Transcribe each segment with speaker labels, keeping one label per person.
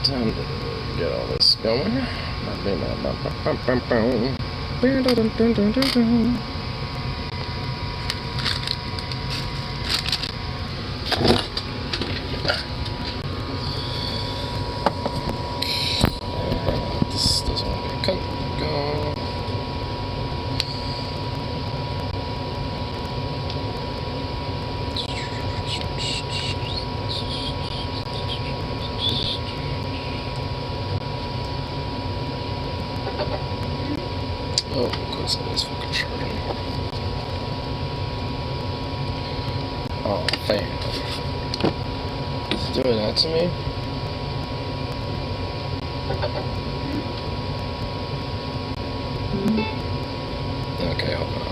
Speaker 1: Time to get all this going. This doesn't want to cut. Go. Oh, of course it is fucking charging. Oh, fan. It's doing that to me? Okay, hold on.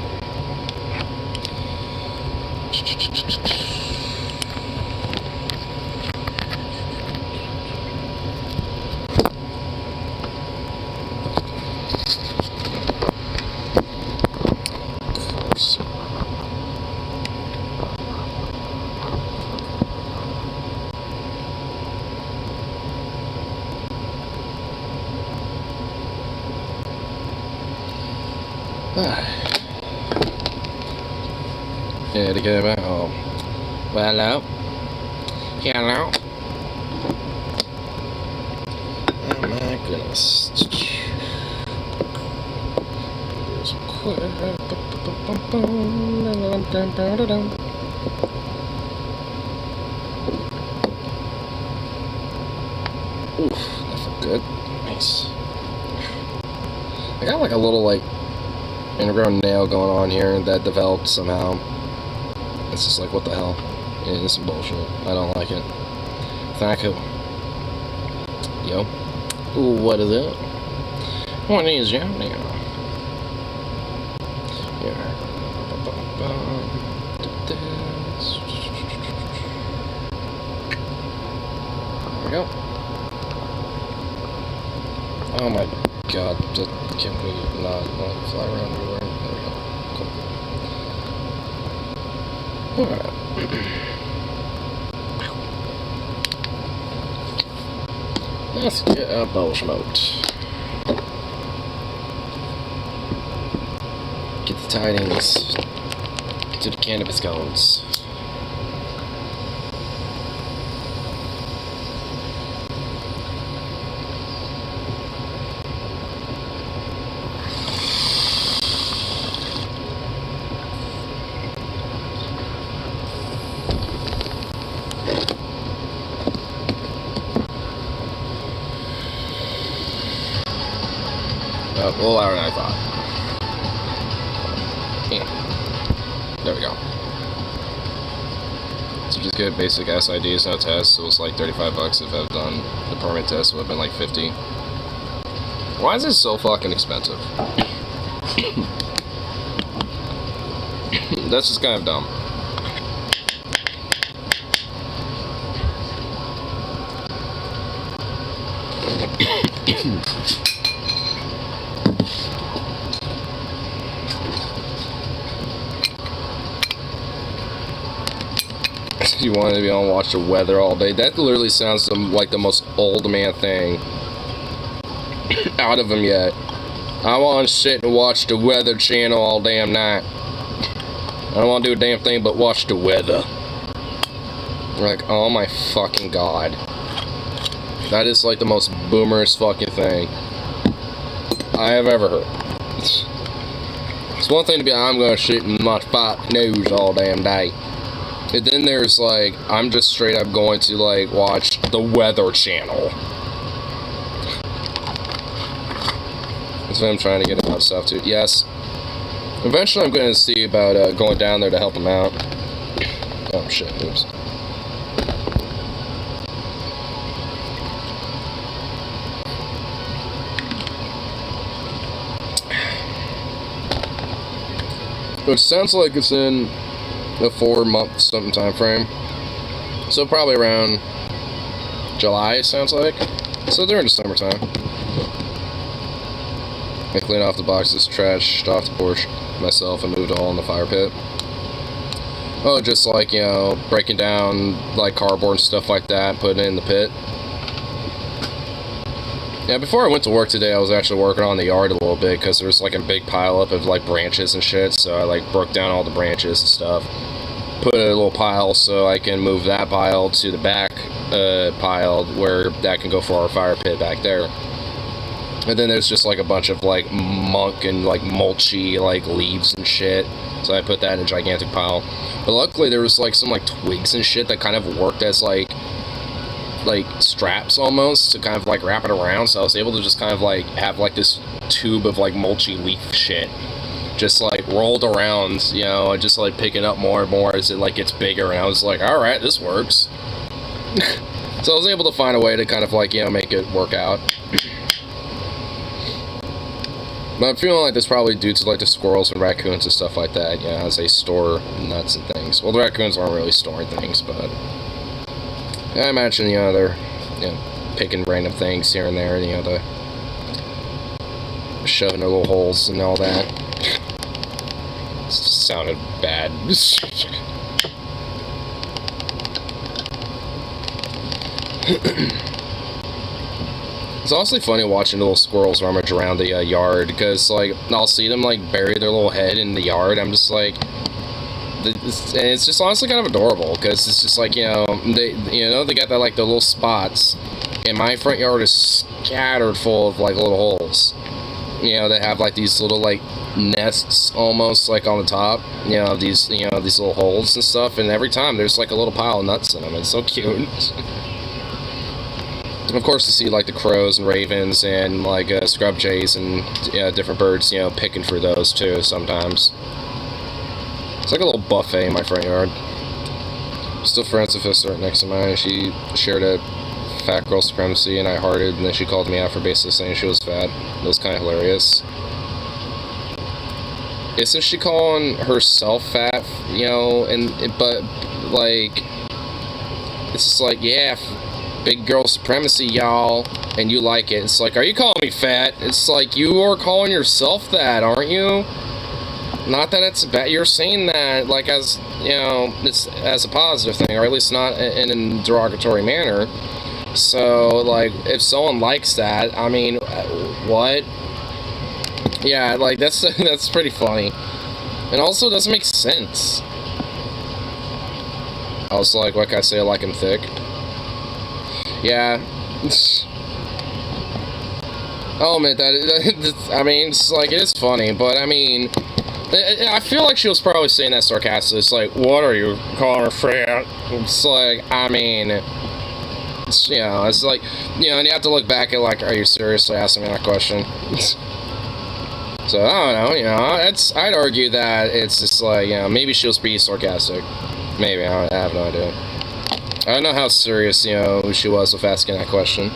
Speaker 1: Yeah, to get back home. Well, hello. Hello. Oh my goodness. There's quick. Oof, that felt good. Nice. I got like a little like ingrown nail going on here that developed somehow. It's just like, what the hell? It's some bullshit. I don't like it. Thank you. Yo. Ooh, what is it? What is it now? Here. Do this. There we go. Oh my god. Can we not fly around everywhere? There we go. Cool. Alright. Let's get a bowl smoked. Get the tidings. Get to the cannabis cones. A little louder than I thought. Yeah. There we go. So just get basic SIDs, no tests. It was like $35 if I've done the permanent test. It would have been like $50. Why is this so fucking expensive? That's just kind of dumb. You wanted to be on watch the weather all day. That literally sounds like the most old man thing out of him yet. I want to sit and watch the Weather Channel all damn night. I don't want to do a damn thing but watch the weather. Like, oh my fucking god. That is like the most boomerest fucking thing I have ever heard. It's one thing to be, I'm gonna sit and watch Fox News all damn day. And then there's like, I'm just straight up going to like watch the Weather Channel. That's what I'm trying to get about stuff too. Yes. Eventually I'm going to see about going down there to help him out. Oh shit, oops. It sounds like it's in a 4-month something time frame. So probably around July, it sounds like. So during the summertime. I cleaned off the boxes, trashed off the porch myself, and moved it all in the fire pit. Oh, just like, you know, breaking down like cardboard and stuff like that, putting it in the pit. Yeah, before I went to work today, I was actually working on the yard a little bit because there was like a big pile up of like branches and shit. So I like broke down all the branches and stuff, put a little pile so I can move that pile to the back pile where that can go for our fire pit back there. And then there's just like a bunch of like muck and like mulchy like leaves and shit. So I put that in a gigantic pile. But luckily there was like some like twigs and shit that kind of worked as like straps almost to kind of like wrap it around. So I was able to just kind of like have like this tube of like mulchy leaf shit just like rolled around, you know, just like picking up more and more as it like gets bigger. And I was like, all right, this works. So I was able to find a way to kind of like, you know, make it work out. But I'm feeling like that's probably due to like the squirrels and raccoons and stuff like that, you know, as they store nuts and things. Well, the raccoons aren't really storing things, but I imagine, you know, they're, you know, picking random things here and there, you know, shoving their little holes and all that. It sounded bad. It's honestly funny watching little squirrels rummage around the yard, because like I'll see them like bury their little head in the yard. I'm just like, and it's just honestly kind of adorable, because it's just like, you know, they got that like the little spots, and my front yard is scattered full of like little holes, you know, that have like these little like nests almost like on the top, you know, these little holes and stuff, and every time there's like a little pile of nuts in them. It's so cute. Of course, to see like the crows and ravens and like scrub jays and different birds, you know, picking for those too sometimes. It's like a little buffet in my front yard. Still friends with a sister right next to mine. She shared a fat girl supremacy, and I hearted, and then she called me out for basically saying she was fat. It was kind of hilarious. Isn't she calling herself fat, you know? But like, it's just like, yeah, big girl supremacy, y'all, and you like it. It's like, are you calling me fat? It's like, you are calling yourself that, aren't you? Not that it's bad. You're saying that, like, as, you know, it's as a positive thing, or at least not in a derogatory manner. So, like, if someone likes that, I mean, what? Yeah, like, that's pretty funny. And also, it doesn't make sense. I was like I say, I like him thick. Yeah. Oh man, I mean, it's like, it is funny, but I mean, I feel like she was probably saying that sarcastically. It's like, what are you calling her fat? It's like, I mean, it's, you know, it's like, you know, and you have to look back at like, are you seriously asking me that question? So I don't know, you know, I'd argue that it's just like, you know, maybe she was being sarcastic. Maybe, I have no idea. I don't know how serious, you know, she was with asking that question.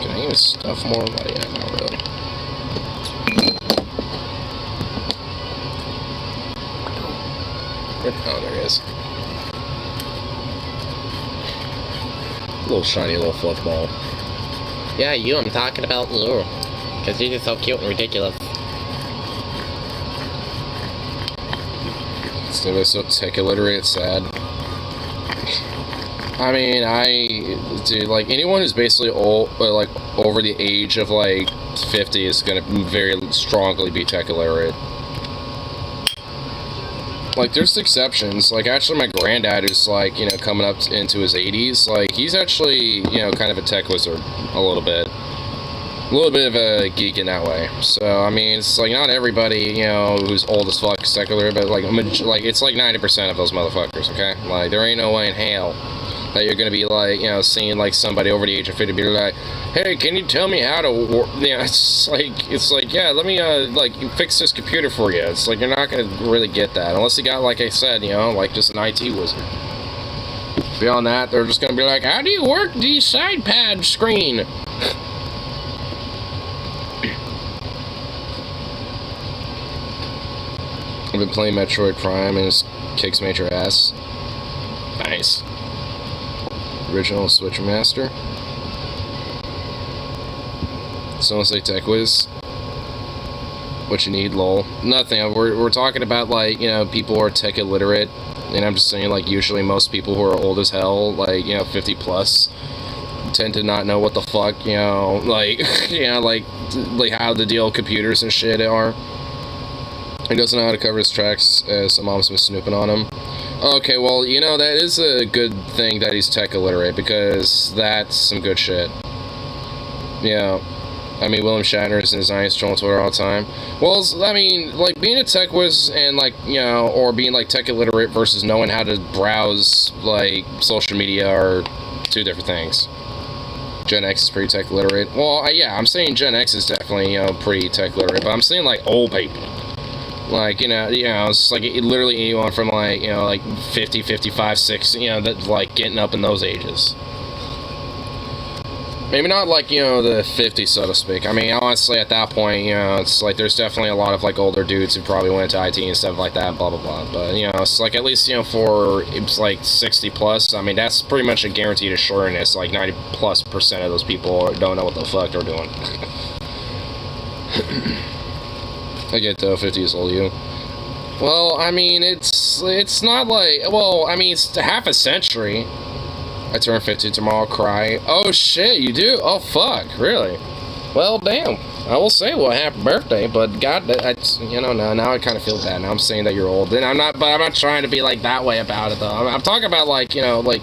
Speaker 1: Can I even stuff more? But yeah, not really. Oh, there it is. Little shiny little fluff ball.
Speaker 2: Yeah, you, I'm talking about you. Because you're just so cute and ridiculous.
Speaker 1: It's so tech illiterate, it's sad. I mean, dude, like, anyone who's basically old, like, over the age of, like, 50 is gonna very strongly be tech illiterate. Like, there's exceptions. Like, actually, my granddad, who's, like, you know, coming up into his 80s, like, he's actually, you know, kind of a tech wizard, a little bit. A little bit of a geek in that way. So, I mean, it's, like, not everybody, you know, who's old as fuck is tech illiterate, but, like, it's, like, 90% of those motherfuckers, okay? Like, there ain't no way in hell that you're gonna be, like, you know, seeing, like, somebody over the age of 50 be like, hey, can you tell me how to work? You know, it's like, yeah, let me, like, fix this computer for you. It's like, you're not gonna really get that, unless you got, like I said, you know, like, just an IT wizard. Beyond that, they're just gonna be like, how do you work the side pad screen? I've been playing Metroid Prime, and it kicks major ass. Nice. Original Switch Master. Someone say Tech Whiz. What you need, lol. Nothing. We're talking about, like, you know, people who are tech illiterate. And I'm just saying, like, usually most people who are old as hell, like, you know, 50 plus, tend to not know what the fuck, you know, like, you know, like how the deal with computers and shit are. He doesn't know how to cover his tracks, so mom's been snooping on him. Okay, well, you know, that is a good thing that he's tech illiterate, because that's some good shit. Yeah. I mean, William Shatner is in his 90s trolling Twitter all the time. Well, I mean, like, being a tech whiz and, like, you know, or being, like, tech illiterate versus knowing how to browse, like, social media are two different things. Gen X is pretty tech literate. Well, yeah, I'm saying Gen X is definitely, you know, pretty tech literate, but I'm saying, like, old people. Like, you know, it's like literally anyone from, like, you know, like 50, 55, 60, you know, that's, like, getting up in those ages. Maybe not, like, you know, the 50s, so to speak. I mean, honestly, at that point, you know, it's like there's definitely a lot of, like, older dudes who probably went into IT and stuff like that, blah, blah, blah. But, you know, it's like, at least, you know, for, it's like 60 plus, I mean, that's pretty much a guaranteed assurance. Like, 90+% of those people don't know what the fuck they're doing. I get though, 50 is old you. Well, I mean, it's not like, well, I mean, it's half a century. I turn 50 tomorrow, cry. Oh shit, you do? Oh fuck, really? Well, damn. I will say, well, happy birthday, but God, you know, now I kind of feel bad. Now I'm saying that you're old, and I'm not trying to be like that way about it though. I'm talking about, like, you know, like,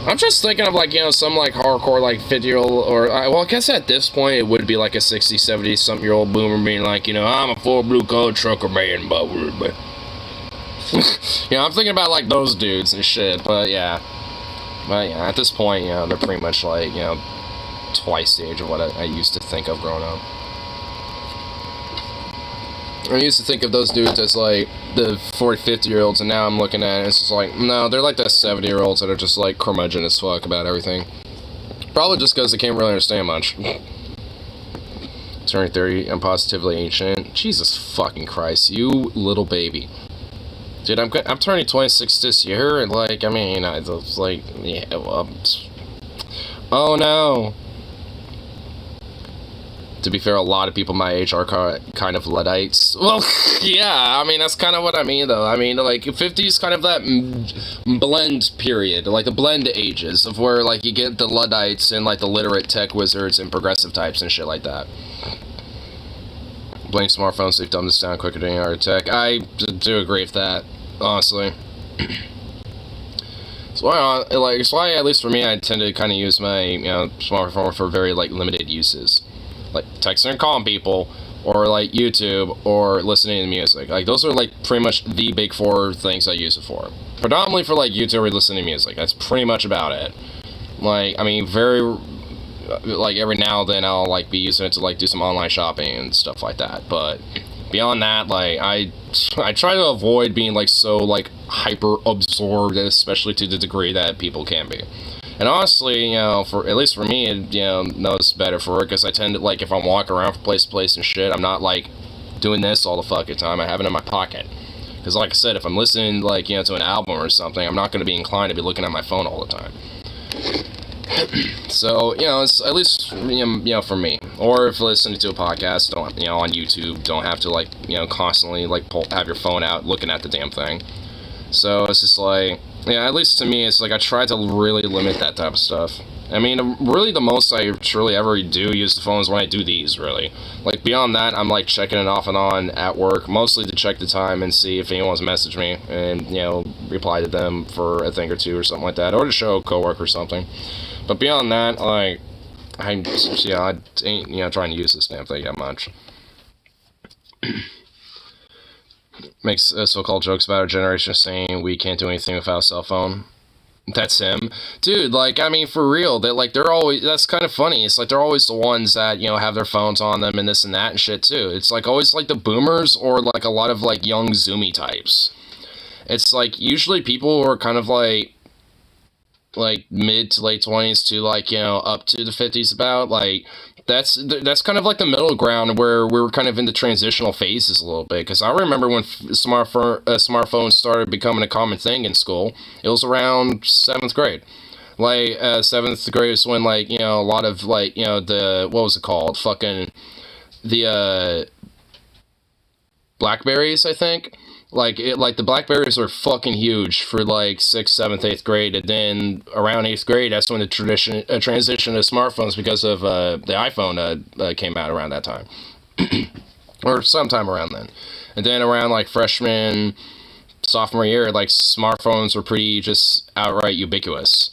Speaker 1: I'm just thinking of, like, you know, some, like, hardcore, like, 50-year-old, or, well, I guess at this point it would be like a 60, 70-something-year-old boomer being like, you know, I'm a full blue-collar trucker man, but you know, I'm thinking about, like, those dudes and shit, but yeah. But yeah, at this point, you know, they're pretty much, like, you know, twice the age of what I used to think of growing up. I used to think of those dudes as, like, the 40, 50-year-olds, and now I'm looking at it, it's just like, no, they're like the 70-year-olds that are just, like, curmudgeon as fuck about everything. Probably just because they can't really understand much. Turning 30, I'm positively ancient. Jesus fucking Christ, you little baby. Dude, I'm turning 26 this year, and, like, I mean, I was like, yeah, well, oh no. To be fair, a lot of people my age are kind of Luddites. Well, yeah, I mean, that's kind of what I mean, though. I mean, like, 50 is kind of that blend period, like the blend ages, of where, like, you get the Luddites and, like, the literate tech wizards and progressive types and shit like that. Blank smartphones, they've dumbed this down quicker than our tech. I do agree with that, honestly. So, like, it's why, at least for me, I tend to kind of use my, you know, smartphone for very, like, limited uses. Like, texting and calling people, or, like, YouTube, or listening to music. Like, those are, like, pretty much the big four things I use it for. Predominantly for, like, YouTube or listening to music. That's pretty much about it. Like, I mean, like, every now and then I'll, like, be using it to, like, do some online shopping and stuff like that. But beyond that, like, I try to avoid being, like, so, like, hyper-absorbed, especially to the degree that people can be. And honestly, you know, at least for me, you know, it's better for it, because I tend to, like, if I'm walking around from place to place and shit, I'm not, like, doing this all the fucking time. I have it in my pocket. Because, like I said, if I'm listening, like, you know, to an album or something, I'm not going to be inclined to be looking at my phone all the time. So, you know, it's at least, you know, for me. Or if listening to a podcast, don't, you know, on YouTube, don't have to, like, you know, constantly, like, have your phone out looking at the damn thing. So it's just like, yeah, at least to me, it's like I try to really limit that type of stuff. I mean, really the most I truly ever do use the phone is when I do these, really. Like, beyond that, I'm, like, checking it off and on at work, mostly to check the time and see if anyone's messaged me, and, you know, reply to them for a thing or two or something like that, or to show a coworker or something. But beyond that, like, I ain't, you know, trying to use this damn thing that much. Makes so-called jokes about our generation saying we can't do anything without a cell phone. That's him. Dude, like, I mean, for real, they're always, that's kind of funny. It's like they're always the ones that, you know, have their phones on them and this and that and shit, too. It's like always, like, the boomers or, like, a lot of, like, young zoomy types. It's like, usually people who are kind of, like, mid to late 20s to, like, you know, up to the 50s about, like, that's kind of like the middle ground where we were kind of in the transitional phases a little bit. Because I remember when smartphones started becoming a common thing in school. It was around 7th grade. Like 7th grade is when, like, you know, a lot of, like, you know, the, what was it called? Fucking the Blackberries, I think. Like the Blackberries were fucking huge for like 6th, 7th, 8th grade, and then around 8th grade, that's when the transition to smartphones because of the iPhone came out around that time, or sometime around then, and then around like freshman, sophomore year, like smartphones were pretty just outright ubiquitous.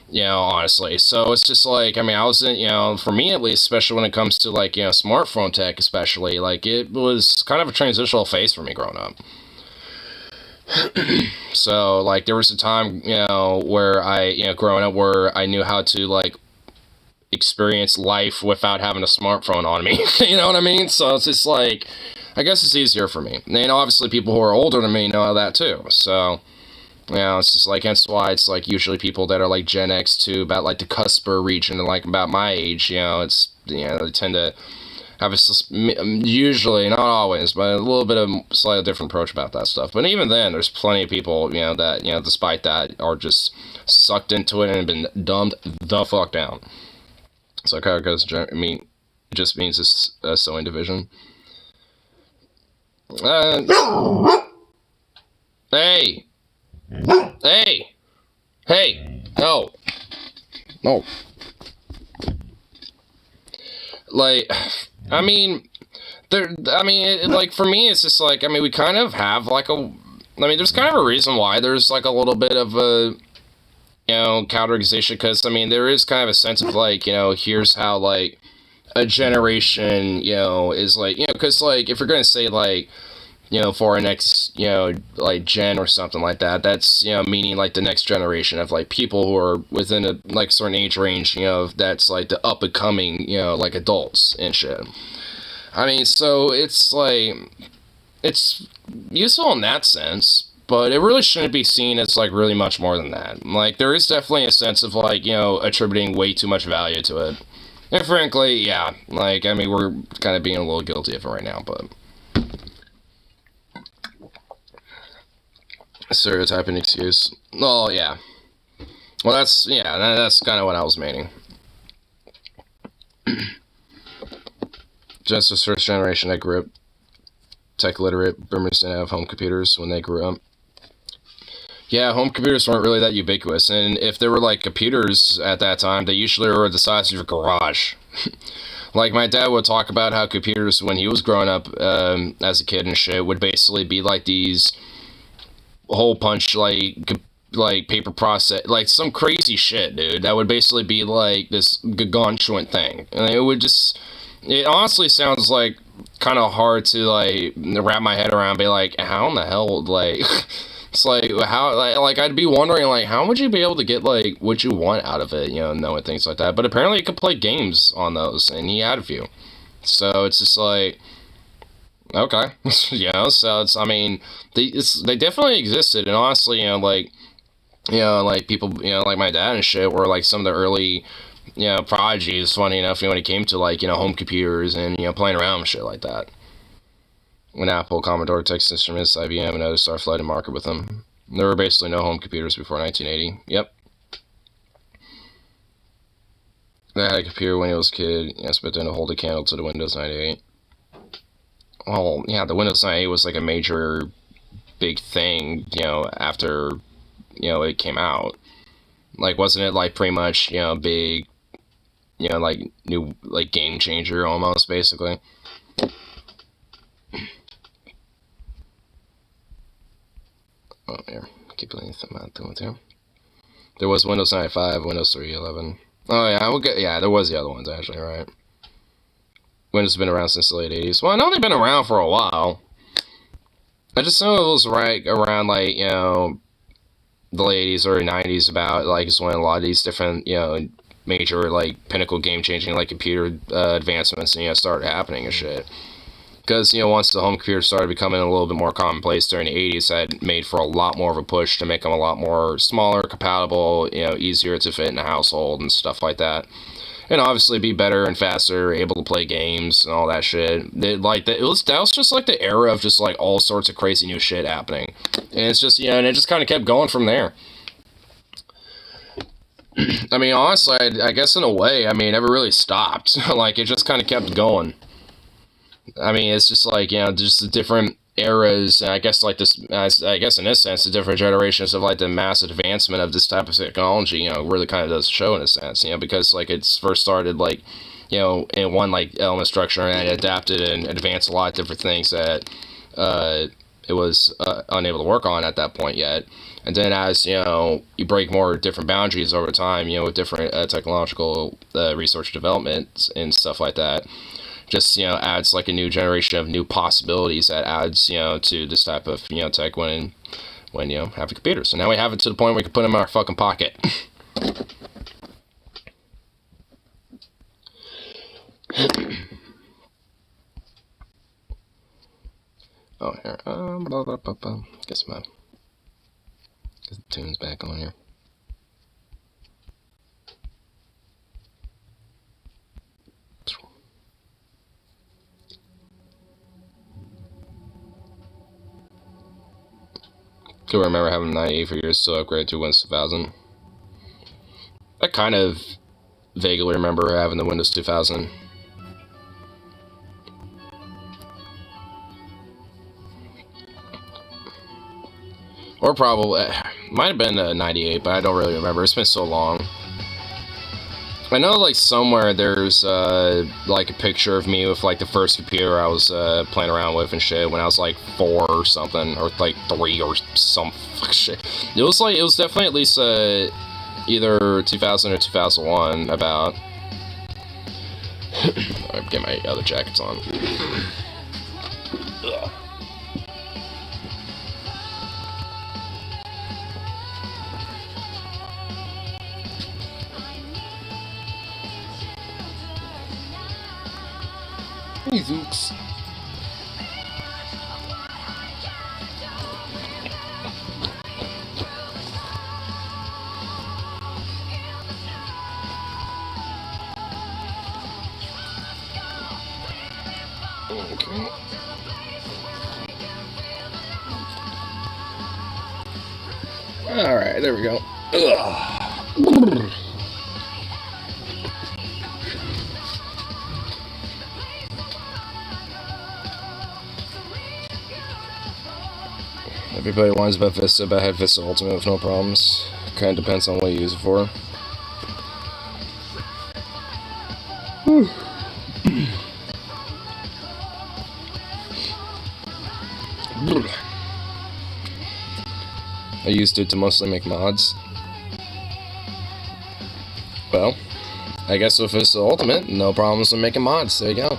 Speaker 1: You know, honestly. So it's just like, I mean, I was in, you know, for me at least, especially when it comes to like, you know, smartphone tech, especially, like it was kind of a transitional phase for me growing up. So, like, there was a time, you know, where growing up, where I knew how to, like, experience life without having a smartphone on me. You know what I mean? So it's just like, I guess it's easier for me. And obviously people who are older than me know that too. So, you know, it's just like, that's why it's like usually people that are like Gen X to about like the cusper region and like about my age, you know, it's, you know, they tend to have a, usually, not always, but a little bit of slightly different approach about that stuff. But even then, there's plenty of people, you know, that, you know, despite that, are just sucked into it and have been dumbed the fuck down. So kind of goes, I mean, it just means it's a sewing division. Hey! Hey! No! No. Like, I mean, like, for me, it's just like, I mean, we kind of have, like, there's kind of a reason why there's, like, a little bit of a, you know, counterization, because, I mean, there is kind of a sense of, like, you know, here's how, like, a generation, you know, is, like, you know, because, like, if you're going to say, like, you know, for our next, you know, like, gen or something like that, that's, you know, meaning, like, the next generation of, like, people who are within a, like, certain age range, you know, that's, like, the up-and-coming, you know, like, adults and shit. I mean, so it's, like, it's useful in that sense, but it really shouldn't be seen as, like, really much more than that. Like, there is definitely a sense of, like, you know, attributing way too much value to it. And frankly, yeah, like, I mean, we're kind of being a little guilty of it right now, but... stereotype and excuse. Oh, yeah. Well, that's kind of what I was meaning. Just the first generation that grew up tech literate, boomers didn't have home computers when they grew up. Yeah, home computers weren't really that ubiquitous, and if there were, like, computers at that time, they usually were the size of your garage. Like, my dad would talk about how computers, when he was growing up as a kid and shit, would basically be like these hole punch, like paper process, like some crazy shit, dude, that would basically be like this gargantuan thing, and it honestly sounds like kind of hard to like wrap my head around, be like, how in the hell, like, it's like, how, like I'd be wondering, like, how would you be able to get like what you want out of it, you know, knowing things like that. But apparently you could play games on those, and he had a few, so it's just like, okay. You know, so it's, I mean, they definitely existed, and honestly, you know, like people, you know, like my dad and shit were like some of the early, you know, prodigies, funny enough, you know, when it came to, like, you know, home computers and, you know, playing around with shit like that. When Apple, Commodore, Texas Instruments, IBM, and others started flooding the market with them. There were basically no home computers before 1980. Yep. I had a computer when I was a kid, yes, but didn't hold a candle to the Windows 98. Well, yeah, the Windows 98 was like a major big thing, you know, after, you know, it came out. Like, wasn't it like pretty much, you know, big, you know, like new, like game changer almost, basically? Oh, yeah, keep playing that thing with you. There was Windows 95, Windows 3.11. Oh, yeah, yeah, there was the other ones, actually, right? Windows has been around since the late 80s. Well, I know they've been around for a while. I just know it was right around, like, you know, the late 80s, early 90s, about, like, is when a lot of these different, you know, major, like, pinnacle game-changing, like, computer advancements, you know, started happening and shit. Because, you know, once the home computer started becoming a little bit more commonplace during the 80s, that made for a lot more of a push to make them a lot more smaller, compatible, you know, easier to fit in a household and stuff like that. and obviously be better and faster, able to play games and all that shit. That was just like the era of just like all sorts of crazy new shit happening, and it's just and it just kind of kept going from there. I mean, honestly, I guess in a way, I mean, it never really stopped. Like, it just kind of kept going. I mean, it's just like, just the different eras, and I guess, like, I guess in this sense, the different generations of, like, the massive advancement of this type of technology, really kind of does show in a sense, because, like, it's first started, like, in one, like, element structure, and it adapted and advanced a lot of different things that, it was unable to work on at that point yet. And then as, you break more different boundaries over time, with different technological research development and stuff like that, just, adds like a new generation of new possibilities that adds, to this type of, tech when have a computer. So now we have it to the point where we can put them in our fucking pocket. Oh, here. Get the tunes back on here. Could remember having 98 for years to upgrade to Windows 2000. I kind of vaguely remember having the Windows 2000. Or probably, might have been 98, but I don't really remember. It's been so long. I know, like, somewhere there's, like, a picture of me with, like, the first computer I was, playing around with and shit when I was, like, 4 or something, or, like, 3 or some fuck shit. It was definitely at least, either 2000 or 2001, about. I'll get my other jackets on. Ugh. Hey, Zooks. Okay. Alright, there we go. Ugh. Everybody whines about Vista, but I had Vista Ultimate with no problems. Kinda depends on what you use it for. I used it to mostly make mods. Well, I guess with Vista Ultimate, no problems with making mods. There you go.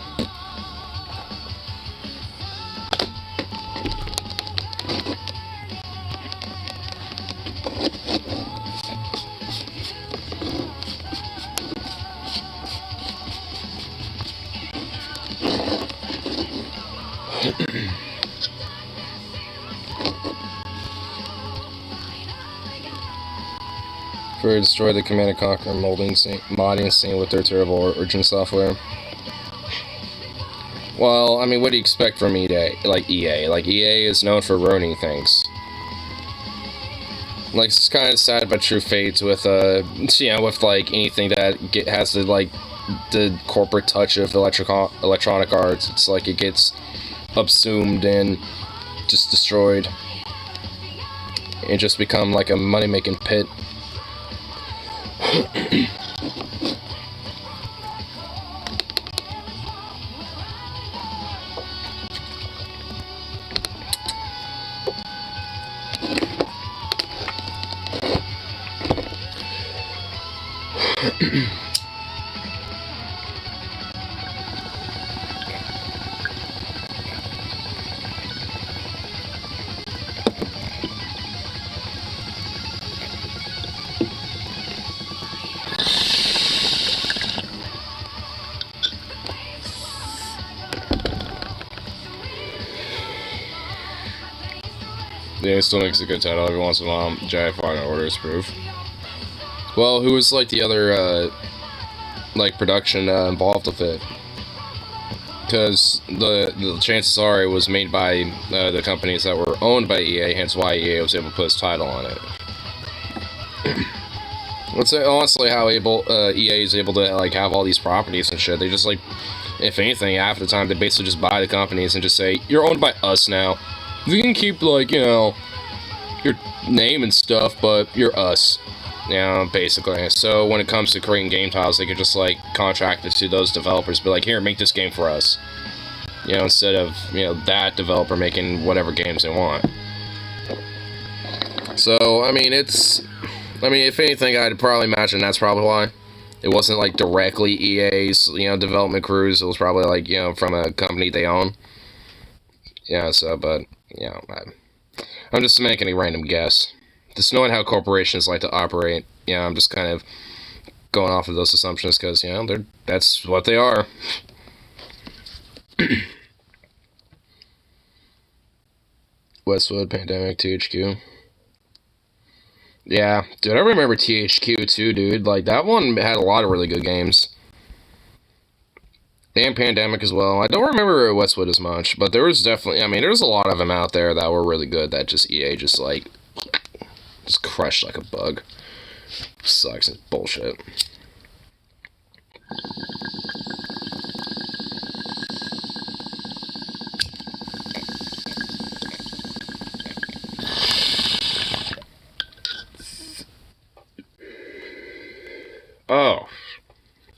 Speaker 1: For destroy the Command & Conquer modding scene with their terrible origin software. Well, I mean, what do you expect from EA? Like EA is known for ruining things. Like, it's kind of sad but true fate with with like anything that has the corporate touch of electronic arts. It's like it gets subsumed and just destroyed. It just become like a money-making pit. Yeah, it still makes a good title every once in a while. Giant Final Order is proof. Well, who was like the other like production involved with it, because the chances are it was made by the companies that were owned by EA, hence why EA was able to put his title on it. Let's say honestly how EA is able to like have all these properties and shit. They just like, if anything, half the time they basically just buy the companies and just say, you're owned by us now. You can keep like, you know, your name and stuff, but you're us. You know, basically. So when it comes to creating game titles, they could just like contract it to those developers, be like, here, make this game for us. You know, instead of, you know, that developer making whatever games they want. So, I mean, if anything, I'd probably imagine that's probably why. It wasn't like directly EA's, you know, development crews. It was probably like, you know, from a company they own. Yeah, so, but, you know, I'm just making a random guess. Just knowing how corporations like to operate, you know, I'm just kind of going off of those assumptions because, you know, that's what they are. Westwood, Pandemic, THQ. Yeah, dude, I remember THQ too, dude. Like, that one had a lot of really good games. And Pandemic as well. I don't remember Westwood as much, but there was definitely, I mean, there's a lot of them out there that were really good that just EA just, like, just crushed like a bug. Sucks, it's bullshit.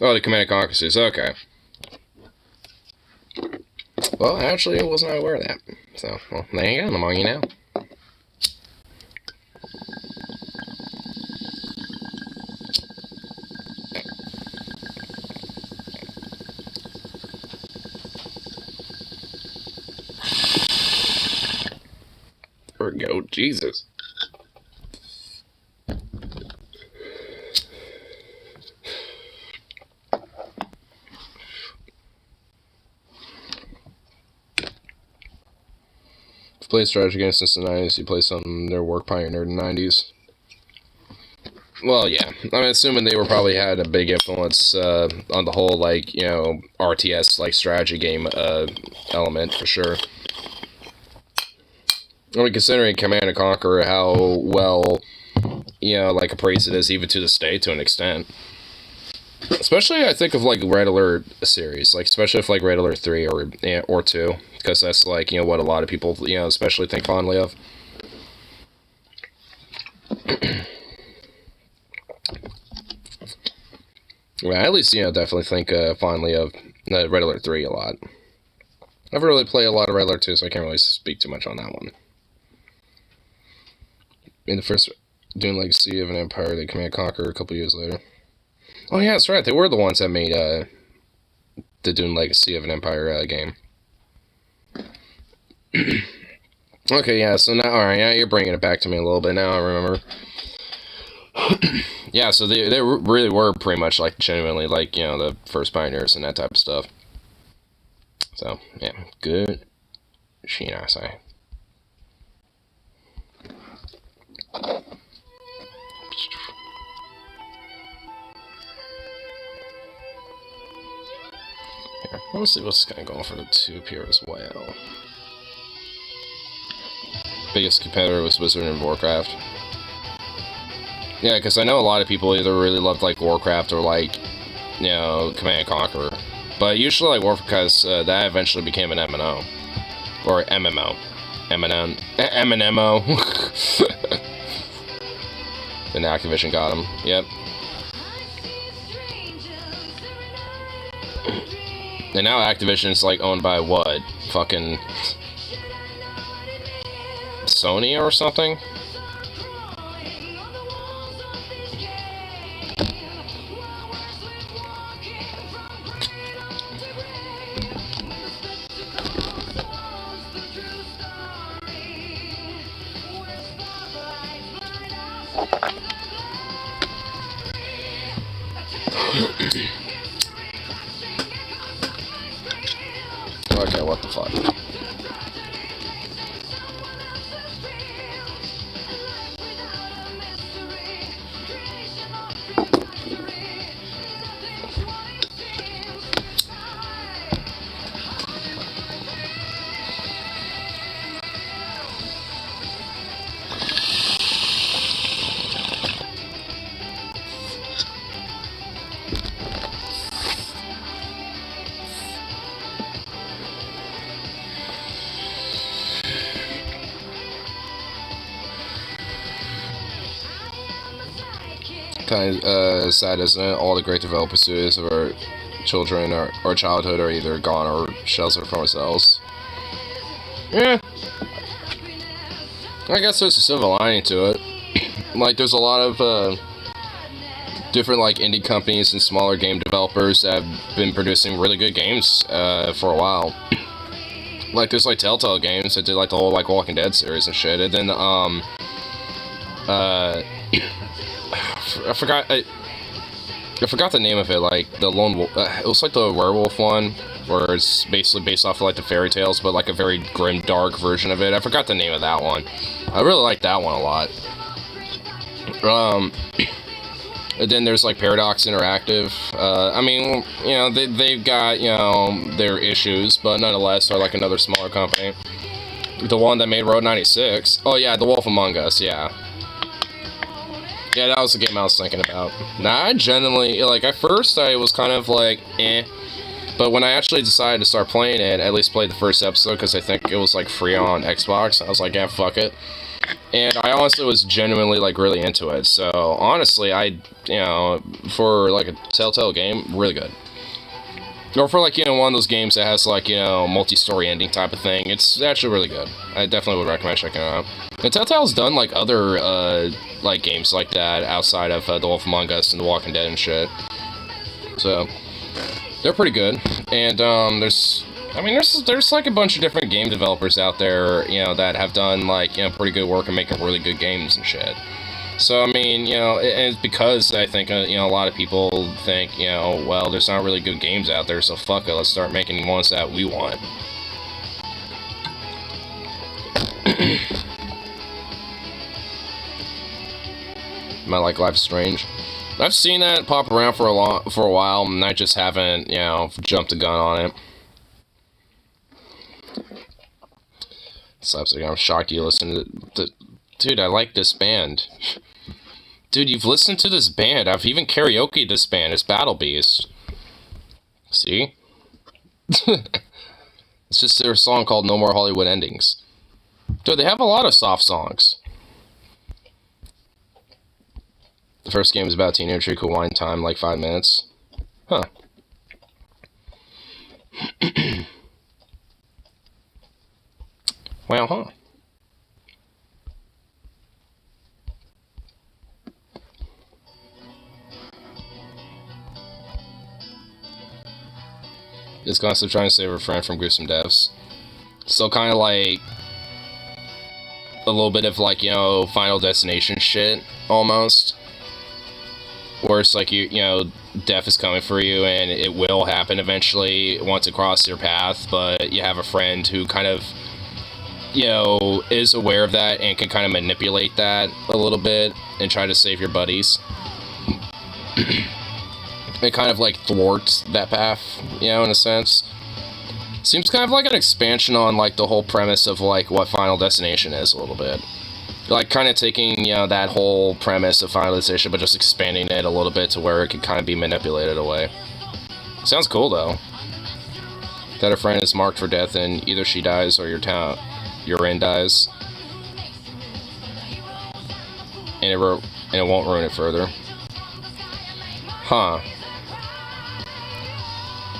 Speaker 1: Oh, the Command & Conquer series, okay. Well, actually, I wasn't aware of that. So, well, there you go, I'm among you now. There we go, Jesus. Played strategy games since the 90s. You play some their work pioneered in the 90s. Well, yeah. I'm assuming they probably had a big influence on the whole, like, you know, RTS, like, strategy game element, for sure. I mean, considering Command & Conquer, how well, you know, like, appraised it is even to this day, to an extent. Especially, I think of, like, Red Alert series. Like, especially if, like, Red Alert 3 or 2. Because that's, like, you know, what a lot of people, you know, especially think fondly of. Well, I at least, you know, definitely think fondly of Red Alert 3 a lot. I never really played a lot of Red Alert 2, so I can't really speak too much on that one. In the first Dune Legacy of an Empire, they Command & Conquer a couple years later. Oh, yeah, that's right. They were the ones that made the Dune Legacy of an Empire game. Okay, yeah, so now, alright, yeah, you're bringing it back to me a little bit now, I remember. Yeah, so they really were pretty much, like, genuinely, like, you know, the first pioneers and that type of stuff. So, yeah, good. Shinasai. Here, let's see what's kind of going for the tube here as well. Biggest competitor was Wizard of Warcraft. Yeah, because I know a lot of people either really loved, like, Warcraft or, like, you know, Command & Conquer. But usually, like, Warcraft, because that eventually became an MMO. Or MMO. MMO. Then Activision got him. Yep. And now Activision's, like, owned by what? Fucking Sony or something? Okay, what the fuck? Kind of sad, isn't it? All the great developer studios of our children or childhood are either gone or sheltered from ourselves. Yeah. I guess there's a silver lining to it. Like, there's a lot of different like indie companies and smaller game developers that have been producing really good games for a while. Like, there's like Telltale Games that did like the whole like Walking Dead series and shit, and then I forgot the name of it. Like the Lone Wolf, it was like the werewolf one, where it's basically based off of like the fairy tales, but like a very grim, dark version of it. I forgot the name of that one. I really like that one a lot. And then there's like Paradox Interactive. I mean, you know, they've got, you know, their issues, but nonetheless are like another smaller company. The one that made Road 96. Oh yeah, The Wolf Among Us. Yeah. Yeah, that was the game I was thinking about. Now, I genuinely, like, at first I was kind of like, eh. But when I actually decided to start playing it, I at least played the first episode because I think it was, like, free on Xbox. I was like, yeah, fuck it. And I honestly was genuinely, like, really into it. So, honestly, you know, for, like, a Telltale game, really good. Or for, like, you know, one of those games that has, like, you know, multi-story ending type of thing, it's actually really good. I definitely would recommend checking it out. And Telltale's done, like, other, like, games like that outside of The Wolf Among Us and The Walking Dead and shit. So, they're pretty good. And, there's like a bunch of different game developers out there, you know, that have done, like, you know, pretty good work and making really good games and shit. So, I mean, you know, and it's because I think, you know, a lot of people think, you know, well, there's not really good games out there, so fuck it, let's start making ones that we want. My like Life is Strange. I've seen that pop around for a while, and I just haven't, you know, jumped the gun on it. Slapstick, I'm shocked you listen to dude, I like this band. Dude, you've listened to this band. I've even karaoke'd this band. It's Battle Beast. See? It's just their song called No More Hollywood Endings. Dude, they have a lot of soft songs. The first game is about a teenager who could wind time like 5 minutes. Huh. Well, huh. Is constantly trying to save her friend from gruesome deaths. So kind of like a little bit of like, you know, Final Destination shit, almost. Where it's like, you know, death is coming for you and it will happen eventually once it crosses your path, but you have a friend who kind of, you know, is aware of that and can kind of manipulate that a little bit and try to save your buddies. It kind of like thwarts that path, you know, in a sense. Seems kind of like an expansion on like the whole premise of like what Final Destination is a little bit. Like kind of taking, you know, that whole premise of Final Destination but just expanding it a little bit to where it can kind of be manipulated away. Sounds cool though. That a friend is marked for death and either she dies or your inn dies. And it won't ruin it further. Huh.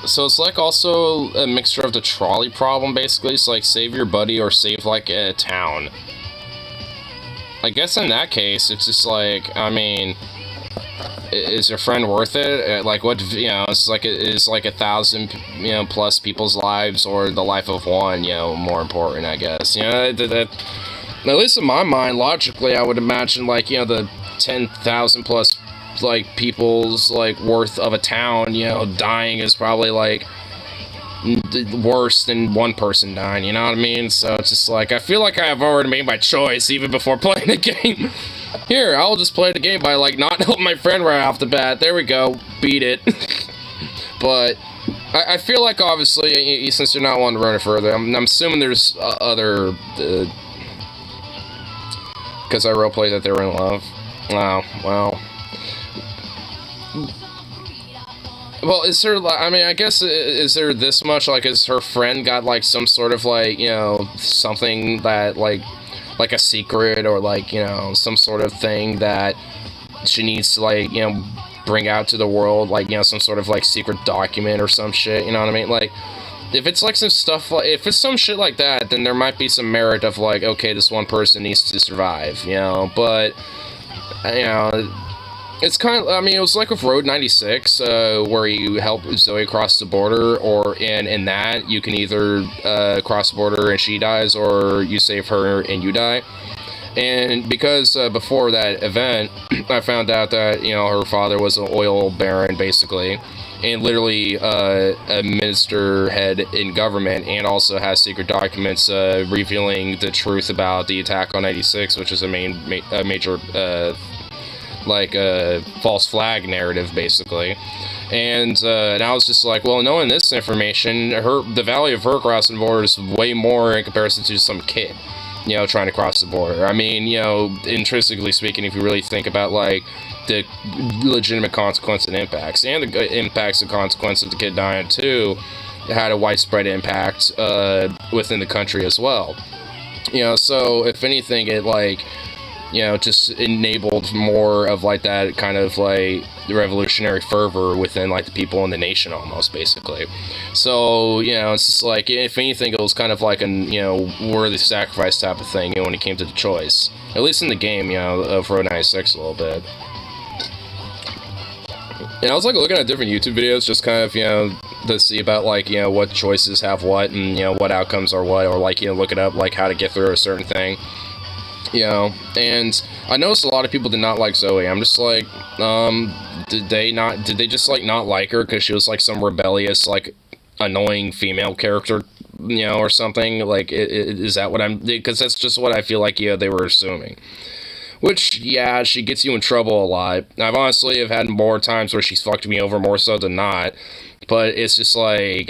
Speaker 1: So it's like also a mixture of the trolley problem, basically. It's like save your buddy or save like a town. I guess in that case, it's just like, I mean, is your friend worth it? Like what, you know, it's like 1,000, you know, plus people's lives or the life of one, you know, more important, I guess. You know, at least in my mind, logically, I would imagine like, you know, the 10,000 plus like people's like worth of a town, you know, dying is probably like worse than one person dying, you know what I mean? So it's just like, I feel like I have already made my choice even before playing the game. Here, I'll just play the game by like not helping my friend right off the bat. There we go, beat it. But I feel like obviously, since you're not wanting to run it further, I'm assuming there's other because I roleplayed that they were in love. Oh, well. Well, is there, I mean, I guess, is there this much, like, is her friend got, like, some sort of, like, you know, something that, like a secret, or, like, you know, some sort of thing that she needs to, like, you know, bring out to the world, like, you know, some sort of, like, secret document or some shit, you know what I mean? Like, if it's, like, some stuff, like, if it's some shit like that, then there might be some merit of, like, okay, this one person needs to survive, you know, but, you know, it's kind of, I mean, it was like with Road 96, where you help Zoe cross the border, or in that, you can either cross the border and she dies, or you save her and you die. And because before that event, I found out that, you know, her father was an oil baron, basically, and literally a minister head in government, and also has secret documents revealing the truth about the attack on 96, which is a major like a false flag narrative, basically. And I was just like, well, knowing this information, the value of her crossing the border is way more in comparison to some kid, you know, trying to cross the border. I mean, you know, intrinsically speaking, if you really think about, like, the legitimate consequence and impacts, and the impacts and consequences of the kid dying too, it had a widespread impact within the country as well. You know, so if anything, it, like, you know, just enabled more of, like, that kind of, like, revolutionary fervor within, like, the people in the nation, almost, basically. So, you know, it's just like, if anything, it was kind of like an, you know, worthy sacrifice type of thing, you know, when it came to the choice. At least in the game, you know, of Road 96 a little bit. And I was, like, looking at different YouTube videos, just kind of, you know, to see about, like, you know, what choices have what, and, you know, what outcomes are what, or, like, you know, look it up, like, how to get through a certain thing. You know, and I noticed a lot of people did not like Zoe. I'm just like, did they just, like, not like her because she was, like, some rebellious, like, annoying female character, you know, or something? Like, is that what because that's just what I feel like, yeah, they were assuming. Which, yeah, she gets you in trouble a lot. I've honestly have had more times where she's fucked me over more so than not. But it's just like,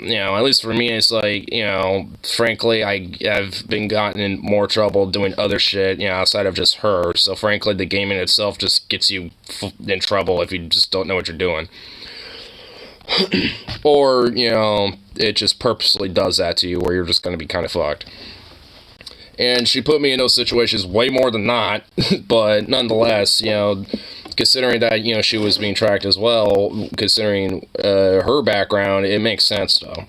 Speaker 1: you know, at least for me, it's like, you know, frankly, I've been gotten in more trouble doing other shit, you know, outside of just her. So frankly, the game in itself just gets you in trouble if you just don't know what you're doing. Or, you know, it just purposely does that to you where you're just going to be kind of fucked. And she put me in those situations way more than not, but nonetheless, you know, considering that, you know, she was being tracked as well, considering her background, it makes sense, though.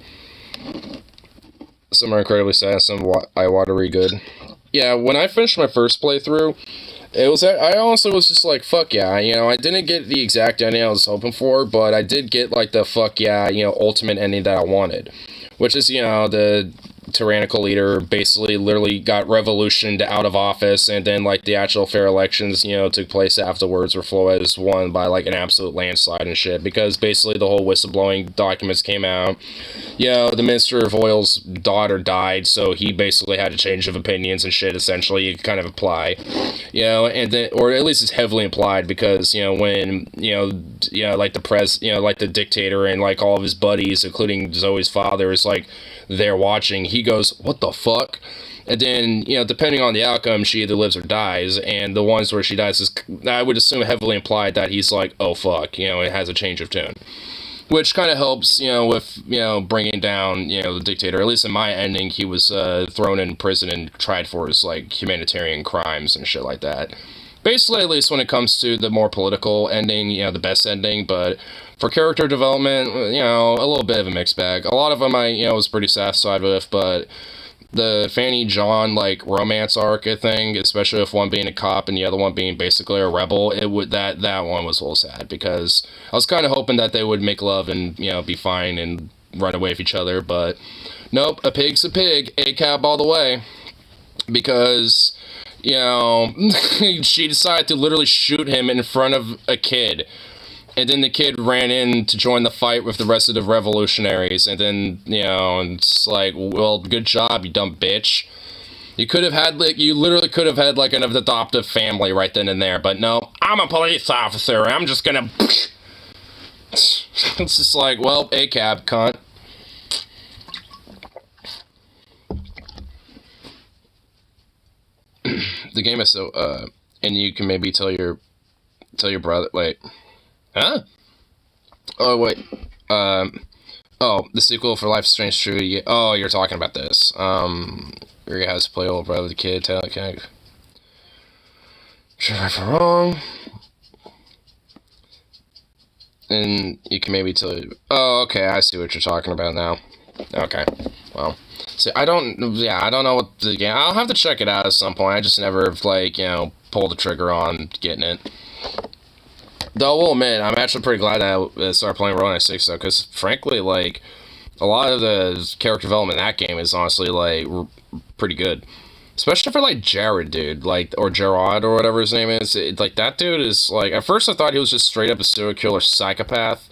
Speaker 1: Some are incredibly sad, some eye-watery good. Yeah, when I finished my first playthrough, I honestly was just like, fuck yeah, you know, I didn't get the exact ending I was hoping for, but I did get, like, the fuck yeah, you know, ultimate ending that I wanted. Which is, you know, the tyrannical leader basically literally got revolutioned out of office, and then, like, the actual fair elections, you know, took place afterwards, where Flores won by, like, an absolute landslide and shit, because basically the whole whistleblowing documents came out. You know, the Minister of Oil's daughter died, so he basically had a change of opinions and shit, essentially, you kind of apply. You know, and then, or at least it's heavily implied, because, you know, when, you know, like the dictator and, like, all of his buddies, including Zoe's father, is, like, there watching, he goes, what the fuck? And then, you know, depending on the outcome, she either lives or dies, and the ones where she dies is, I would assume, heavily implied that he's like, oh fuck, you know, it has a change of tune. Which kind of helps, you know, with, you know, bringing down, you know, the dictator. At least in my ending, he was thrown in prison and tried for his, like, humanitarian crimes and shit like that. Basically, at least when it comes to the more political ending, you know, the best ending, but for character development, you know, a little bit of a mixed bag. A lot of them I, you know, was pretty satisfied with, but the Fanny John, like, romance arc thing, especially with one being a cop and the other one being basically a rebel, that one was a little sad, because I was kind of hoping that they would make love and, you know, be fine and run away with each other, but nope, a pig's a pig, ACAB all the way, because, you know, she decided to literally shoot him in front of a kid. And then the kid ran in to join the fight with the rest of the revolutionaries. And then, you know, it's like, well, good job, you dumb bitch. You could have had, like, you literally could have had, like, an adoptive family right then and there. But no, I'm a police officer. I'm just gonna... It's just like, well, ACAB, cunt. The game is so, and you can maybe tell your brother, wait. Huh? Oh, wait. Oh, the sequel for Life is Strange True. Yeah. Oh, you're talking about this. Where he has to play old brother, the kid, tell, okay. Sure if I'm wrong. And you can maybe tell. Oh, okay. I see what you're talking about now. Okay. Well, see, I don't know what the game. I'll have to check it out at some point. I just never like pulled the trigger on getting it. Though I will admit, I'm actually pretty glad that I started playing Roll 96 though, because frankly, like a lot of the character development in that game is honestly like pretty good. Especially for like Jared, dude, like, or Gerard or whatever his name is. Like that dude is like, at first I thought he was just straight up a serial killer psychopath,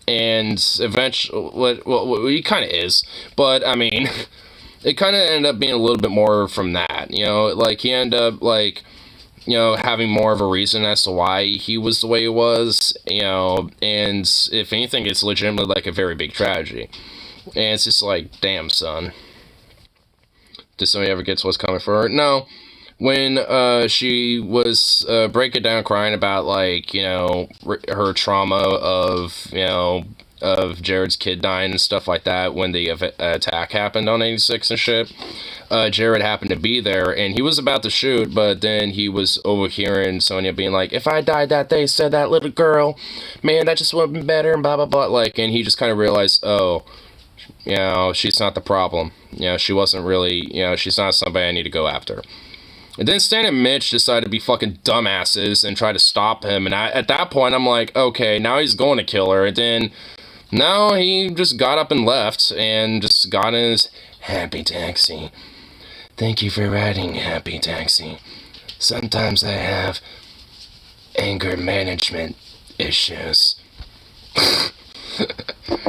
Speaker 1: and eventually, well, he kind of is, but I mean, it kind of ended up being a little bit more from that, like he ended up like, having more of a reason as to why he was the way he was, and if anything, it's legitimately like a very big tragedy, and it's just like, damn, son. Did somebody ever get to what's coming for her? No. When she was breaking down crying about, like, her trauma of, of Jared's kid dying and stuff like that when the attack happened on 86 and shit, Jared happened to be there, and he was about to shoot, but then he was overhearing Sonya being like, if I died that day, said that little girl, man, that just would have been better, and blah, blah, blah, like, and he just kind of realized, oh, she's not the problem. She wasn't really, she's not somebody I need to go after. And then Stan and Mitch decided to be fucking dumbasses and try to stop him. And at that point, I'm like, okay, now he's going to kill her. And then, no, he just got up and left and just got in his happy taxi. Thank you for riding, happy taxi. Sometimes I have anger management issues.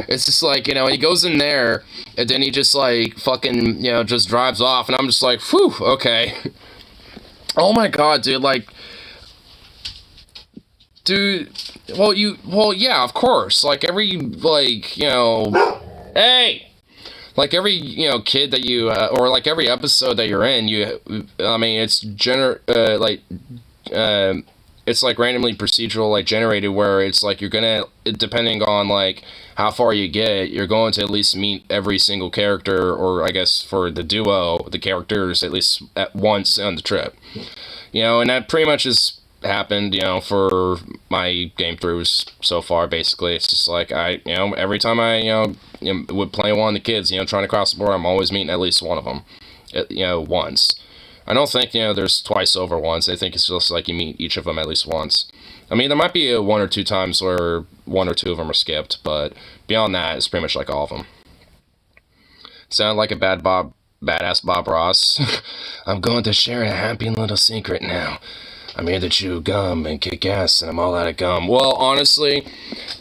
Speaker 1: It's just like, he goes in there, and then he just, like, fucking, just drives off, and I'm just like, whew, okay. Oh my god, dude, like, dude, well, yeah, of course, like, every, like, hey! Like, every, kid that you, or, like, every episode that you're in, I mean, it's, it's like randomly procedural, like generated, where it's like you're gonna, depending on like how far you get, you're going to at least meet every single character, or I guess for the duo, the characters at least at once on the trip. And that pretty much has happened, for my game throughs so far. Basically, it's just like every time I would play one of the kids, trying to cross the board, I'm always meeting at least one of them, once. I don't think, there's twice over once. I think it's just like you meet each of them at least once. I mean, there might be one or two times where one or two of them are skipped, but beyond that, it's pretty much like all of them. Sound like a badass Bob Ross. I'm going to share a happy little secret now. I'm here to chew gum and kick ass, and I'm all out of gum. Well, honestly,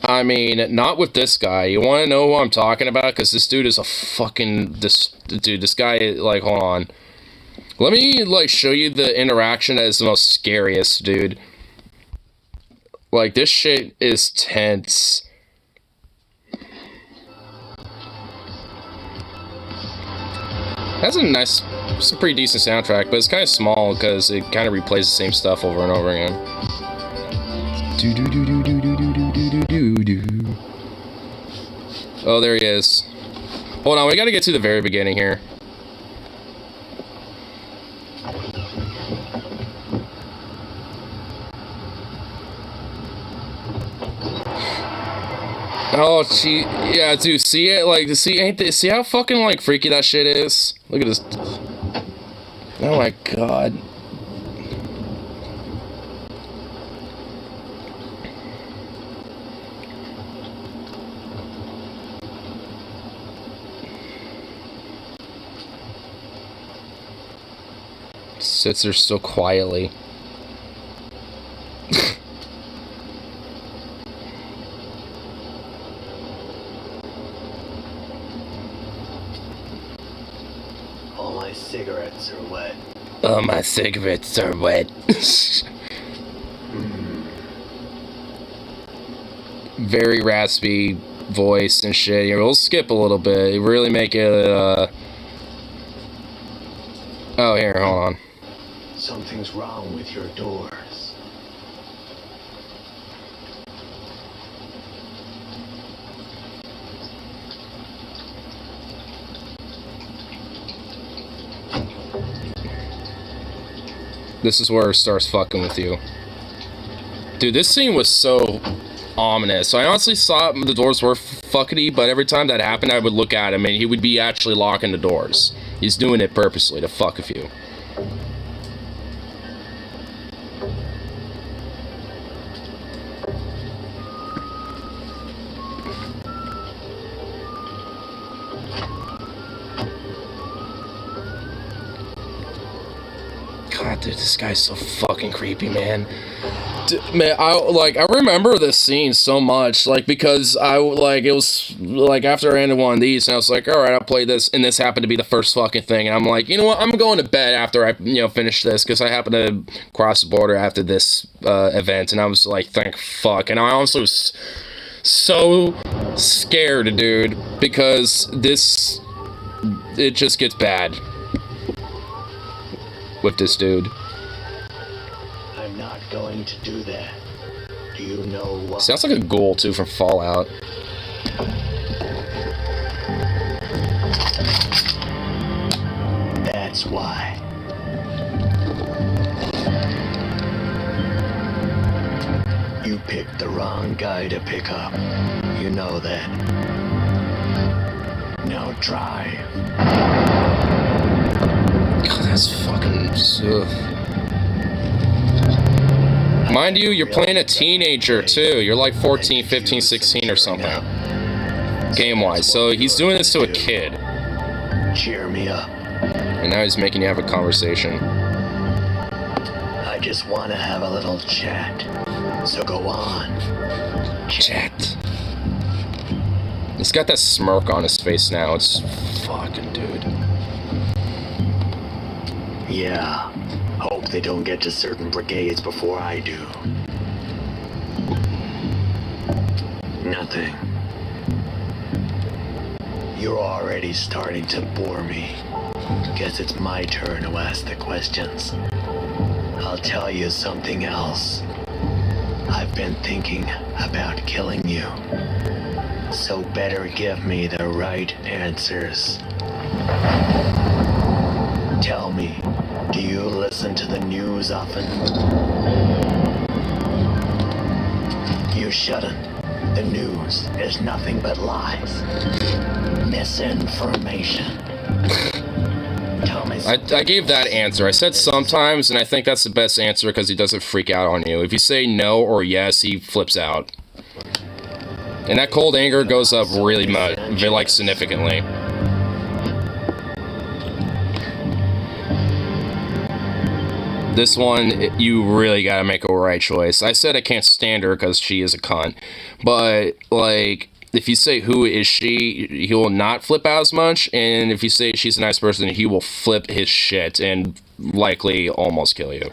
Speaker 1: I mean, not with this guy. You want to know who I'm talking about? Because this dude is a fucking... This guy, like, hold on. Let me, like, show you the interaction that is the most scariest, dude. Like, this shit is tense. That's it's a pretty decent soundtrack, but it's kind of small because it kind of replays the same stuff over and over again. Oh, there he is. Hold on, we gotta get to the very beginning here. Oh, yeah, dude, see it? Like, see how fucking, like, freaky that shit is? Look at this. Oh my god. Sits there so quietly.
Speaker 3: Cigarettes are wet.
Speaker 1: Oh, my cigarettes are wet. Very raspy voice and shit. Yeah, we'll skip a little bit. Really make it, Oh, here, hold on.
Speaker 3: Something's wrong with your doors.
Speaker 1: This is where it starts fucking with you. Dude, this scene was so ominous. So I honestly thought the doors were fuckety, but every time that happened, I would look at him and he would be actually locking the doors. He's doing it purposely to fuck with you. God, dude, this guy's so fucking creepy, man. Man, I remember this scene so much, like, because it was, like, after I ended one of these, and I was like, alright, I'll play this, and this happened to be the first fucking thing, and I'm like, you know what, I'm going to bed after I, finish this, because I happened to cross the border after this, event, and I was like, thank fuck, and I honestly was so scared, dude, because it just gets bad with this dude.
Speaker 3: I'm not going to do that. Do you know what?
Speaker 1: Sounds like a ghoul, too, from Fallout.
Speaker 3: That's why. You picked the wrong guy to pick up. You know that. Now drive.
Speaker 1: God, that's fucking... Mind you, you're playing a teenager, too. You're like 14, 15, 16 or something. Game-wise. So he's doing this to a kid.
Speaker 3: Cheer me up.
Speaker 1: And now he's making you have a conversation.
Speaker 3: I just want to have a little chat. So go on.
Speaker 1: Chat. He's got that smirk on his face now. It's fucking dude.
Speaker 3: Yeah. Hope they don't get to certain brigades before I do. Nothing. You're already starting to bore me. Guess it's my turn to ask the questions. I'll tell you something else. I've been thinking about killing you. So better give me the right answers. Tell me, do you listen to the news often? You shouldn't. The news is nothing but lies. Misinformation. Tell me.
Speaker 1: I gave that answer. I said sometimes, and I think that's the best answer because he doesn't freak out on you. If you say no or yes, he flips out. And that cold anger goes up really much, like significantly. This one, you really gotta make a right choice. I said I can't stand her because she is a cunt. But, like, if you say who is she, he will not flip out as much. And if you say she's a nice person, he will flip his shit and likely almost kill you.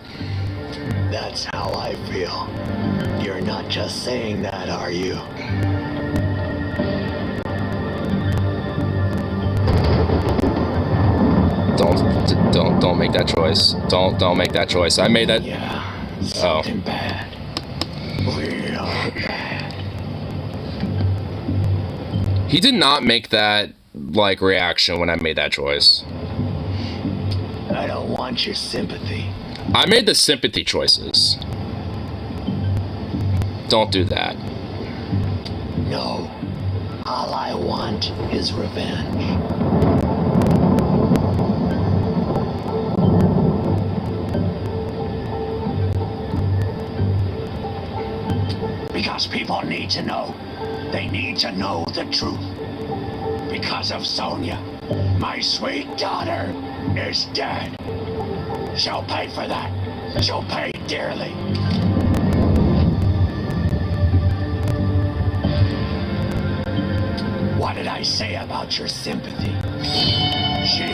Speaker 3: That's how I feel. You're not just saying that, are you?
Speaker 1: Don't make that choice. Don't make that choice. I made that.
Speaker 3: Yeah, something bad. Real bad.
Speaker 1: He did not make that, like, reaction when I made that choice.
Speaker 3: I don't want your sympathy.
Speaker 1: I made the sympathy choices. Don't do that.
Speaker 3: No. All I want is revenge. Because people need to know. They need to know the truth. Because of Sonia, my sweet daughter is dead. She'll pay for that. She'll pay dearly. What did I say about your sympathy? She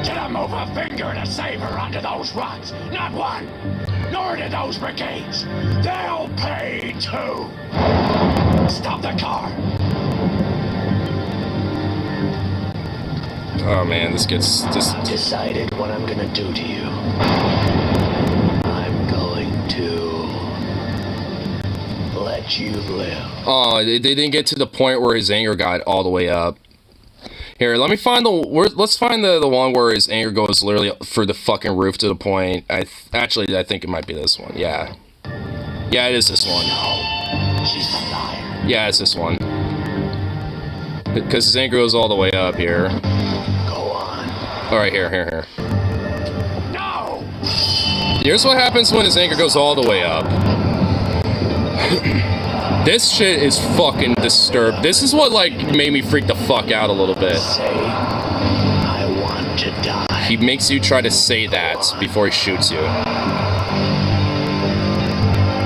Speaker 3: didn't move a finger to save her under those rocks. Not one. Nor did those brigades. They'll pay too. Stop the car.
Speaker 1: Oh man, this gets just.
Speaker 3: I've decided what I'm gonna do to you. I'm going to let you live.
Speaker 1: Oh, they didn't get to the point where his anger got all the way up. Here, let me find let's find the one where his anger goes literally through the fucking roof to the point. I think it might be this one. Yeah. Yeah, it is this one.
Speaker 3: No. She's a liar.
Speaker 1: Yeah, it's this one. Because his anger goes all the way up here.
Speaker 3: Go on.
Speaker 1: Alright, here.
Speaker 3: No!
Speaker 1: Here's what happens when his anger goes all the way up. This shit is fucking disturbed. This is what, like, made me freak the fuck out a little bit.
Speaker 3: Say, I want to die.
Speaker 1: He makes you try to say that before he shoots you.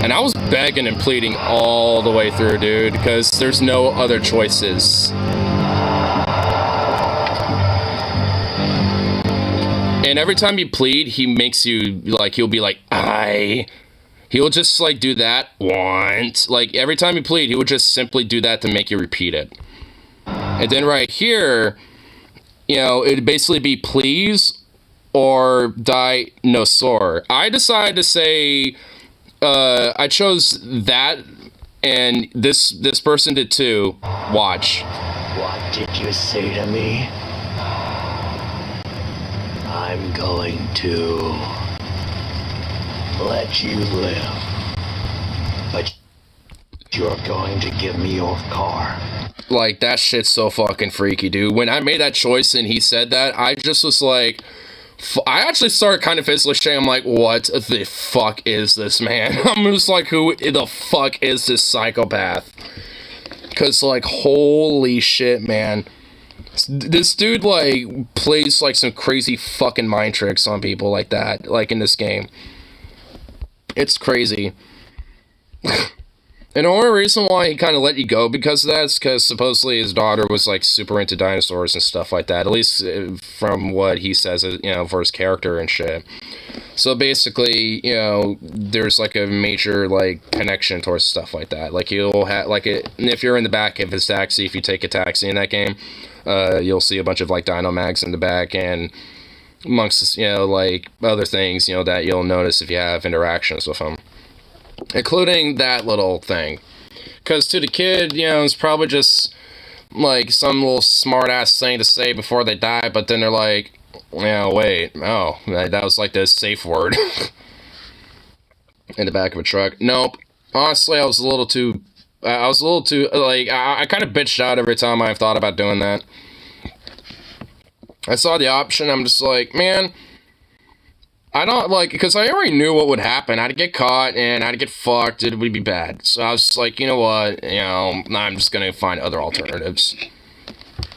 Speaker 1: And I was begging and pleading all the way through, dude, because there's no other choices. And every time you plead, he makes you, like, he'll be like, he'll just, like, do that once. Like, every time you plead, he would just simply do that to make you repeat it. And then right here, you know, it'd basically be please or dinosaur. I decided to say, I chose that, and this person did too. Watch.
Speaker 3: What did you say to me? I'm going to let you live. But you're going to give me your car.
Speaker 1: Like, that shit's so fucking freaky, dude. When I made that choice and he said that, I just was like, I actually started kind of physically shaking. I'm like, what the fuck is this, man? I'm just like, who the fuck is this psychopath? Because, like, holy shit, man. This dude, like, plays, like, some crazy fucking mind tricks on people like that, like, in this game. It's crazy. And the only reason why he kind of let you go because of that is because supposedly his daughter was, like, super into dinosaurs and stuff like that. At least from what he says, you know, for his character and shit. So basically, you know, there's, like, a major, like, connection towards stuff like that. Like, you'll have, like, if you're in the back of his taxi, if you take a taxi in that game, you'll see a bunch of, like, dino mags in the back, and amongst, you know, like, other things, you know, that you'll notice if you have interactions with him. Including that little thing. Because to the kid, you know, it's probably just, like, some little smart-ass thing to say before they die, but then they're like, yeah, wait, oh, that was, like, the safe word. In the back of a truck. Nope. Honestly, I was a little too, like, I kind of bitched out every time I've thought about doing that. I saw the option, I'm just like, man, I don't, like, because I already knew what would happen. I'd get caught, and I'd get fucked, it would be bad. So I was like, you know what, you know, I'm just gonna find other alternatives.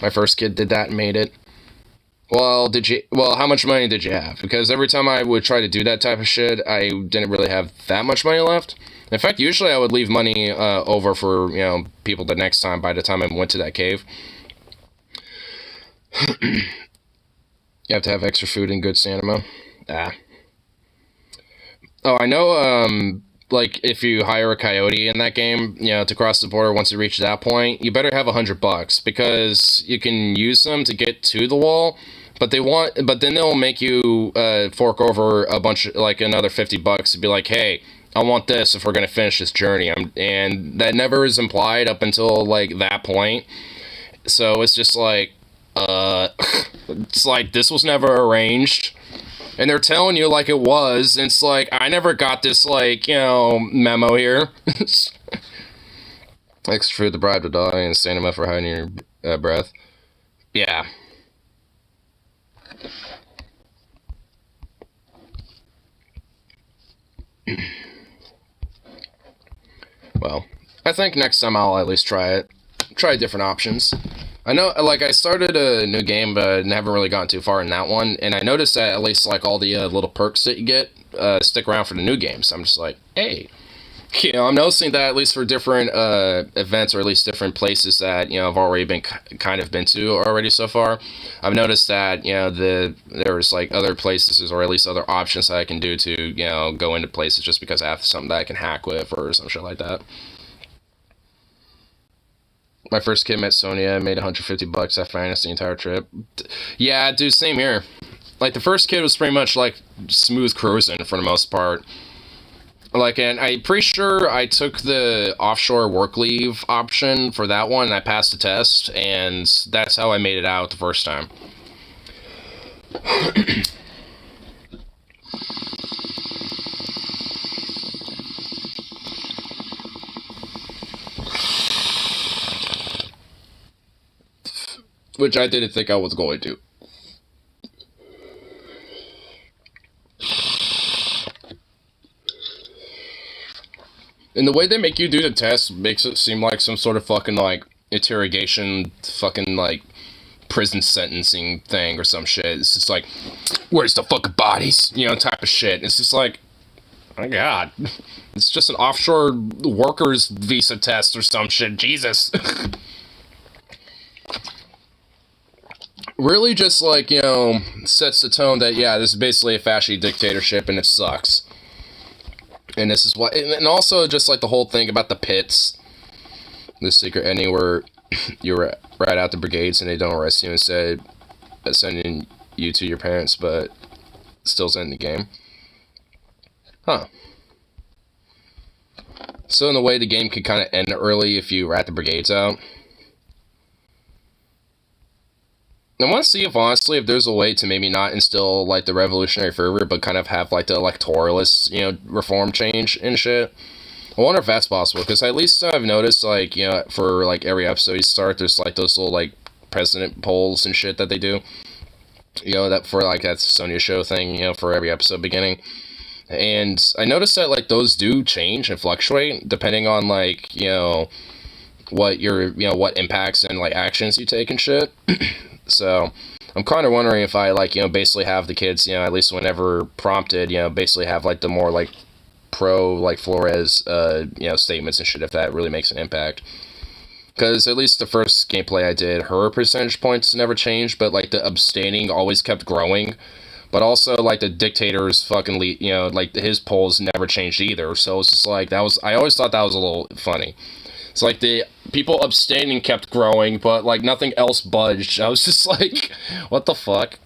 Speaker 1: My first kid did that and made it. Well, how much money did you have? Because every time I would try to do that type of shit, I didn't really have that much money left. In fact, usually I would leave money over for, you know, people the next time by the time I went to that cave. You have to have extra food and good stamina. Oh, I know, like, if you hire a coyote in that game, you know, to cross the border once you reach that point, you better have $100, because you can use them to get to the wall, but then they'll make you, fork over a bunch, like, another $50 to be like, hey, I want this if we're gonna finish this journey, and that never is implied up until, like, that point, so it's just like, it's like, this was never arranged. And they're telling you like it was, and it's like, I never got this, like, you know, memo here. Extra food, the bride will die, and stand him up for hiding your breath. Yeah. Well, I think next time I'll at least try it. Try different options. I know, like, I started a new game, but haven't really gotten too far in that one, and I noticed that at least, like, all the little perks that you get stick around for the new games. I'm just like, hey, you know, I'm noticing that at least for different events, or at least different places that, you know, I've already been kind of been to already so far, I've noticed that, you know, there's, like, other places, or at least other options that I can do to, you know, go into places just because I have something that I can hack with, or some shit like that. My first kid met Sonia, made $150 after finance the entire trip. Yeah, dude, same here. Like, the first kid was pretty much, like, smooth cruising for the most part. Like, and I'm pretty sure I took the offshore work leave option for that one, and I passed the test, and that's how I made it out the first time. which I didn't think I was going to. And the way they make you do the test makes it seem like some sort of fucking, like, interrogation, fucking, like, prison sentencing thing or some shit. It's just like, where's the fucking bodies? You know, type of shit. It's just like, oh my god. It's just an offshore workers visa test or some shit. Jesus. Really just, like, you know, sets the tone that, yeah, this is basically a fascist dictatorship and it sucks. And this is what, and also just like the whole thing about the pits, the secret ending where you rat out the brigades and they don't arrest you, instead of sending you to your parents, but still sending the game. Huh. So in a way, the game could kind of end early if you rat the brigades out. I want to see if, honestly, if there's a way to maybe not instill, like, the revolutionary fervor, but kind of have, like, the electoralist, you know, reform change and shit. I wonder if that's possible, because at least I've noticed, like, you know, for, like, every episode you start, there's, like, those little, like, president polls and shit that they do. You know, that for, like, that Sonya show thing, you know, for every episode beginning. And I noticed that, like, those do change and fluctuate, depending on, like, you know, what your, you know, what impacts and, like, actions you take and shit. So, I'm kind of wondering if I, like, you know, basically have the kids, you know, at least whenever prompted, you know, basically have, like, the more, like, pro, like, Flores, you know, statements and shit, if that really makes an impact. Because at least the first gameplay I did, her percentage points never changed, but, like, the abstaining always kept growing. But also, like, the dictator's fucking, you know, like, his polls never changed either. So, it's just, like, I always thought that was a little funny. It's like the people abstaining kept growing, but, like, nothing else budged. I was just like, what the fuck?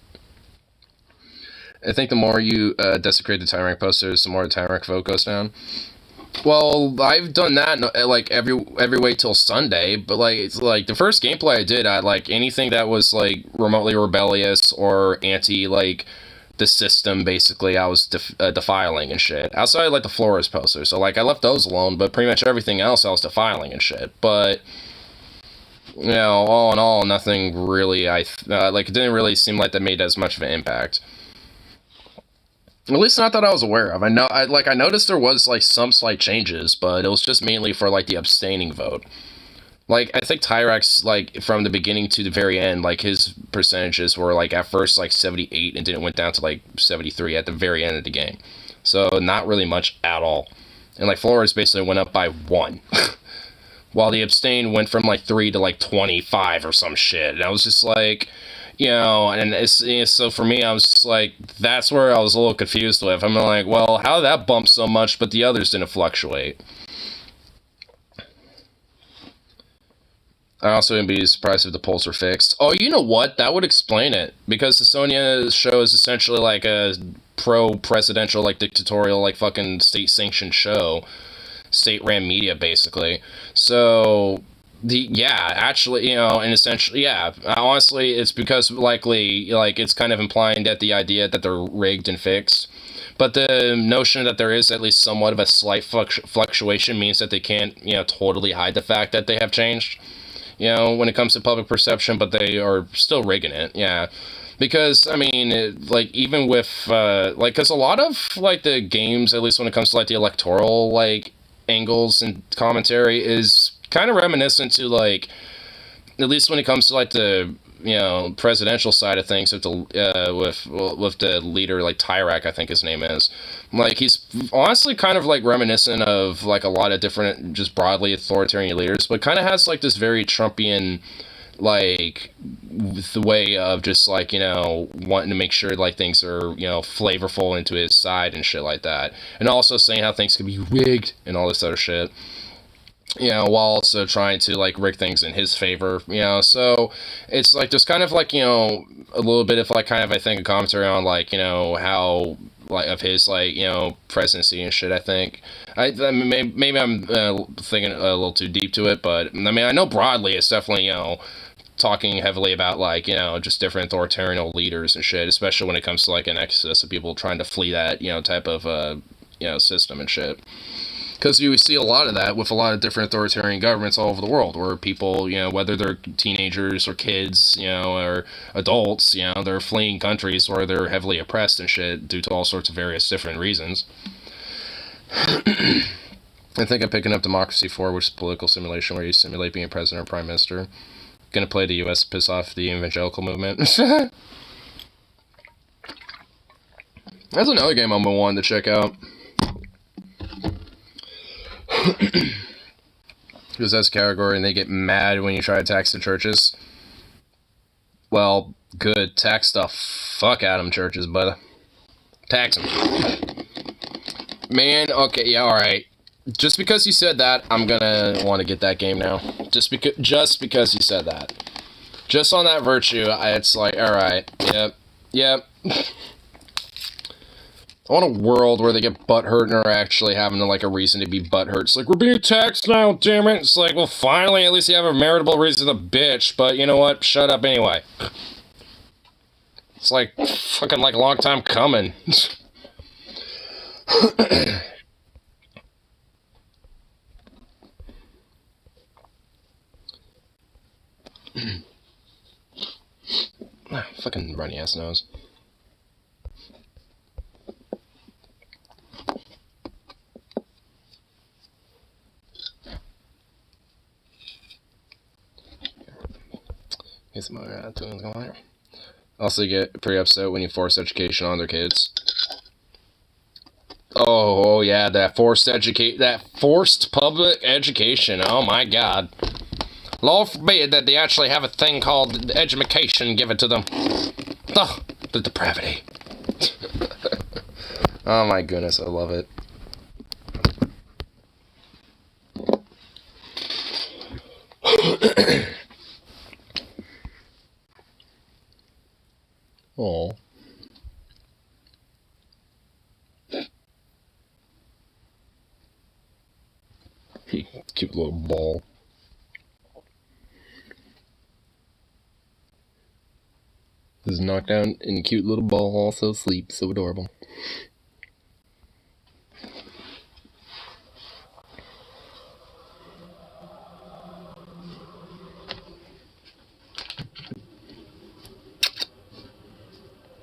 Speaker 1: I think the more you desecrate the time rank posters, the more the time rank vote goes down. Well, I've done that, like, every way till Sunday, but, like, it's like, the first gameplay I did, I, like, anything that was, like, remotely rebellious or anti, like, the system, basically, I was defiling and shit. Outside, like, the Flores posters, so, like, I left those alone, but pretty much everything else I was defiling and shit. But, you know, all in all, nothing really, like, it didn't really seem like that made as much of an impact. At least not that I was aware of. I noticed there was, like, some slight changes, but it was just mainly for, like, the abstaining vote. Like, I think Tyrax, like, from the beginning to the very end, like, his percentages were, like, at first, like, 78, and then it went down to, like, 73 at the very end of the game. So, not really much at all. And, like, Flores basically went up by 1. While the abstain went from, like, 3 to, like, 25 or some shit. And I was just like, you know, and it's, you know, so for me, I was just like, that's where I was a little confused with. I'm like, well, how did that bump so much, but the others didn't fluctuate? I also wouldn't be surprised if the polls were fixed. Oh, you know what? That would explain it. Because the Sonya show is essentially like a pro-presidential, like, dictatorial, like, fucking state-sanctioned show. State-ran media, basically. So, actually, you know, and essentially, yeah. Honestly, it's because, likely, like, it's kind of implying that the idea that they're rigged and fixed. But the notion that there is at least somewhat of a slight fluctuation means that they can't, you know, totally hide the fact that they have changed. You know, when it comes to public perception, but they are still rigging it, yeah. Because, I mean, like, even with, like, because a lot of, like, the games, at least when it comes to, like, the electoral, like, angles and commentary, is kind of reminiscent to, like, at least when it comes to, like, the, you know, presidential side of things with the leader, like, Tyrak, I think his name is. Like, he's honestly kind of, like, reminiscent of, like, a lot of different, just broadly authoritarian leaders, but kind of has, like, this very Trumpian, like, the way of just, like, you know, wanting to make sure, like, things are, you know, flavorful into his side and shit like that. And also saying how things could be rigged and all this other shit. You know, while also trying to, like, rig things in his favor, you know, so it's, like, there's kind of, like, you know, a little bit of, like, kind of, I think, a commentary on, like, you know, how, like, of his, like, you know, presidency and shit, I think. I mean, maybe I'm thinking a little too deep to it, but, I mean, I know broadly it's definitely, you know, talking heavily about, like, you know, just different authoritarian leaders and shit, especially when it comes to, like, an exodus of people trying to flee that, you know, type of, you know, system and shit. Because you see a lot of that with a lot of different authoritarian governments all over the world, where people, whether they're teenagers or kids, or adults, they're fleeing countries where they're heavily oppressed and shit due to all sorts of various different reasons. I think I'm picking up Democracy 4, which is a political simulation where you simulate being president or prime minister. Gonna play the US to piss off the evangelical movement. That's another game I'm wanting to check out. Because that's a category and they get mad when you try to tax the churches. Well, good. Tax the fuck out of them churches, but tax them. Man, okay, yeah, alright. Just because you said that, I'm gonna want to get that game now. Just because you said that. Just on that virtue, it's like, alright, yep. I want a world where they get butthurt and are actually having a reason to be butthurt. It's like, we're being taxed now, damn it. It's like, well, finally, at least you have a meritable reason to bitch, but you know what? Shut up anyway. It's like, fucking a long time coming. Fucking runny ass nose. Also, you get pretty upset when you force education on their kids. Oh yeah, that forced public education. Oh my God. Lord forbid that they actually have a thing called education given to them. Oh, the depravity. Oh my goodness, I love it. Oh. Cute little ball. This knocked down and a cute little ball also sleeps. So adorable.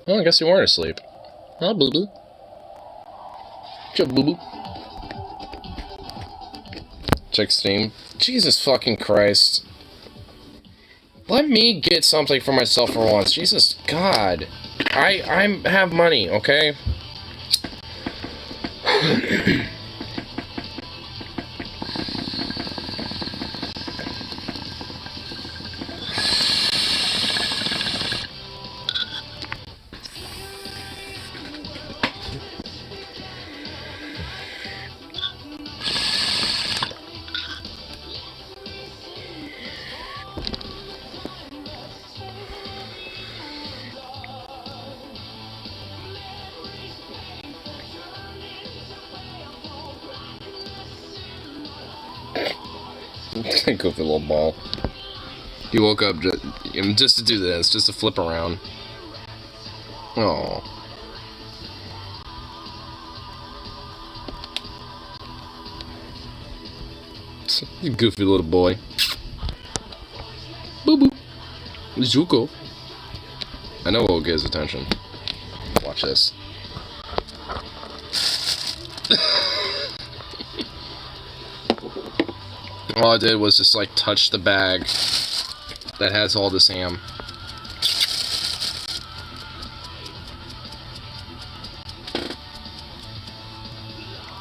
Speaker 1: Oh, I guess you weren't asleep. Oh, boo-boo. Check boo-boo. Check Steam. Jesus fucking Christ. Let me get something for myself for once. Jesus God. I have money, okay? Go for the little ball. He woke up just to do this, just to flip around. Oh. You goofy little boy. Boo boo. Zuko. I know what will get his attention. Watch this. All I did was just touch the bag that has all this ham.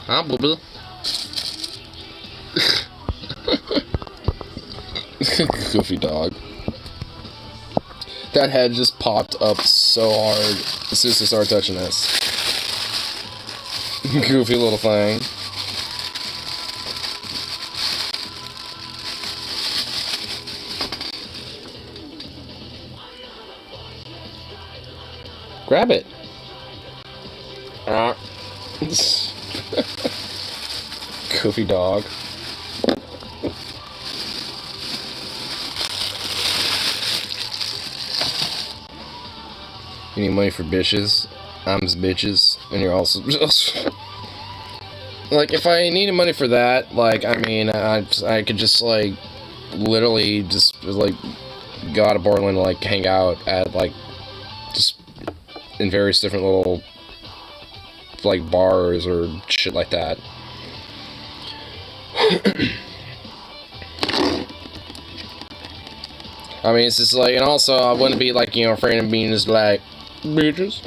Speaker 1: Huh, boo-boo? Goofy dog. That head just popped up so hard as soon as I started touching this. Goofy little thing. Grab it. Goofy dog. You need money for bitches. I'm bitches, and you're also Like, if I needed money for that, like, I mean, I could just, like, literally just, like, go out of Portland and, like, hang out at, like, just in various different little, like, bars or shit like that. I mean, it's just like, and also, I wouldn't be, like, you know, afraid of being just like, bitches.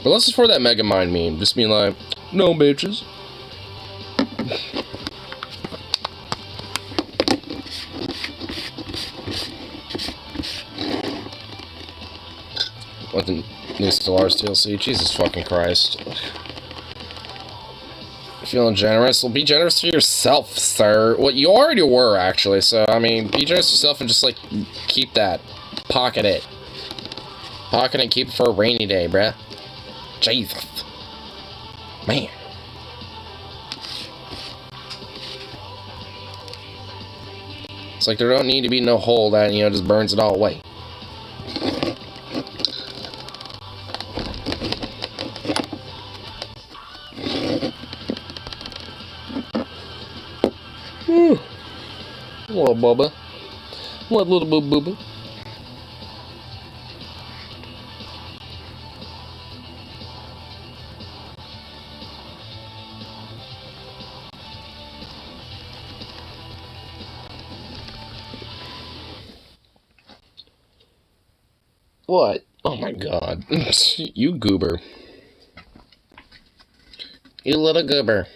Speaker 1: But let's just for that Megamind meme, just being like, no, bitches. What the new Stellaris DLC? Jesus fucking Christ. Feeling generous? Well, be generous to yourself, sir. Well, you already were, actually, so, I mean, be generous to yourself and just, like, keep that. Pocket it. Pocket and keep it for a rainy day, bruh. Jesus. Man. It's like there don't need to be no hole that, you know, just burns it all away. Little bubba. What little booba? What? Oh my god. You goober. You little goober.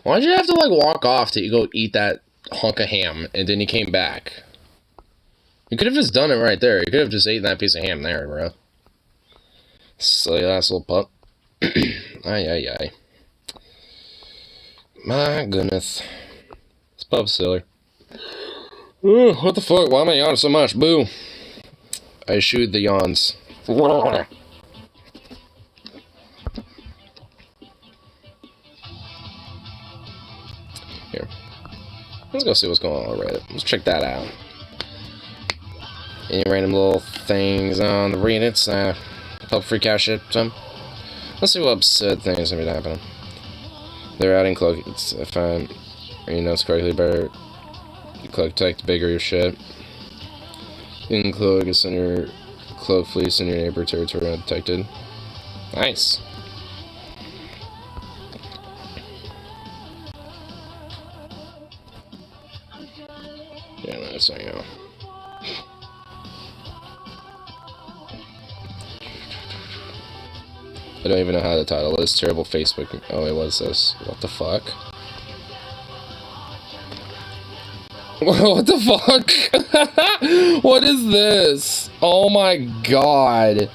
Speaker 1: Why'd you have to, like, walk off to go eat that hunk of ham, and then you came back? You could have just done it right there. You could have just eaten that piece of ham there, bro. Silly ass little pup. Ay. My goodness. This pup's silly. Ooh, what the fuck? Why am I yawning so much? Boo. I eschewed the yawns. Here. Let's go see what's going on Reddit. Let's check that out. Any random little things on the Reddit. Help freak out shit. Let's see what absurd things have been happening. They're adding cloak. If I'm reading notes correctly, better cloak detect bigger your shit. You can cloak is in your cloak fleece in your neighbor territory undetected. Nice. Yeah, that's how you know. I don't even know how the title is. Terrible Facebook. Oh, wait, what's this? What the fuck? What the fuck? What is this? Oh my god.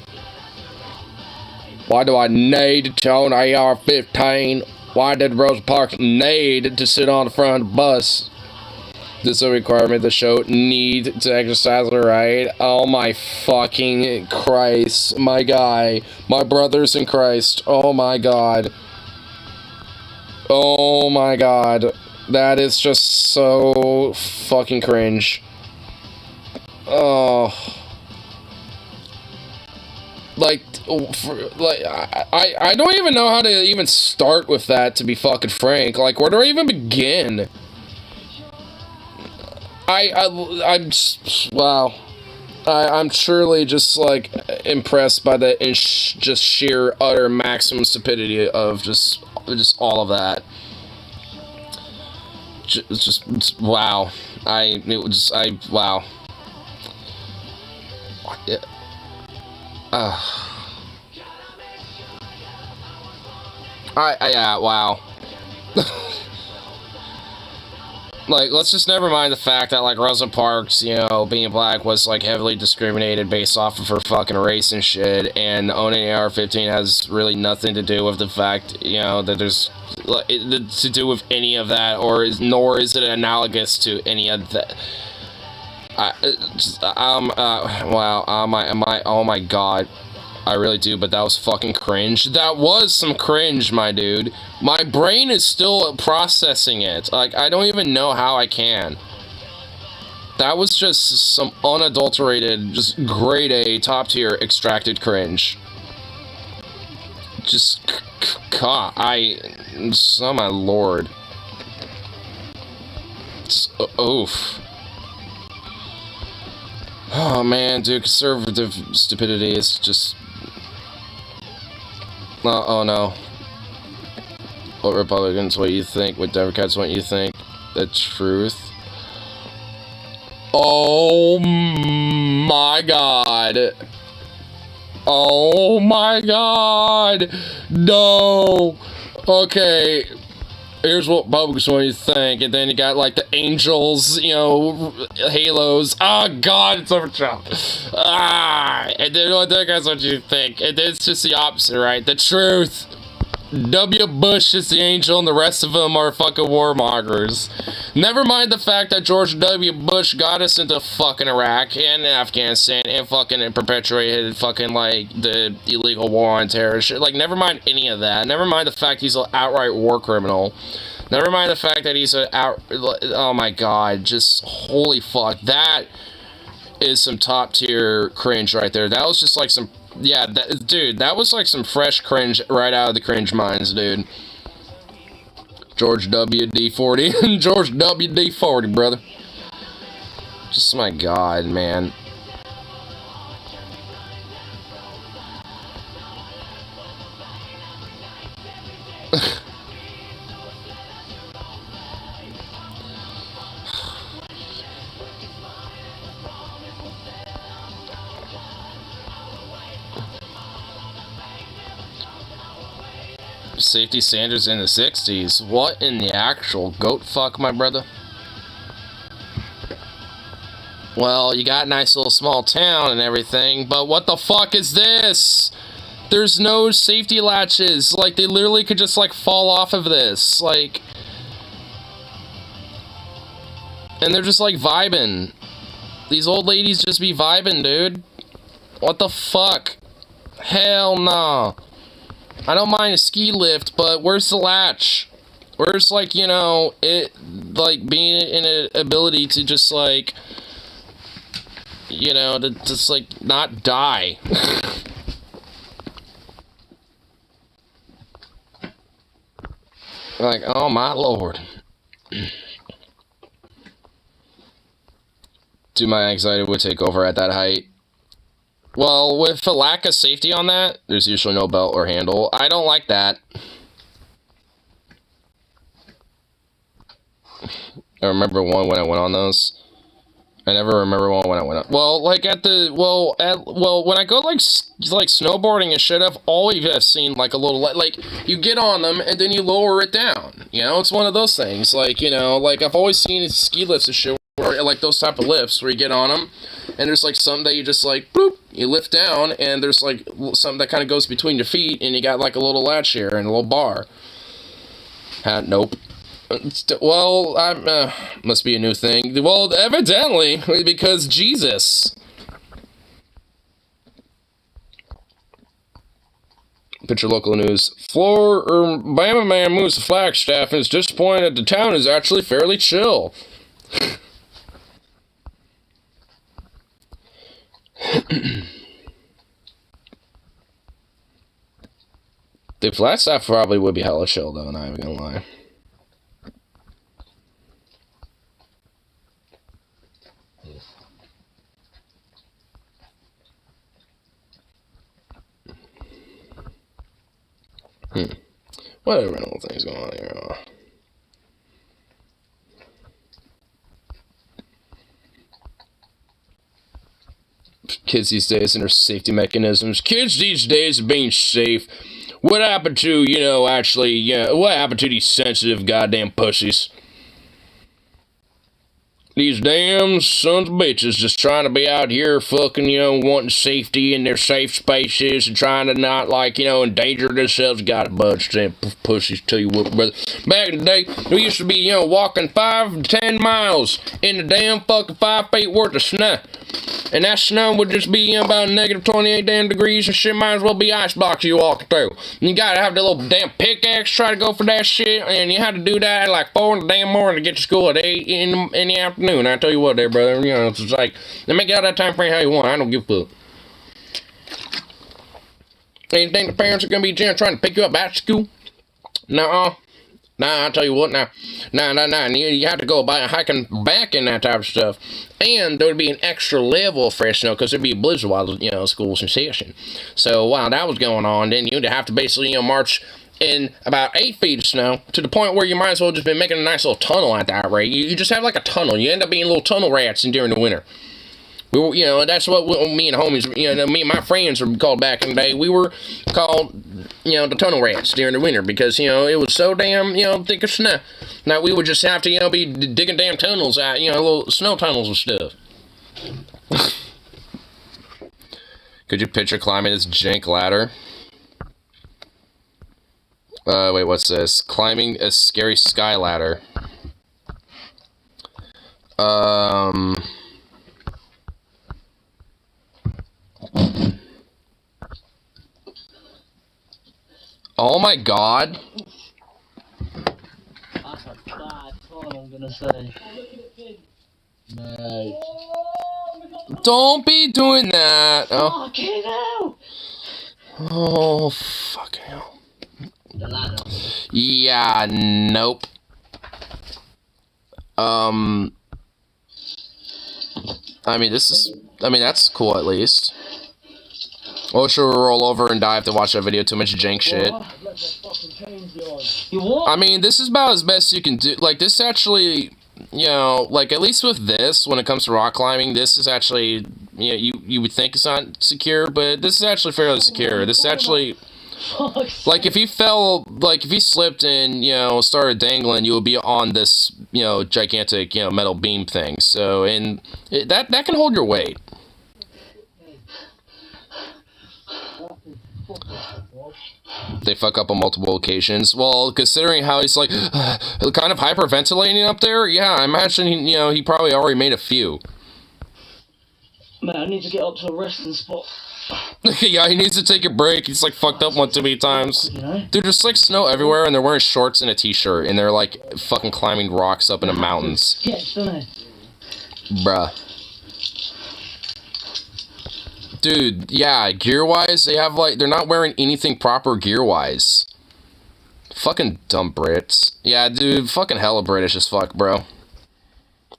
Speaker 1: Why do I need to own AR-15? Why did Rosa Parks need to sit on the front of the bus? This is a requirement the show need to exercise the right. Oh my fucking Christ. My guy. My brothers in Christ. Oh my god. Oh my god. That is just so fucking cringe. Oh. Like, I don't even know how to even start with that, to be fucking frank. Like, where do I even begin? I'm just, wow. I'm truly just, like, impressed by the just sheer, utter, maximum stupidity of just all of that. Just wow. Wow. Yeah. Yeah, wow. Like, let's just never mind the fact that, like, Rosa Parks, you know, being black was, like, heavily discriminated based off of her fucking race and shit, and owning an AR-15 has really nothing to do with the fact, you know, that there's, like, to do with any of that, nor is it analogous to any of that. Wow, oh my god. I really do, but that was fucking cringe. That was some cringe, my dude. My brain is still processing it. Like, I don't even know how I can. That was just some unadulterated, just grade A, top tier, extracted cringe. Just, God, oh my lord. Oof. Oh man, dude, conservative stupidity is just... oh no. What Republicans, what you think, what Democrats, what you think. The truth. Oh my god. Oh my god. No. Okay. Here's what Republicans want you to think. And then you got like the angels, you know, halos. Oh god, it's overchopped. And then what Democrats want you to think. And then it's just the opposite, right? The truth. W. Bush is the angel and the rest of them are fucking warmongers. Never mind the fact that George W. Bush got us into fucking Iraq and Afghanistan and fucking perpetuated fucking like the illegal war on terror shit. Like, never mind any of that. Never mind the fact he's an outright war criminal. Never mind the fact that he's oh my god, just holy fuck. That is some top tier cringe right there. That was just like some... Yeah, dude, that was like some fresh cringe right out of the cringe minds, dude. George WD-40. George WD-40, brother. Just, my god, man. Safety standards in the 60s. What in the actual goat fuck, my brother? Well, you got a nice little small town and everything, but what the fuck is this? There's no safety latches. Like, they literally could just, like, fall off of this. Like... And they're just, like, vibing. These old ladies just be vibing, dude. What the fuck? Hell no. I don't mind a ski lift, but where's the latch? Where's, like, you know, it, like, being in an ability to just, like, you know, to just, like, not die. Like, oh my lord. Dude, my anxiety would take over at that height. Well, with a lack of safety on that, there's usually no belt or handle. I don't like that. I remember one when I went on those. I never remember one when I went on. Well, like at the when I go like snowboarding and shit, I've always seen like a little like you get on them and then you lower it down. You know, it's one of those things. Like, you know, like I've always seen ski lifts and shit, or like those type of lifts where you get on them. And there's like something that you just like, boop, you lift down, and there's like something that kind of goes between your feet, and you got like a little latch here and a little bar. Nope. Well, must be a new thing. Well, evidently, because Jesus. Picture local news. Bama man moves to Flagstaff and is disappointed that the town is actually fairly chill. The Flagstaff probably would be hella chill though, not even gonna lie. Whatever little things going on here. Kids these days and their safety mechanisms. Kids these days are being safe. What happened to, you know, actually, yeah, what happened to these sensitive goddamn pussies? These damn sons of bitches just trying to be out here fucking, you know, wanting safety in their safe spaces and trying to not, like, you know, endanger themselves. Got a bunch of damn pussies, tell you what, brother. Back in the day, we used to be, you know, walking 5 to 10 miles in the damn fucking 5 feet worth of snow. And that snow would just be, you know, about negative 28 damn degrees and shit. Might as well be ice blocks you walking through. And you gotta have the little damn pickaxe try to go for that shit. And you had to do that at like 4 in the damn morning to get to school at 8 in the afternoon. afternoon. I tell you what there, brother. You know, it's like, make out that time frame how you want. I don't give a fuck. And you think the parents are going to be trying to pick you up at school? Nuh-uh. Nah, I tell you what, now. You have to go by hiking back and that type of stuff. And there would be an extra level of fresh snow because there'd be a blizzard while, you know, school's in session. So while that was going on, then you'd have to basically, you know, march in about 8 feet of snow to the point where you might as well just be making a nice little tunnel at that rate. You just have like a tunnel. You end up being little tunnel rats during the winter. We were, you know, that's what me and homies, you know, me and my friends were called back in the day. We were called, you know, the tunnel rats during the winter because, you know, it was so damn, you know, thick of snow. Now we would just have to, you know, be digging damn tunnels out, you know, little snow tunnels and stuff. Could you picture climbing this jank ladder? Wait, what's this? Climbing a scary sky ladder. Oh my god.
Speaker 4: That's a bad time, I'm gonna say. Mate.
Speaker 1: Don't be doing that. Oh,
Speaker 4: Fucking hell!
Speaker 1: oh fucking hell.
Speaker 4: The ladder.
Speaker 1: Yeah, nope. I mean, that's cool at least. Or should we roll over and die if they watch that video? Too much jank shit.
Speaker 4: You what?
Speaker 1: I mean, this is about as best you can do. Like, this actually, you know, like, at least with this, when it comes to rock climbing, this is actually, you know, you would think it's not secure, but this is actually fairly secure. This is actually, like, if you fell, like, if you slipped and, you know, started dangling, you would be on this, you know, gigantic, you know, metal beam thing. So, and that can hold your weight. They fuck up on multiple occasions. Well, considering how he's like kind of hyperventilating up there, yeah, I imagine he probably already made a few.
Speaker 4: Man, I need to get up to a resting spot.
Speaker 1: Yeah, he needs to take a break. He's like fucked up one too many times.
Speaker 4: You know?
Speaker 1: Dude, there's like snow everywhere, and they're wearing shorts and a t-shirt, and they're like fucking climbing rocks up in the mountains.
Speaker 4: Sketch, don't it?
Speaker 1: Bruh. Dude, yeah, gear-wise, they're not wearing anything proper gear-wise. Fucking dumb Brits. Yeah, dude, fucking hella British as fuck, bro.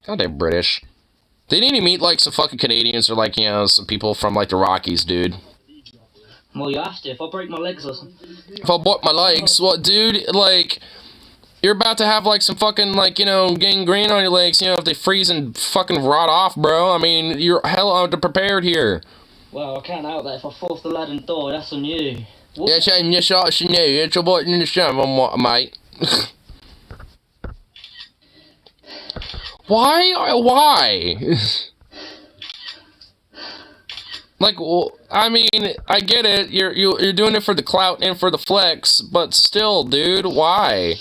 Speaker 1: Goddamn British. They need to meet, like, some fucking Canadians or, like, you know, some people from, like, the Rockies, dude.
Speaker 4: Well, you have to. If I break my legs or something.
Speaker 1: If I broke my legs, well, dude, like, you're about to have, like, some fucking, like, you know, gangrene on your legs, you know, if they freeze and fucking rot off, bro. I mean, you're hella underprepared here.
Speaker 4: Well, I can't help that. If I fall off the ladder and die, that's on you. What?
Speaker 1: Yeah, and your shots in you. It's your boy in the sun, mate. Why? Like, well, I mean, I get it. You're doing it for the clout and for the flex, but still, dude, why?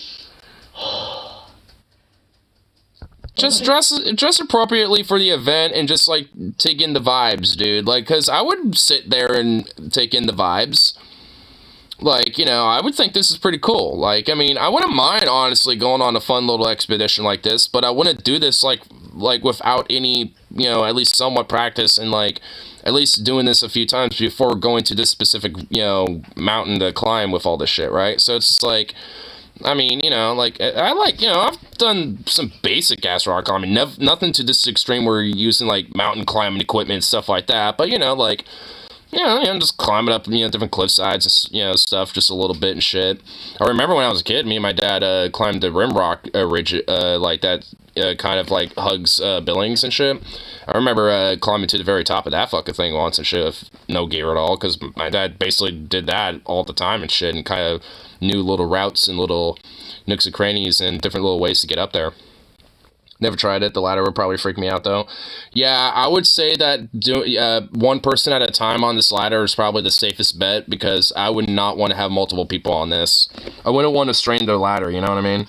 Speaker 1: Just dress appropriately for the event and just, like, take in the vibes, dude. Like, because I would sit there and take in the vibes. Like, you know, I would think this is pretty cool. Like, I mean, I wouldn't mind, honestly, going on a fun little expedition like this, but I wouldn't do this, like without any, you know, at least somewhat practice and, like, at least doing this a few times before going to this specific, you know, mountain to climb with all this shit, right? So it's like, I mean, you know, like, I like, you know, I've done some basic ass rock climbing, nothing to this extreme where you're using, like, mountain climbing equipment and stuff like that, but, you know, like, you know, just climbing up, you know, different cliff sides and, you know, stuff, just a little bit and shit. I remember when I was a kid, me and my dad climbed the Rimrock ridge, like that kind of, like, hugs Billings and shit. I remember climbing to the very top of that fucking thing once and shit with no gear at all, because my dad basically did that all the time and shit, and kind of knew little routes and little nooks and crannies and different little ways to get up there. Never tried it. The ladder would probably freak me out, though. Yeah, I would say that one person at a time on this ladder is probably the safest bet, because I would not want to have multiple people on this. I wouldn't want to strain their ladder, you know what I mean?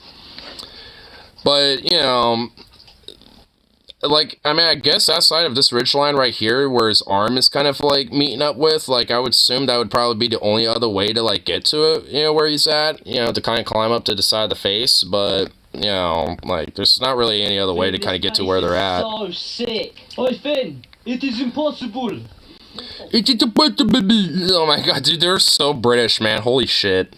Speaker 1: But, you know, like, I mean, I guess outside of this ridgeline right here, where his arm is kind of, like, meeting up with, like, I would assume that would probably be the only other way to, like, get to it, you know, where he's at, you know, to kind of climb up to the side of the face, but you know, like, there's not really any other way to kind of get to where they're at.
Speaker 4: So sick. Oi, Finn, it is impossible.
Speaker 1: It's impossible. Oh my god, dude, they're so British, man. Holy shit.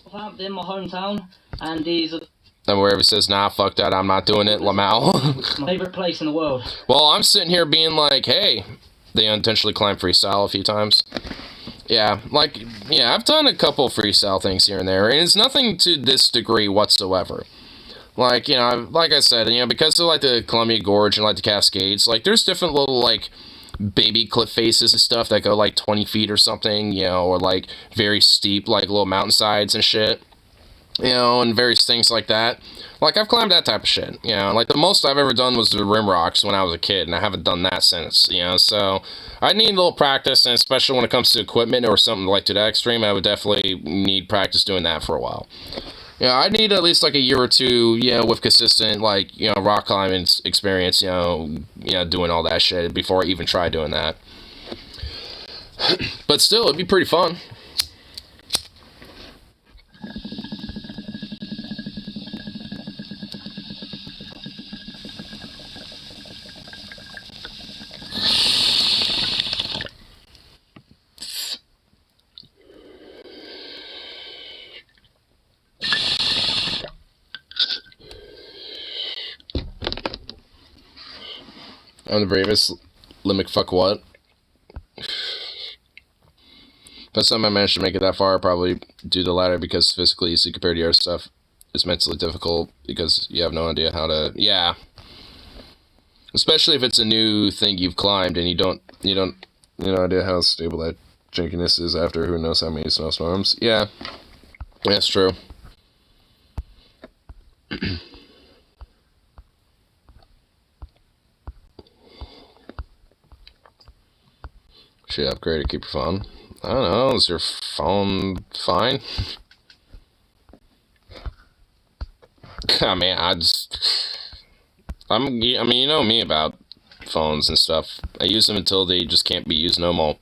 Speaker 4: Southampton, my hometown, and these are
Speaker 1: And wherever it says, nah, fuck that, I'm not doing it, Lamau.
Speaker 4: my favourite place in the world.
Speaker 1: Well, I'm sitting here being like, hey, they unintentionally climbed freestyle a few times. Yeah, like, yeah, I've done a couple freestyle things here and there, and it's nothing to this degree whatsoever. Like, you know, like I said, you know, because of, like, the Columbia Gorge and, like, the Cascades, like, there's different little, like, baby cliff faces and stuff that go, like, 20 feet or something, you know, or, like, very steep, like, little mountainsides and shit. You know, and various things like that. Like, I've climbed that type of shit, you know. Like, the most I've ever done was the rim rocks when I was a kid, and I haven't done that since, you know. So, I need a little practice, and especially when it comes to equipment or something like to that extreme, I would definitely need practice doing that for a while. Yeah, I need at least, like, a year or two, you know, with consistent, like, you know, rock climbing experience, you know, doing all that shit before I even try doing that. But still, it'd be pretty fun. I'm the bravest. Limit fuck what? First time I managed to make it that far, I'll probably do the latter because physically easy compared to your stuff. It's mentally difficult because you have no idea how to. Yeah. Especially if it's a new thing you've climbed and you don't no idea how stable that jankiness is after who knows how many snowstorms. Yeah. That's true. Should you upgrade to keep your phone? I don't know, is your phone fine? I mean, I mean, you know me about phones and stuff. I use them until they just can't be used no more.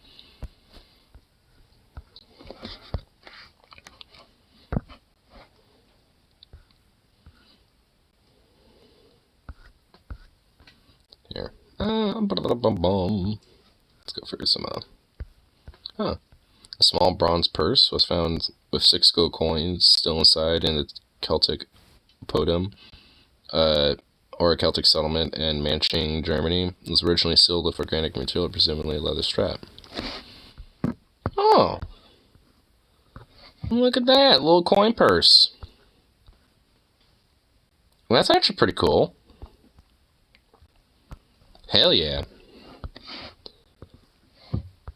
Speaker 1: Here. Let's go for some, a small bronze purse was found with 6 gold coins still inside in the Celtic Podum, or a Celtic settlement in Manching, Germany. It was originally sealed with organic material, presumably a leather strap. Oh! Look at that, little coin purse. Well, that's actually pretty cool. Hell yeah.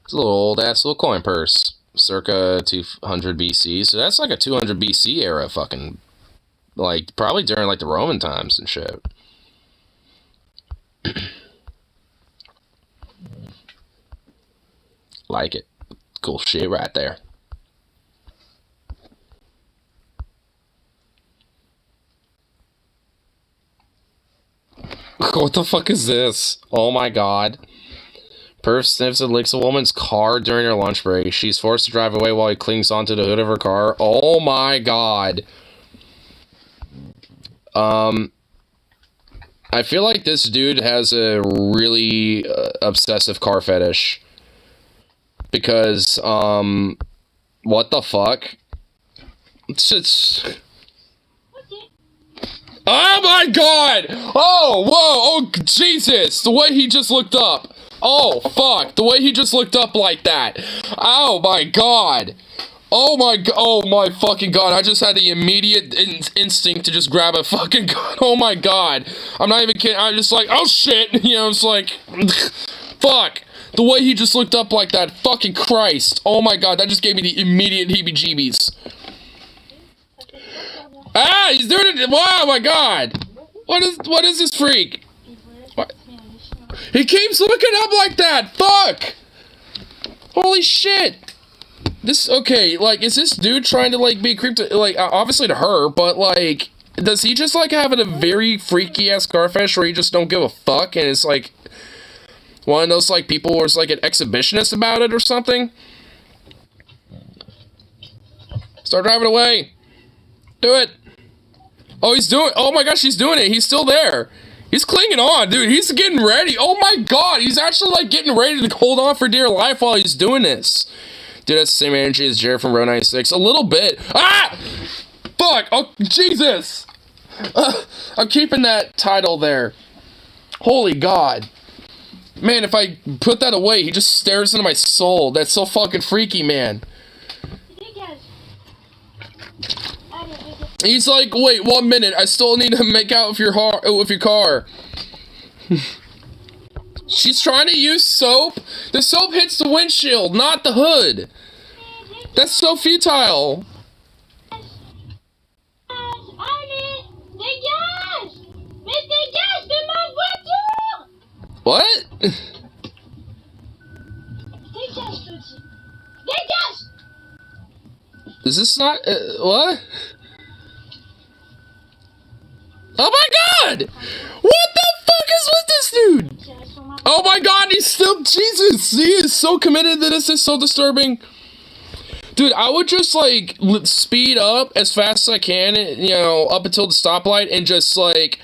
Speaker 1: It's a little old-ass little coin purse. Circa 200 BC. So that's like a 200 BC era fucking... Like, probably during, like, the Roman times and shit. Like it. Cool shit right there. What the fuck is this? Oh my god. Perf sniffs and licks a woman's car during her lunch break. She's forced to drive away while he clings onto the hood of her car. Oh my god. I feel like this dude has a really obsessive car fetish. Because, what the fuck? It's... Oh my god! Oh, whoa! Oh, Jesus! The way he just looked up! Oh, fuck! The way he just looked up like that! Oh my god! Oh my fucking god! I just had the immediate instinct to just grab a fucking gun. Oh my god! I'm not even kidding. I'm just like, oh shit! You know, it's like, fuck! The way he just looked up like that, fucking Christ! Oh my god, that just gave me the immediate heebie-jeebies. Ah, he's doing it! Wow, my god! What is this freak? What? He keeps looking up like that! Fuck! Holy shit! Okay, like, is this dude trying to, like, be a creep to, like, obviously to her, but, like, does he just, like, have a very freaky-ass car fetish where he just don't give a fuck, and it's, like, one of those, like, people where it's, like, an exhibitionist about it or something? Start driving away! Do it! Oh, he's doing. Oh my gosh, he's doing it. He's still there. He's clinging on, dude. He's getting ready. Oh my god, he's actually like getting ready to hold on for dear life while he's doing this. Dude, that's the same energy as Jared from Row 96. A little bit. Ah! Fuck! Oh, Jesus! I'm keeping that title there. Holy God. Man, if I put that away, he just stares into my soul. That's so fucking freaky, man. He's like, wait, 1 minute. I still need to make out with your car. She's trying to use soap. The soap hits the windshield, not the hood. That's so futile. What? Is this not... what? Oh my god! What the fuck is with this dude? Oh my god, he's still... Jesus, he is so committed that this is so disturbing. Dude, I would just, like, speed up as fast as I can, you know, up until the stoplight, and just, like,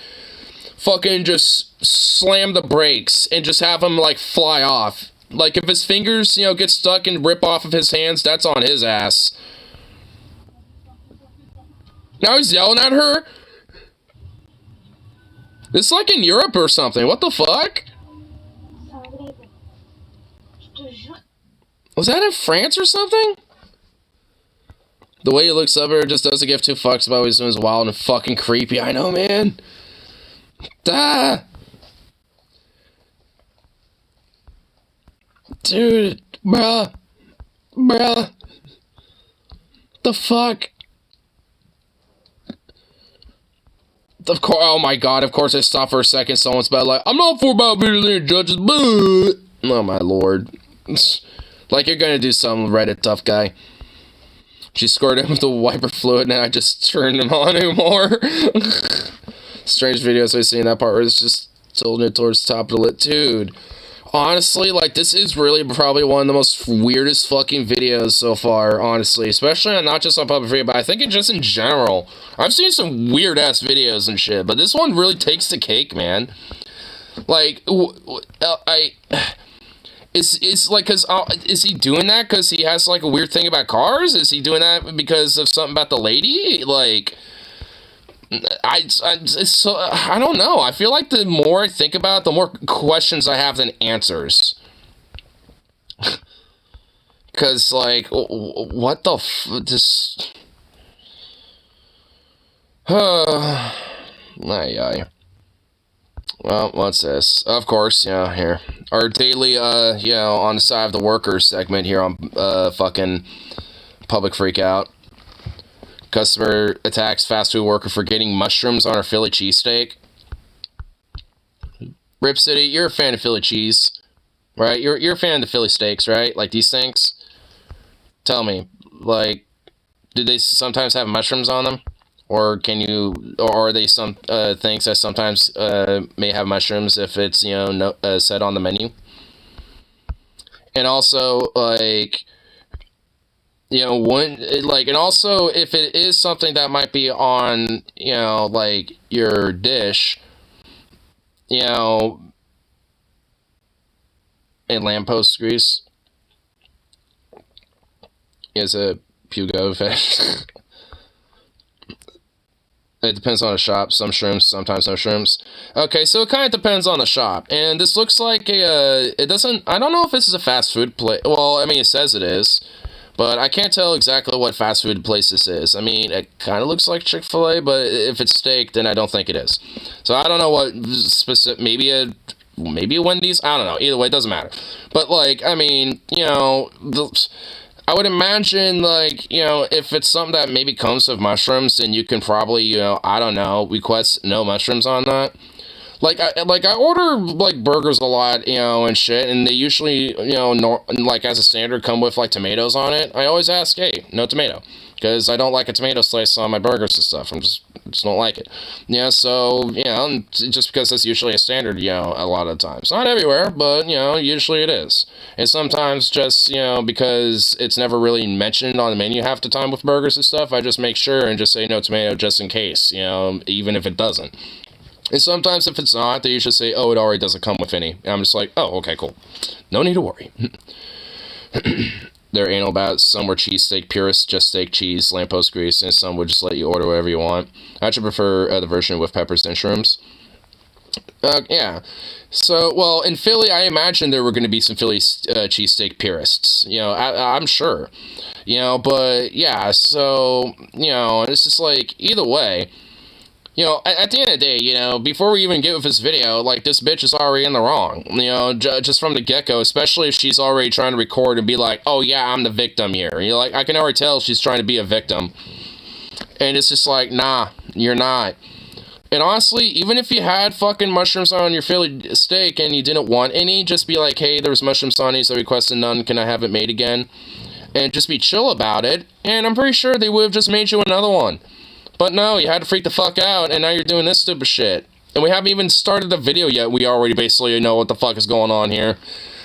Speaker 1: fucking just slam the brakes, and just have him, like, fly off. Like, if his fingers, you know, get stuck and rip off of his hands, that's on his ass. Now he's yelling at her? It's like in Europe or something. What the fuck? Was that in France or something? The way he looks up at her just doesn't give two fucks about what he's doing is wild and fucking creepy. I know, man. Ah! Dude, bruh. Bruh. The fuck? Of course, oh my god, of course I stopped for a second. Someone's about like, I'm not for about being judges, but... Oh my lord. Like you're gonna do some Reddit tough guy. She squirted him with the wiper fluid and I just turned him on him more. Strange videos I've seen that part where it's just tilting it towards the top of the lid. Dude, honestly, like, this is really probably one of the most weirdest fucking videos so far, honestly. Especially not just on Public Free, but I think it just in general. I've seen some weird-ass videos and shit, but this one really takes the cake, man. Like, It's like, is he doing that because he has, like, a weird thing about cars? Is he doing that because of something about the lady? Like, I don't know. I feel like the more I think about it, the more questions I have than answers. Because, like, what the just... Aye. Well, what's this? Of course, yeah, here. Our daily, you know, on the side of the workers segment here on, fucking Public Freakout. Customer attacks fast food worker for getting mushrooms on her Philly cheesesteak. Rip City, you're a fan of Philly cheese, right? You're a fan of the Philly steaks, right? Like these things? Tell me, like, do they sometimes have mushrooms on them? Or are they some things that sometimes may have mushrooms if it's, you know, said on the menu? And also, like, you know, and also if it is something that might be on, you know, like, your dish, you know, a lamppost grease is a Pugo fish. It depends on the shop. Some shrooms, sometimes no shrooms. Okay, so it kind of depends on the shop. And this looks like it doesn't... I don't know if this is a fast food place. Well, I mean, it says it is. But I can't tell exactly what fast food place this is. I mean, it kind of looks like Chick-fil-A, but if it's steak, then I don't think it is. So I don't know what specific... Maybe a Wendy's? I don't know. Either way, it doesn't matter. But, like, I mean, you know... I would imagine, like, you know, if it's something that maybe comes with mushrooms, then you can probably, you know, I don't know, request no mushrooms on that. I order like burgers a lot, you know, and shit, and they usually, you know, like as a standard come with like tomatoes on it. I always ask, hey, no tomato, because I don't like a tomato slice on my burgers and stuff. Just don't like it. Yeah, so, you know, just because that's usually a standard, you know, a lot of times. Not everywhere, but, you know, usually it is. And sometimes just, you know, because it's never really mentioned on the menu half the time with burgers and stuff, I just make sure and just say no tomato just in case, you know, even if it doesn't. And sometimes if it's not, they usually say, oh, it already doesn't come with any. And I'm just like, oh, okay, cool. No need to worry. They're anal about some were cheesesteak purists, just steak, cheese, lamppost grease, and some would just let you order whatever you want. I actually prefer the version with peppers and shrooms. Yeah. So, well, in Philly, I imagine there were going to be some Philly cheesesteak purists. You know, I'm sure. You know, but, yeah, so, you know, it's just like, either way, you know, at the end of the day, you know, before we even get with this video, like, this bitch is already in the wrong, you know, just from the get-go, especially if she's already trying to record and be like, oh, yeah, I'm the victim here. You're like, I can already tell she's trying to be a victim. And it's just like, nah, you're not. And honestly, even if you had fucking mushrooms on your Philly steak and you didn't want any, just be like, hey, there was mushrooms on these, I requested none, can I have it made again? And just be chill about it, and I'm pretty sure they would have just made you another one. But no, you had to freak the fuck out, and now you're doing this stupid shit. And we haven't even started the video yet, we already basically know what the fuck is going on here.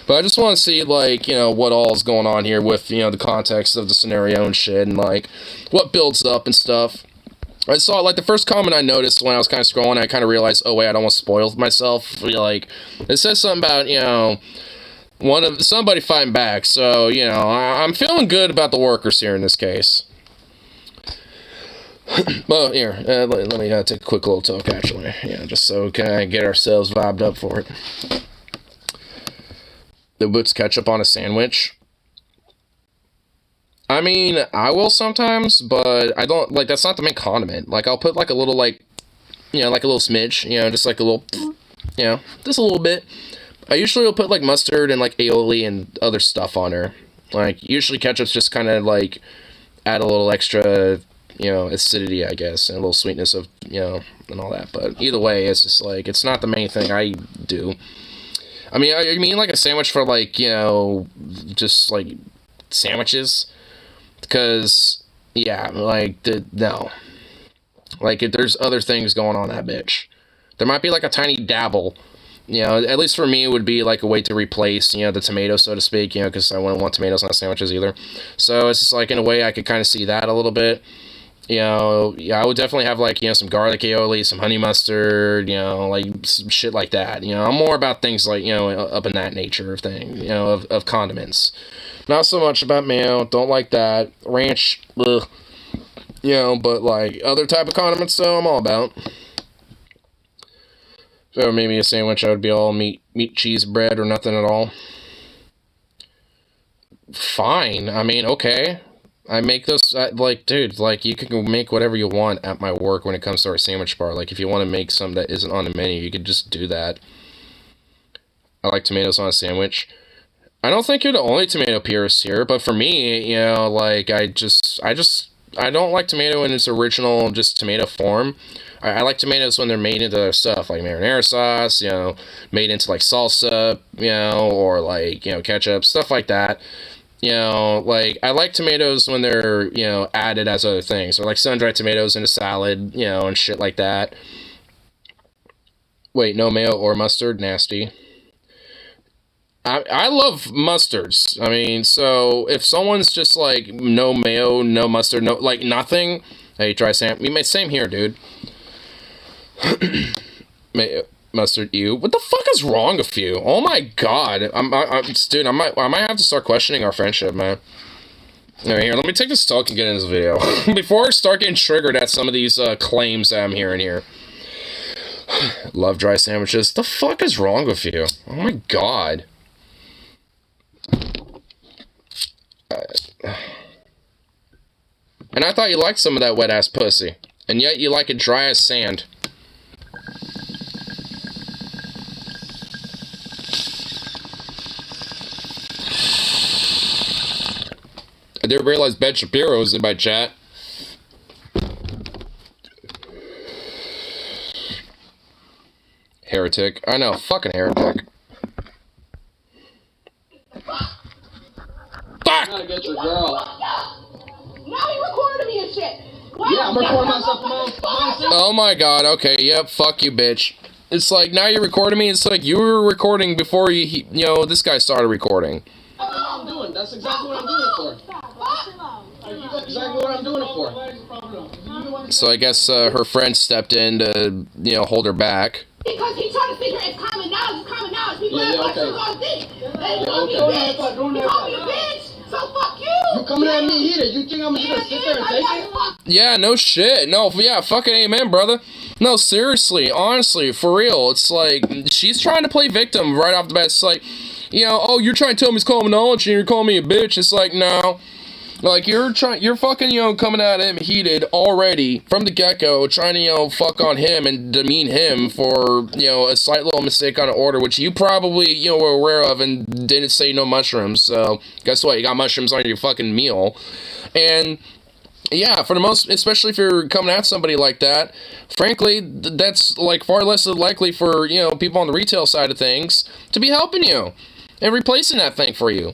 Speaker 1: But I just want to see, like, you know, what all is going on here with, you know, the context of the scenario and shit, and, like, what builds up and stuff. I saw, like, the first comment I noticed when I was kind of scrolling, I kind of realized, oh, wait, I don't want to spoil myself. Like, it says something about, you know, somebody fighting back, so, you know, I'm feeling good about the workers here in this case. Well, here, let me take a quick little talk, actually. Yeah, just so we can get ourselves vibed up for it. The Boots ketchup on a sandwich. I mean, I will sometimes, but I don't, like, that's not the main condiment. Like, I'll put, like, a little, like, you know, like a little smidge, you know, just like a little, you know, just a little bit. I usually will put, like, mustard and, like, aioli and other stuff on her. Like, usually ketchup's just kind of, like, add a little extra, you know, acidity, I guess, and a little sweetness of, you know, and all that. But either way, it's just, like, it's not the main thing I do. I mean, like, a sandwich for, like, you know, just, like, sandwiches? Because, yeah, like, no. Like, if there's other things going on that bitch. There might be, like, a tiny dabble. You know, at least for me, it would be, like, a way to replace, you know, the tomato, so to speak, you know, because I wouldn't want tomatoes on sandwiches either. So, it's just, like, in a way, I could kind of see that a little bit. You know, yeah, I would definitely have, like, you know, some garlic aioli, some honey mustard, you know, like, some shit like that. You know, I'm more about things like, you know, up in that nature of thing, you know, of condiments. Not so much about mayo, don't like that. Ranch, ugh. You know, but, like, other type of condiments, though, I'm all about. So maybe a sandwich, I would be all meat, cheese, bread, or nothing at all. Fine, I mean, okay. I make those, like, dude, like, you can make whatever you want at my work when it comes to our sandwich bar. Like, if you want to make something that isn't on the menu, you could just do that. I like tomatoes on a sandwich. I don't think you're the only tomato purist here, but for me, you know, like, I don't like tomato in its original, just tomato form. I like tomatoes when they're made into other stuff, like marinara sauce, you know, made into, like, salsa, you know, or, like, you know, ketchup, stuff like that. You know, like, I like tomatoes when they're, you know, added as other things. Or, like, sun-dried tomatoes in a salad, you know, and shit like that. Wait, no mayo or mustard? Nasty. I love mustards. I mean, so, if someone's just, like, no mayo, no mustard, no, like, nothing, hey, try same here, dude. Mayo. Mustard, ew. What the fuck is wrong with you? Oh my god. Dude, I might have to start questioning our friendship, man. Alright, here, let me take this talk and get into this video. Before I start getting triggered at some of these claims that I'm hearing here. Love dry sandwiches. The fuck is wrong with you? Oh my god. And I thought you liked some of that wet-ass pussy. And yet you like it dry as sand. I didn't realize Ben Shapiro was in my chat. heretic. I know, fucking heretic. Fuck!
Speaker 5: Gotta get your girl.
Speaker 6: Now he recorded me and shit.
Speaker 5: Yeah, I'm recording myself for my own
Speaker 1: Oh my god, okay, yep, fuck you, bitch. It's like, now you're recording me, it's like you were recording before you know, this guy started recording.
Speaker 5: That's what I'm doing. That's exactly what I'm doing it for. That's exactly what I'm doing it for.
Speaker 1: So I guess her friend stepped in to, you know, hold her back.
Speaker 6: Because he tried to figure it's common knowledge, it's common knowledge. People
Speaker 5: Yeah,
Speaker 6: act like
Speaker 5: okay.
Speaker 6: you gonna think. They
Speaker 5: Yeah,
Speaker 6: call me a
Speaker 5: okay.
Speaker 6: bitch. He called me a bitch. So fuck you.
Speaker 5: You coming at me heated. You think I'm just gonna sit there and take it?
Speaker 1: Yeah, no shit. No, yeah, fucking amen, brother. No, seriously, honestly, for real. It's like, she's trying to play victim right off the bat. It's like, you know, oh, you're trying to tell me it's common knowledge and you're calling me a bitch. It's like, no. Like, you're fucking, you know, coming at him heated already from the get-go, trying to, you know, fuck on him and demean him for, you know, a slight little mistake on an order, which you probably, you know, were aware of and didn't say no mushrooms. So, guess what? You got mushrooms on your fucking meal. And yeah, for the most, especially if you're coming at somebody like that, frankly, that's, like, far less likely for, you know, people on the retail side of things to be helping you and replacing that thing for you.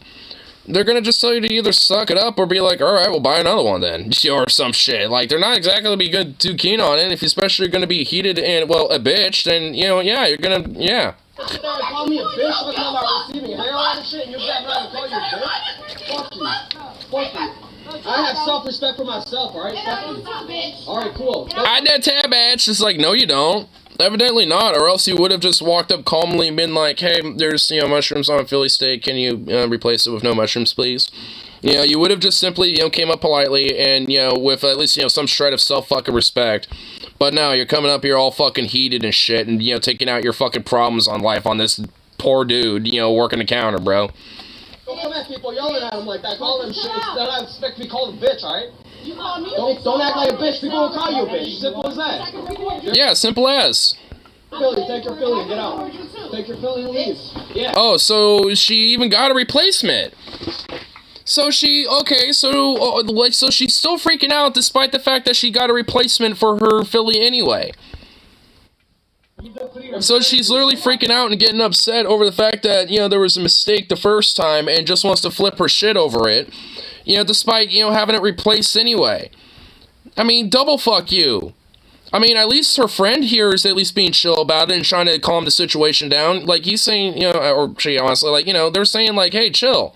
Speaker 1: They're gonna just tell you to either suck it up or be like, alright, we'll buy another one then. Or some shit. Like, they're not exactly gonna be too keen on it. If you're especially gonna be heated and, well, a bitch, then, you know, yeah, you're gonna, yeah.
Speaker 5: Sit there and call me a bitch talking about receiving heroin and shit, and you're back around and call you a bitch? Fuck you. Fuck you. I have self-respect for myself, alright? Fuck you. Alright, cool.
Speaker 1: I did tab bitch. It's like, no, you don't. Evidently not, or else you would have just walked up calmly and been like, hey, there's, you know, mushrooms on a Philly steak, can you replace it with no mushrooms, please? You know, you would have just simply, you know, came up politely and, you know, with at least, you know, some shred of self-fucking respect. But now you're coming up here all fucking heated and shit and, you know, taking out your fucking problems on life on this poor dude, you know, working the counter, bro.
Speaker 5: Don't come at people yelling at them like that, call them shit, instead I expect to be called a bitch, alright?
Speaker 6: You call me a bitch.
Speaker 5: Don't act like a bitch, people will call you a bitch, simple as that.
Speaker 1: Yeah, simple as.
Speaker 5: Philly, take your Philly and get out. Take your Philly and leave. Yeah.
Speaker 1: Oh, so she even got a replacement. So she, okay, so, like, so she's still freaking out despite the fact that she got a replacement for her Philly anyway. So she's literally freaking out and getting upset over the fact that, you know, there was a mistake the first time and just wants to flip her shit over it, you know, despite, you know, having it replaced anyway. I mean, double fuck you. I mean, at least her friend here is at least being chill about it and trying to calm the situation down. Like, he's saying, you know, or she honestly, like, you know, they're saying, like, hey, chill.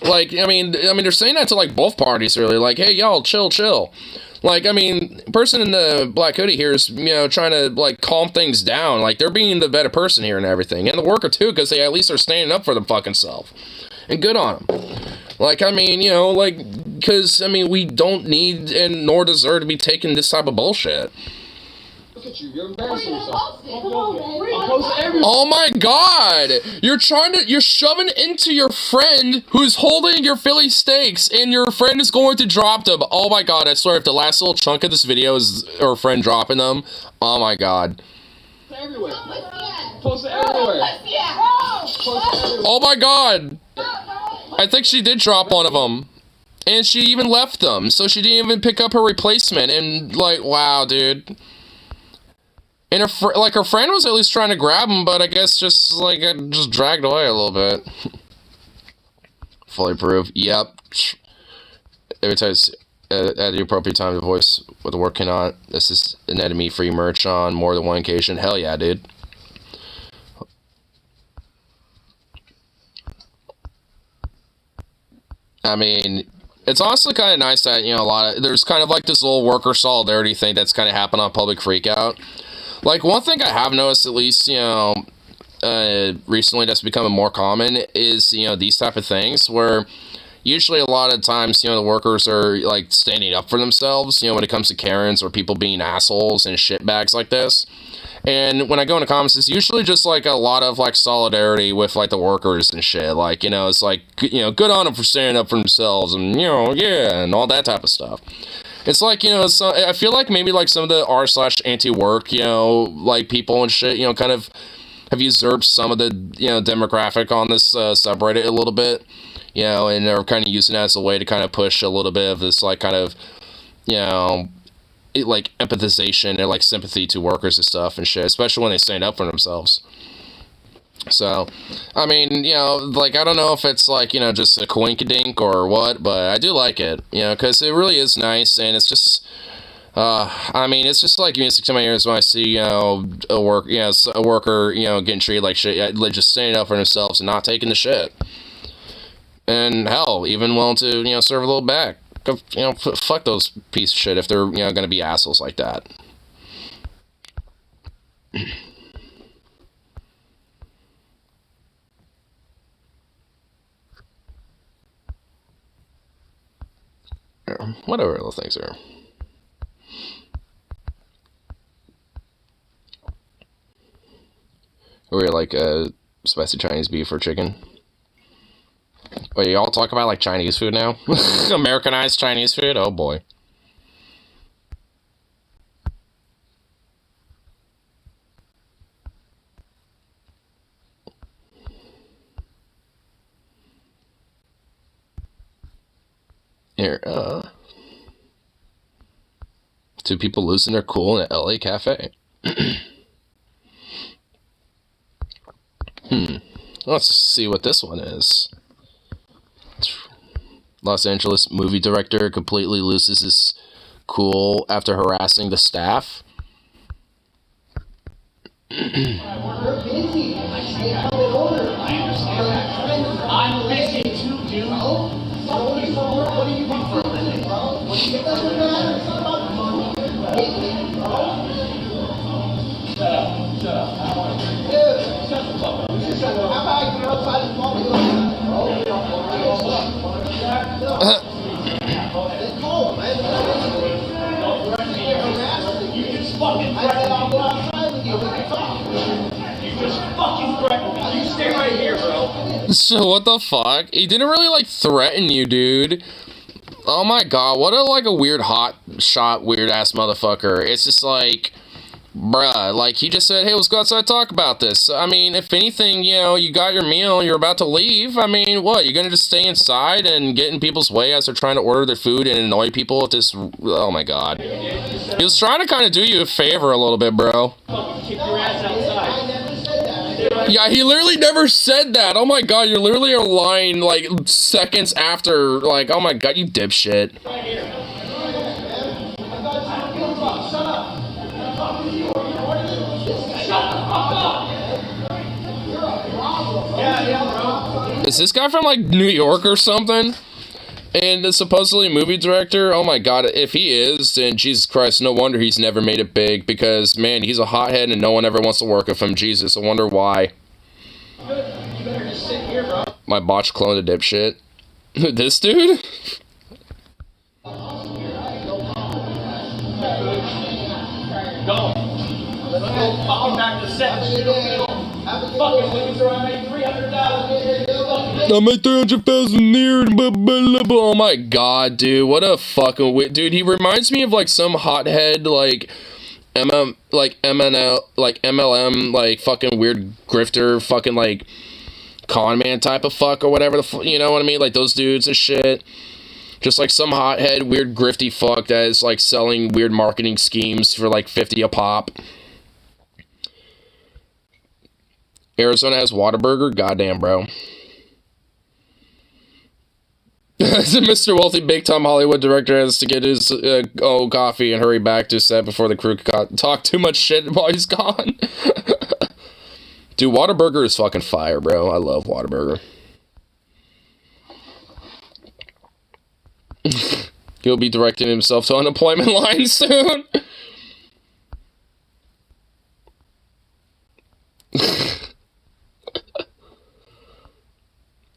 Speaker 1: Like, I mean, they're saying that to, like, both parties, really. Like, hey, y'all, chill. Like, I mean, person in the black hoodie here is, you know, trying to, like, calm things down. Like, they're being the better person here and everything. And the worker, too, because they at least are standing up for their fucking self. And good on them. Like, I mean, you know, like, because, I mean, we don't need and nor deserve to be taking this type of bullshit.
Speaker 5: Look at you, you're embarrassing yourself.
Speaker 1: Oh my god! You're shoving into your friend who's holding your Philly steaks and your friend is going to drop them. Oh my god, I swear if the last little chunk of this video is her friend dropping them, oh my god.
Speaker 5: Everywhere. Post it everywhere. Post it everywhere.
Speaker 1: Oh my god! I think she did drop one of them. And she even left them, so she didn't even pick up her replacement, and, like, wow, dude. And her friend was at least trying to grab him, but I guess just, like, it just dragged away a little bit. Fully approved. Yep. Every time it's at the appropriate time to voice what the work cannot. This is an enemy-free merch on more than one occasion. Hell yeah, dude. I mean, it's honestly kind of nice that, you know, there's kind of like this little worker solidarity thing that's kind of happened on Public Freakout. Like, one thing I have noticed, at least, you know, recently that's becoming more common is, you know, these type of things where usually a lot of times, you know, the workers are, like, standing up for themselves, you know, when it comes to Karens or people being assholes and shitbags like this. And when I go into comments, it's usually just, like, a lot of, like, solidarity with, like, the workers and shit. Like, you know, it's like, you know, good on them for standing up for themselves and, you know, yeah, and all that type of stuff. It's like, you know, so I feel like maybe, like, some of the r/anti-work, you know, like, people and shit, you know, kind of have usurped some of the, you know, demographic on this subreddit a little bit, you know, and they're kind of using that as a way to kind of push a little bit of this, like, kind of, you know, like empathization and like sympathy to workers and stuff and shit, especially when they stand up for themselves. So, I mean, you know, like, I don't know if it's like, you know, just a coinkydink or what, but I do like it, you know, because it really is nice, and it's just, I mean, it's just like music to my ears when I see, you know, a worker, you know, getting treated like shit, like just standing up for themselves and not taking the shit. And hell, even willing to, you know, serve a little back. You know, fuck those piece of shit if they're, you know, gonna be assholes like that. Whatever those things are. Or like spicy Chinese beef or chicken. Wait, y'all talk about like Chinese food now? Americanized Chinese food? Oh boy. Here, two people losing their cool in an LA cafe. Let's see what this one is. Los Angeles movie director completely loses his cool after harassing the staff.
Speaker 5: I'm busy too, dude. What do you want for a living, bro? It doesn't matter. It's not about the money. Shut up. Dude, shut the fuck up. How about I get outside and call me? It's cold, man. You just fucking threaten. I'll go outside with you. We can talk. You just fucking threaten me. You stay right here, bro.
Speaker 1: So what the fuck? He didn't really like threaten you, dude. Oh my god, what a like a weird hot shot, weird ass motherfucker. It's just like, bruh, like he just said, hey, let's go outside and talk about this. I mean, if anything, you know, you got your meal, you're about to leave. I mean, what, you're gonna just stay inside and get in people's way as they're trying to order their food and annoy people with this? Oh my god. He was trying to kind of do you a favor a little bit, bro.
Speaker 5: Kick your ass outside.
Speaker 1: Yeah, he literally never said that. Oh my god, you're literally a line like seconds after, like, oh my god, you dipshit. Is this guy from like New York or something? And the supposedly movie director, oh my god, if he is, then Jesus Christ, no wonder he's never made it big, because, man, he's a hothead and no one ever wants to work with him. Jesus, I wonder why. My botch cloned a dipshit. This dude?
Speaker 5: Go. Let's go fucking back to set. Fucking loser, I made $300,000.
Speaker 1: I made 300,000 here. Oh my god, dude, what a fucking dude. He reminds me of like some hothead like MLM, like fucking weird grifter, fucking like con man type of fuck or whatever the you know what I mean? Like those dudes and shit. Just like some hothead, weird grifty fuck that is like selling weird marketing schemes for like 50 a pop. Arizona has Whataburger? Goddamn, bro. Mr. Wealthy Big Tom Hollywood director has to get his coffee and hurry back to set before the crew talk too much shit while he's gone. Dude, Whataburger is fucking fire, bro. I love Whataburger. He'll be directing himself to unemployment line soon.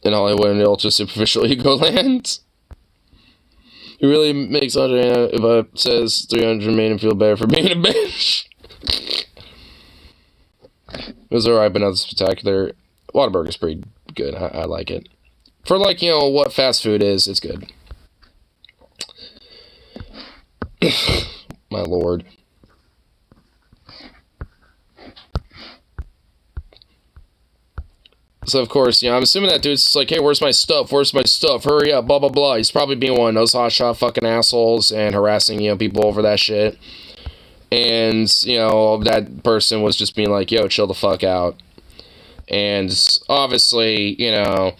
Speaker 1: In Hollywood and ultra superficial ego lands. He really makes Andre if I says 300 made him feel better for being a bitch. It was alright, but not spectacular. Whataburger's pretty good. I like it. For like, you know, what fast food is, it's good. My lord. So, of course, you know, I'm assuming that dude's just like, hey, where's my stuff? Where's my stuff? Hurry up, blah, blah, blah. He's probably being one of those hotshot fucking assholes and harassing, you know, people over that shit. And, you know, that person was just being like, yo, chill the fuck out. And obviously, you know,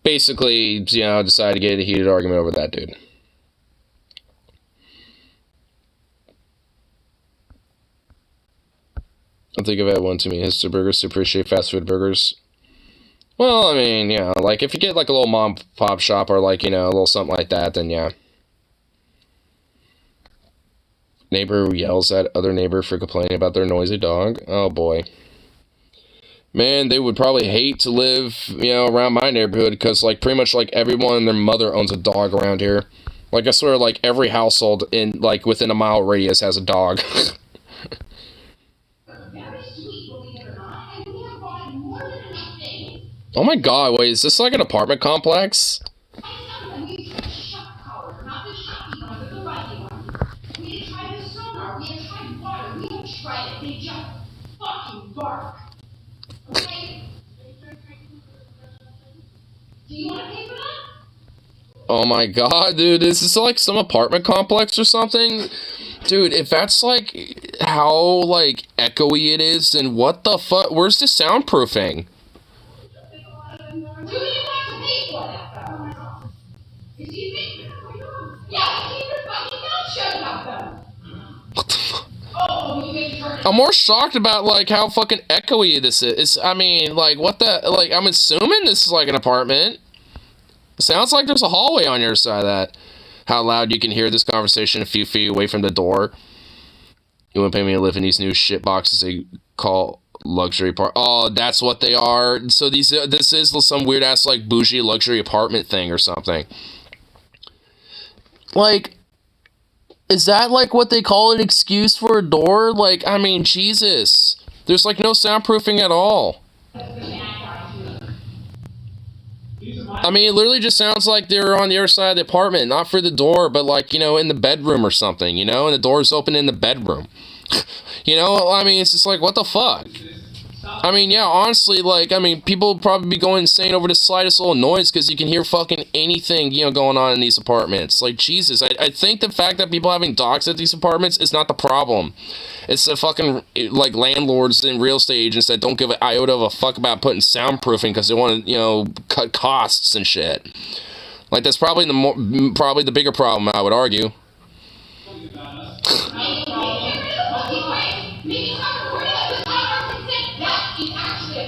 Speaker 1: basically, you know, decided to get a heated argument over that dude. I think of that one to me. History burgers to appreciate fast food burgers. Well, I mean, you know, like, if you get, like, a little mom pop shop or, like, you know, a little something like that, then, yeah. Neighbor who yells at other neighbor for complaining about their noisy dog. Oh, boy. Man, they would probably hate to live, you know, around my neighborhood, because, like, pretty much, like, everyone and their mother owns a dog around here. Like, I swear, like, every household in, like, within a mile radius has a dog. Oh my god, wait, is this like an apartment complex? Oh my god, dude, is this like some apartment complex or something? Dude, if that's like how like echoey it is, then what the fuck? Where's the soundproofing? What the fuck? I'm more shocked about, like, how fucking echoey this is. I mean, like, what the... Like, I'm assuming this is, like, an apartment. It sounds like there's a hallway on your side of that. How loud you can hear this conversation a few feet away from the door. You wouldn't pay me to live in these new shit boxes they call luxury part. Oh, that's what they are. So this is some weird-ass, like, bougie luxury apartment thing or something. Like... Is that, like, what they call an excuse for a door? Like, I mean, Jesus. There's, like, no soundproofing at all. I mean, it literally just sounds like they're on the other side of the apartment. Not for the door, but, like, you know, in the bedroom or something, you know? And the door's open in the bedroom. You know? I mean, it's just like, what the fuck? I mean, yeah, honestly, like, I mean, people would probably be going insane over the slightest little noise because you can hear fucking anything, you know, going on in these apartments. Like, Jesus, I think the fact that people having dogs at these apartments is not the problem. It's the fucking, like, landlords and real estate agents that don't give an iota of a fuck about putting soundproofing because they want to, you know, cut costs and shit. Like, that's probably the bigger problem, I would argue.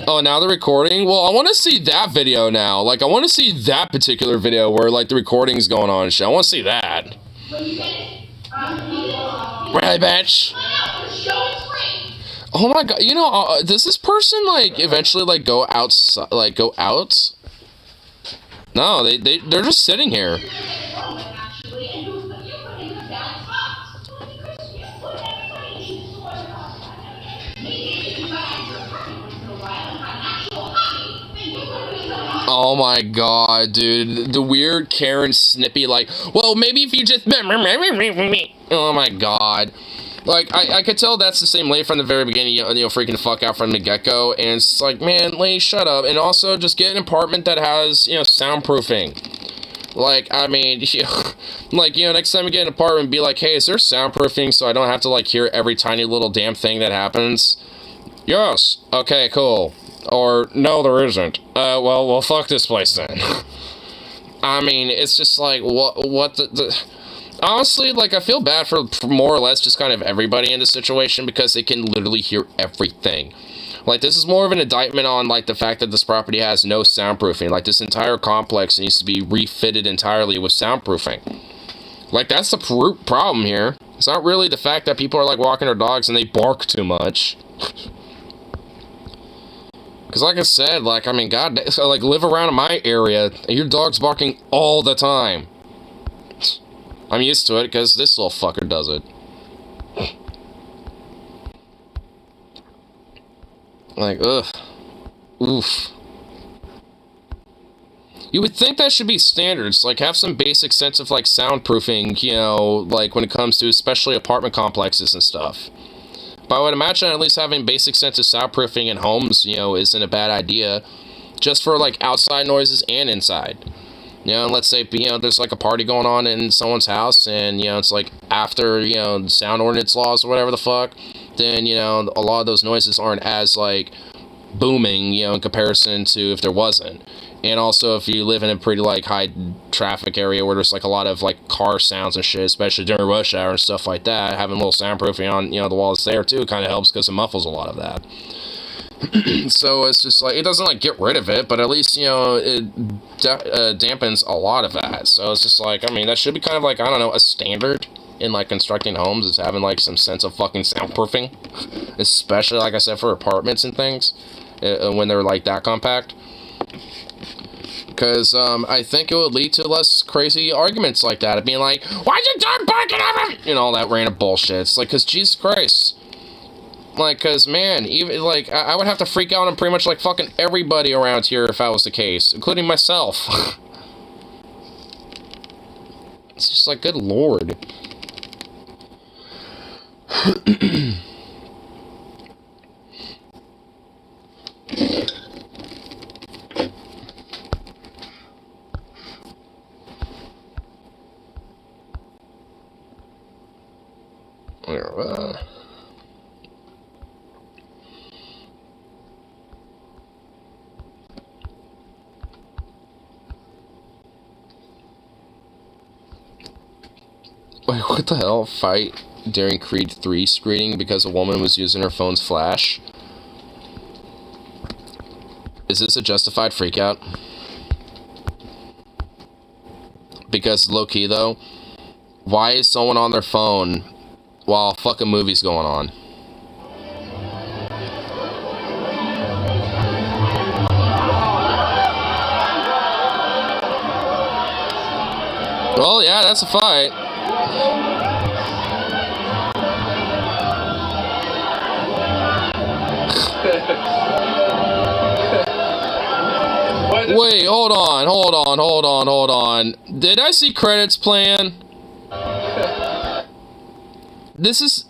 Speaker 1: Oh, now the recording? Well, I want to see that video now. Like, I want to see that particular video where, like, the recording's going on and shit. I want to see that. Really, bitch? Oh my god, you know, does this person, like, eventually, like, go outside, like, go out? No, they're just sitting here. Oh my god, dude. The weird Karen snippy, like, well, maybe if you just... Oh my god. Like, I could tell that's the same lady from the very beginning, you know, freaking the fuck out from the get-go, and it's like, man, lady, shut up. And also, just get an apartment that has, you know, soundproofing. Like, I mean, like, you know, next time you get an apartment, be like, hey, is there soundproofing so I don't have to, like, hear every tiny little damn thing that happens? Yes. Okay, cool. Or, no, there isn't. Well, fuck this place then. I mean, it's just like, what the... Honestly, like, I feel bad for more or less just kind of everybody in this situation because they can literally hear everything. Like, this is more of an indictment on, like, the fact that this property has no soundproofing. Like, this entire complex needs to be refitted entirely with soundproofing. Like, that's the problem here. It's not really the fact that people are, like, walking their dogs and they bark too much. Because, like I said, like, I mean, God, like, live around in my area, and your dog's barking all the time. I'm used to it, because this little fucker does it. Like, ugh. Oof. You would think that should be standards, like, have some basic sense of, like, soundproofing, you know, like, when it comes to especially apartment complexes and stuff. But I would imagine at least having basic sense of soundproofing in homes, you know, isn't a bad idea. Just for, like, outside noises and inside. You know, let's say, you know, there's, like, a party going on in someone's house, and, you know, it's, like, after, you know, sound ordinance laws or whatever the fuck, then, you know, a lot of those noises aren't as, like, booming, you know, in comparison to if there wasn't. And also, if you live in a pretty, like, high traffic area where there's, like, a lot of, like, car sounds and shit, especially during rush hour and stuff like that, having a little soundproofing on, you know, the walls there, too, kind of helps because it muffles a lot of that. So it's just, like, it doesn't, like, get rid of it, but at least, you know, it dampens a lot of that. So it's just, like, I mean, that should be kind of, like, I don't know, a standard in, like, constructing homes, is having, like, some sense of fucking soundproofing. Especially, like I said, for apartments and things, when they're, like, that compact. Because, I think it would lead to less crazy arguments like that. Of being like, why'd you turn parking on? You know, all that random bullshit. It's like, because Jesus Christ. Like, because, man, even, like, I would have to freak out on pretty much, like, fucking everybody around here if that was the case. Including myself. It's just like, good lord. Wait, what the hell? Fight during Creed 3 screening because a woman was using her phone's flash? Is this a justified freakout? Because, low-key, though, why is someone on their phone while a fucking movie's going on? Well, yeah, that's a fight. Wait, hold on. Did I see credits playing? This is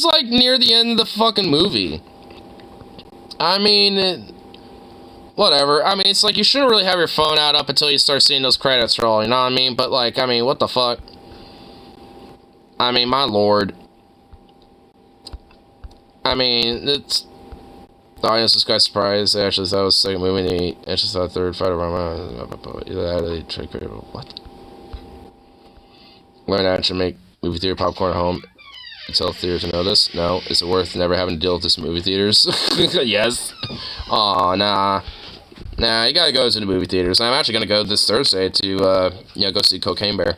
Speaker 1: like near the end of the fucking movie. I mean, whatever. I mean, it's like you shouldn't really have your phone out up until you start seeing those credits roll, you know what I mean? But, like, I mean, what the fuck? I mean, my lord. I mean, it's... The audience was quite surprised. They actually thought it was the second movie, and they actually thought the third fight around. What? Learn how to make movie theater popcorn at home. Tell theaters to know this. No. Is it worth never having to deal with this in movie theaters? Yes. Aw, nah. Nah, you gotta go to the movie theaters. I'm actually gonna go this Thursday to, you know, go see Cocaine Bear.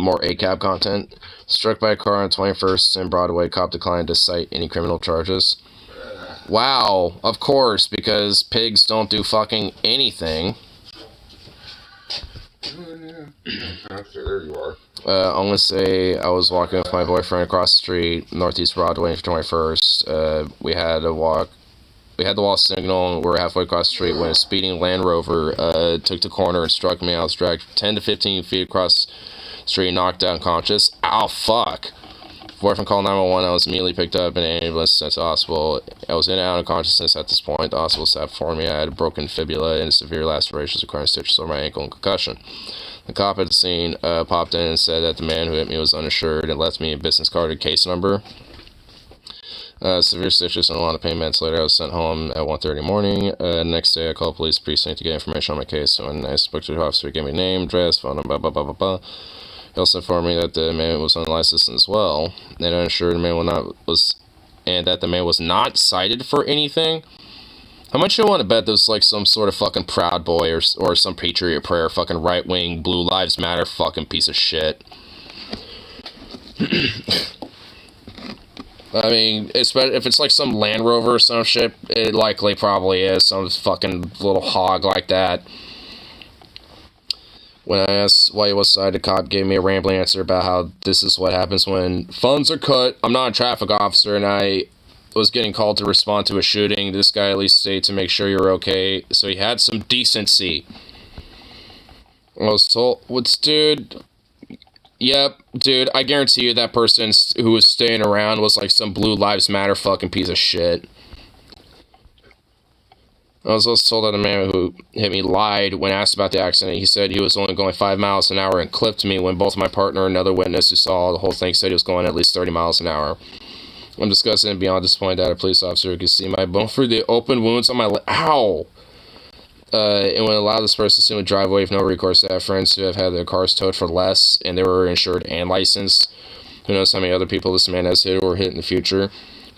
Speaker 1: More ACAB content. Struck by a car on 21st and Broadway. Cop declined to cite any criminal charges. Wow, of course, because pigs don't do fucking anything.
Speaker 7: There you are.
Speaker 1: I'm gonna say I was walking with my boyfriend across the street, Northeast Broadway, 21st. We had to walk. We had the wall signal, and we were halfway across the street when a speeding Land Rover took the corner and struck me. I was dragged 10 to 15 feet across the street, knocked out unconscious. Ow, fuck. Boyfriend called 911. I was immediately picked up in an ambulance sent to the hospital. I was in and out of consciousness at this point. The hospital staff informed me I had a broken fibula and severe lacerations requiring stitches over my ankle and concussion. The cop at the scene popped in and said that the man who hit me was uninsured and left me a business card and case number. Severe stitches and a lot of pain meds. Later, I was sent home at 1:30 in the morning. Next day, I called police precinct to get information on my case. So when I spoke to the officer, he gave me name, address, phone number, blah, blah, blah, blah, blah. He also informed me that the man was unlicensed as well, and uninsured the man and that the man was not cited for anything. How much you want to bet there's like some sort of fucking Proud Boy or some Patriot Prayer fucking right-wing Blue Lives Matter fucking piece of shit. I mean, if it's like some Land Rover or some shit, it likely probably is some fucking little hog like that. When I asked why he was cited, the cop gave me a rambling answer about how this is what happens when funds are cut. I'm not a traffic officer, and I was getting called to respond to a shooting. This guy at least stayed to make sure you're okay, so he had some decency. I was told, dude, Yep, dude, I guarantee you that person who was staying around was like some Blue Lives Matter fucking piece of shit. I was also told that the man who hit me lied when asked about the accident. He said he was only going 5 miles an hour and clipped me when both my partner and another witness who saw the whole thing said he was going at least 30 miles an hour. I'm disgusted and beyond disappointed that a police officer could see my bone through the open wounds on my leg. Ow! And would allow this person to simply drive away with no recourse. I have friends who have had their cars towed for less, and they were insured and licensed. Who knows how many other people this man has hit or hit in the future.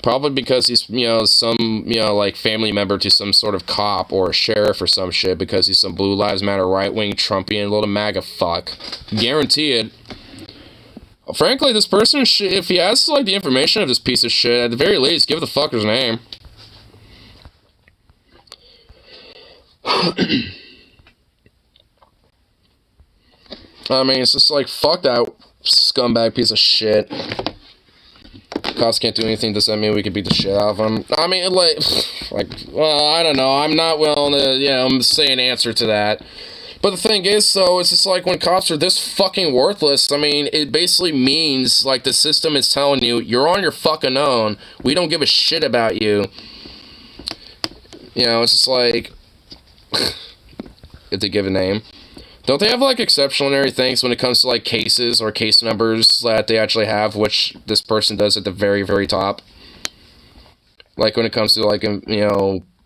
Speaker 1: Probably because he's, some, like, family member to some sort of cop or a sheriff or some shit, because he's some Blue Lives Matter right-wing Trumpian little MAGA fuck. Guarantee it. Frankly, this person, if he has, like, the information of this piece of shit, at the very least, give the fucker's name. I mean, it's just like, fuck that scumbag piece of shit. Cops can't do anything. Does that mean we could beat the shit out of them? I mean, like, well, I don't know. I'm not willing to, say an answer to that. But the thing is, though, it's just like when cops are this fucking worthless, I mean, it basically means, like, the system is telling you, you're on your fucking own. We don't give a shit about you. It's just like, if they give a name. Don't they have, like, exceptionary things when it comes to, like, cases or case numbers that they actually have, which this person does at the very, very top? Like, when it comes to, like,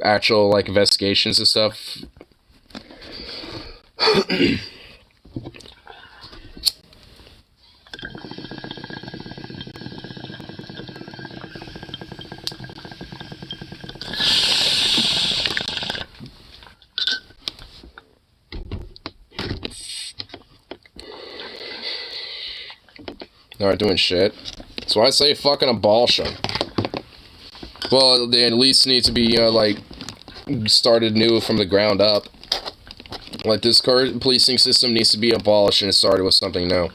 Speaker 1: actual, like, investigations and stuff. They aren't doing shit. So I say fucking abolish them. Well, they at least need to be, like, started new from the ground up. Like, this current policing system needs to be abolished and started with something new.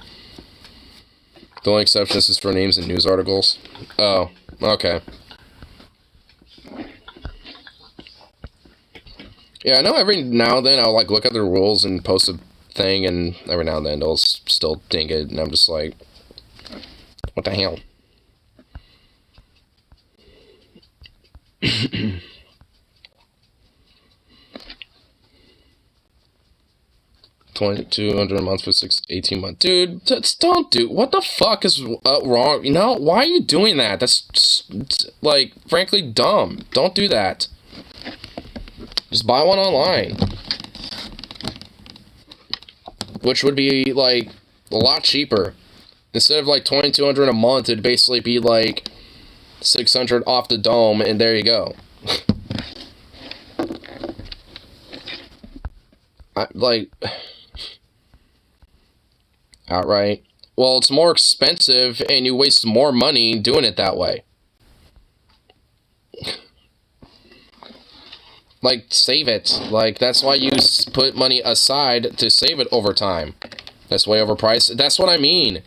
Speaker 1: The only exception is for names and news articles. Oh, okay. Yeah, I know every now and then I'll, like, look at the rules and post a thing, and every now and then they'll still ding it, and I'm just like, what the hell? $2,200 a month for 18 months. Dude, don't do... What the fuck is wrong? Why are you doing that? That's, like, frankly dumb. Don't do that. Just buy one online. Which would be, like, a lot cheaper. Instead of, like, $2,200 a month, it'd basically be, like, $600 off the dome, and there you go. Outright. Well, it's more expensive, and you waste more money doing it that way. Like, save it. Like, that's why you put money aside to save it over time. That's way overpriced. That's what I mean.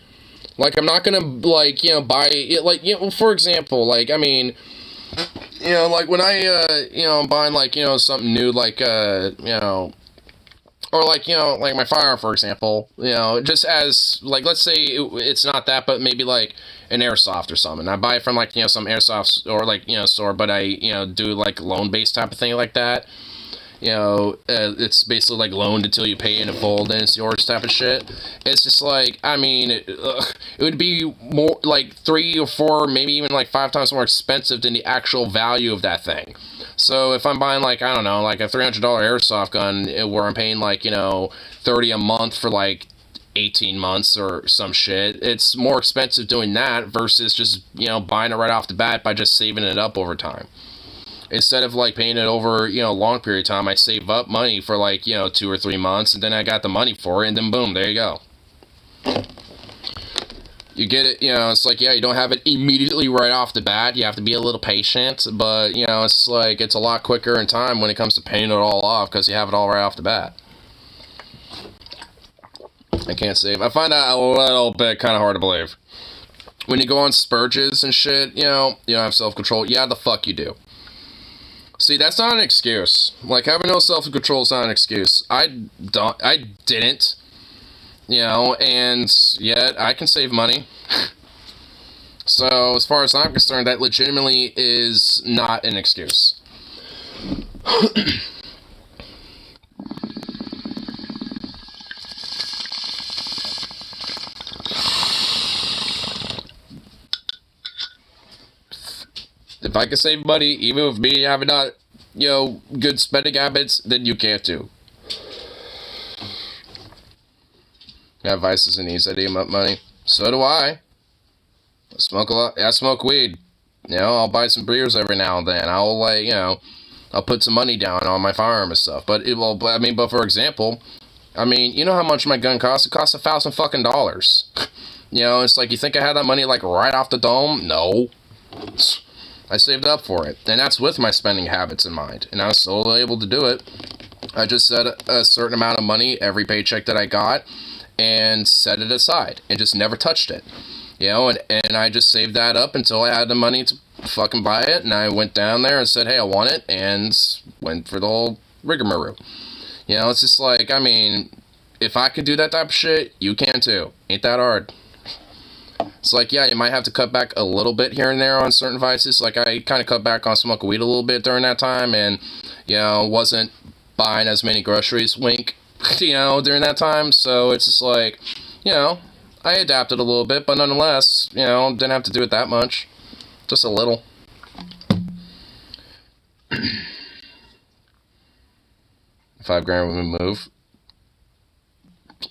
Speaker 1: Like, I'm not gonna, like, buy it, like, for example, like, I mean, like, when I, I'm buying, like, something new, like, or, like, like my firearm, for example, just as, like, let's say it's not that, but maybe, like, an airsoft or something. I buy it from, like, some airsoft or, like, store, but I, do, like, loan-based type of thing like that. It's basically like loaned until you pay in full, then it's yours type of shit. It's just like, I mean, it would be more like 3 or 4, maybe even like 5 times more expensive than the actual value of that thing. So if I'm buying, like, I don't know, like a $300 airsoft gun where I'm paying, like, $30 a month for like 18 months or some shit, it's more expensive doing that versus just, buying it right off the bat by just saving it up over time. Instead of, like, paying it over, a long period of time, I save up money for, like, 2 or 3 months, and then I got the money for it, and then boom, there you go. You get it, it's like, yeah, you don't have it immediately right off the bat, you have to be a little patient, but, it's like, it's a lot quicker in time when it comes to paying it all off, because you have it all right off the bat. I can't save. I find that a little bit kind of hard to believe. When you go on spurges and shit, you don't have self-control. Yeah, the fuck you do. See, that's not an excuse. Like, having no self-control is not an excuse. I didn't. You know, and yet I can save money. So, as far as I'm concerned, that legitimately is not an excuse. If I can save money, even with me having not, you know, good spending habits, then you can't too. I have vices and needs that eat up money. So do I. I smoke a lot. I smoke weed. You know, I'll buy some beers every now and then. I'll, like, you know, I'll put some money down on my firearm and stuff. But it will. I mean, but for example, I mean, you know how much my gun costs? It costs $1,000 fucking dollars. You know, it's like, you think I had that money like right off the dome? No. I saved up for it, and that's with my spending habits in mind, and I was still able to do it. I just set a certain amount of money every paycheck that I got, and set it aside, and just never touched it. You know, and I just saved that up until I had the money to fucking buy it, and I went down there and said, hey, I want it, and went for the whole rigmarole. You know, it's just like, I mean, if I could do that type of shit, you can too. Ain't that hard. It's like, yeah, you might have to cut back a little bit here and there on certain vices. Like, I kind of cut back on smoking weed a little bit during that time, and, you know, wasn't buying as many groceries, wink, you know, during that time. So it's just like, you know, I adapted a little bit, but nonetheless, you know, didn't have to do it that much. Just a little. $5,000 would move.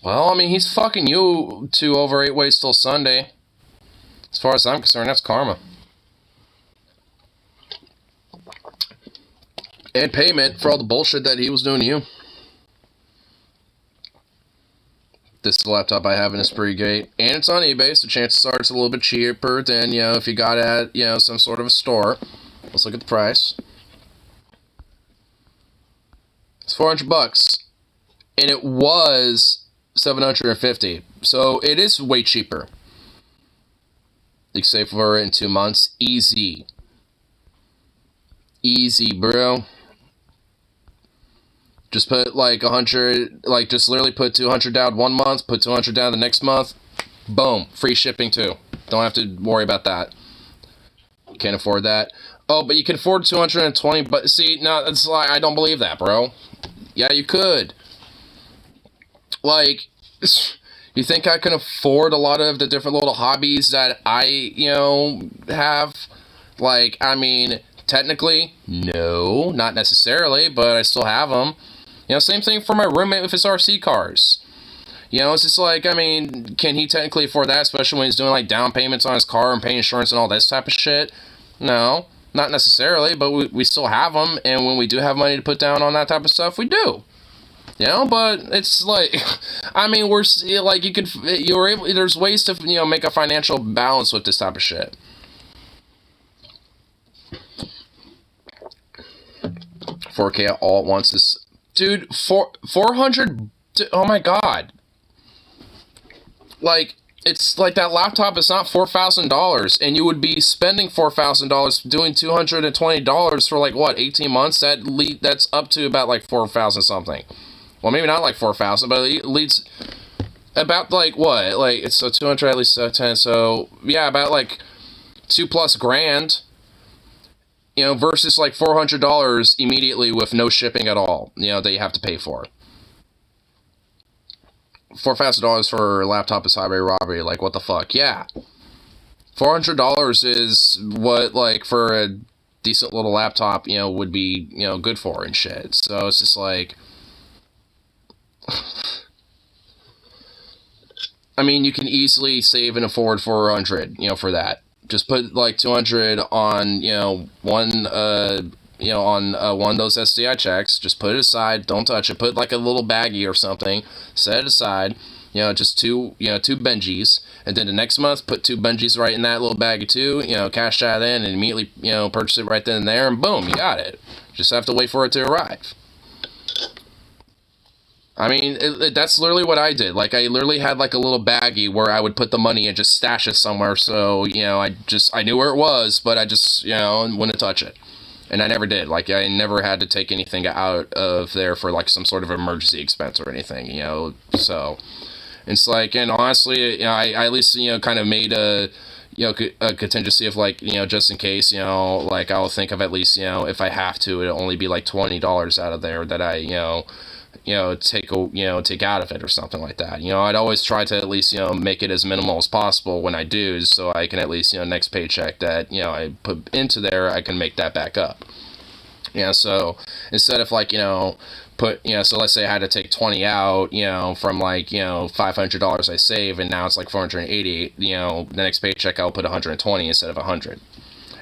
Speaker 1: Well, I mean, he's fucking you 2 over 8 ways till Sunday. As far as I'm concerned, that's karma. And payment for all the bullshit that he was doing to you. This is the laptop I have in a Spreegate. And it's on eBay, so chances are it's a little bit cheaper than, you know, if you got it at, you know, some sort of a store. Let's look at the price. It's $400. And it was $750. So it is way cheaper. You can save for it in 2 months. Easy. Easy, bro. Just put like 100, like just literally put 200 down 1 month, put 200 down the next month. Boom. Free shipping too. Don't have to worry about that. Can't afford that. Oh, but you can afford 220, but see, no, it's like, I don't believe that, bro. Yeah, you could. Like, you think I can afford a lot of the different little hobbies that I, you know, have? Like, I mean, technically, no, not necessarily, but I still have them. You know, same thing for my roommate with his RC cars. You know, it's just like, I mean, can he technically afford that, especially when he's doing, like, down payments on his car and paying insurance and all this type of shit? No, not necessarily, but we still have them, and when we do have money to put down on that type of stuff, we do. You know, but it's like, I mean, we're, like, you're able, there's ways to, you know, make a financial balance with this type of shit. $4K all at once is, dude, 400, oh my god. Like, it's like that laptop is not $4,000, and you would be spending $4,000 doing $220 for, like, what, 18 months? That's up to about, like, 4,000 something. Well, maybe not like 4,000, but it leads about, like, what? Like, it's so 200 at least 10, so, yeah, about, like, 2+ grand, you know, versus, like, $400 immediately with no shipping at all, you know, that you have to pay for. $4,000 for a laptop is highway robbery, like, what the fuck? Yeah. $400 is what, like, for a decent little laptop, you know, would be, you know, good for and shit. So, it's just like, I mean, you can easily save and afford $400, you know, for that. Just put like 200 on, you know, one of those SDI checks. Just put it aside. Don't touch it. Put like a little baggie or something. Set it aside. You know, just two Benjis. And then the next month, put 2 Benjis right in that little baggie too. You know, cash that in and immediately, you know, purchase it right then and there. And boom, you got it. Just have to wait for it to arrive. I mean, that's literally what I did. Like, I literally had, like, a little baggie where I would put the money and just stash it somewhere. So, you know, I knew where it was, but I just, you know, wouldn't touch it. And I never did. Like, I never had to take anything out of there for, like, some sort of emergency expense or anything, you know. So, It's like, and honestly, you know, I at least, you know, kind of made a, you know, a contingency of like, you know, just in case, you know, like I'll think of at least, you know, if I have to, it'll only be like $20 out of there that I, take out of it or something like that. You know, I'd always try to at least, you know, make it as minimal as possible when I do, so I can at least, you know, next paycheck that, you know, I put into there, I can make that back up. Yeah, so instead of like, you know, so let's say I had to take 20 out, you know, from like, you know, $500 I save, and now it's like 480, you know, the next paycheck I'll put 120 instead of 100.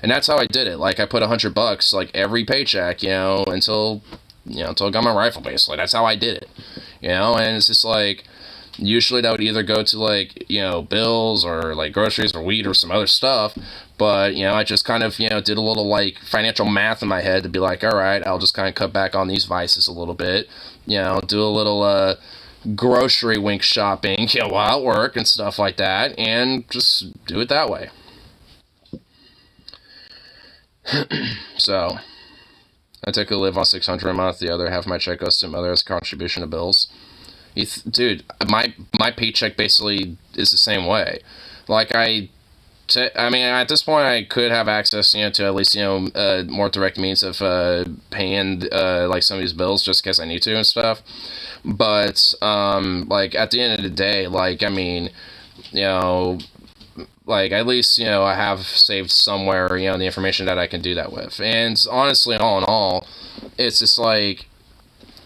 Speaker 1: And that's how I did it. Like I put $100 like every paycheck, you know, until I got my rifle, basically. That's how I did it. You know, and it's just like, usually that would either go to like, you know, bills or like groceries or weed or some other stuff. But, you know, I just kind of, you know, did a little like financial math in my head to be like, all right, I'll just kind of cut back on these vices a little bit. You know, do a little grocery wink shopping, you know, while at work and stuff like that, and just do it that way. So I take a live on $600 a month. The other half of my check goes to my mother as a contribution to bills. Dude, my paycheck basically is the same way. Like I mean, at this point, I could have access, you know, to at least, you know, more direct means of paying like some of these bills just because I need to and stuff. But like at the end of the day, like I mean, you know, like at least, you know, I have saved somewhere, you know, the information that I can do that with. And honestly, all in all, it's just like,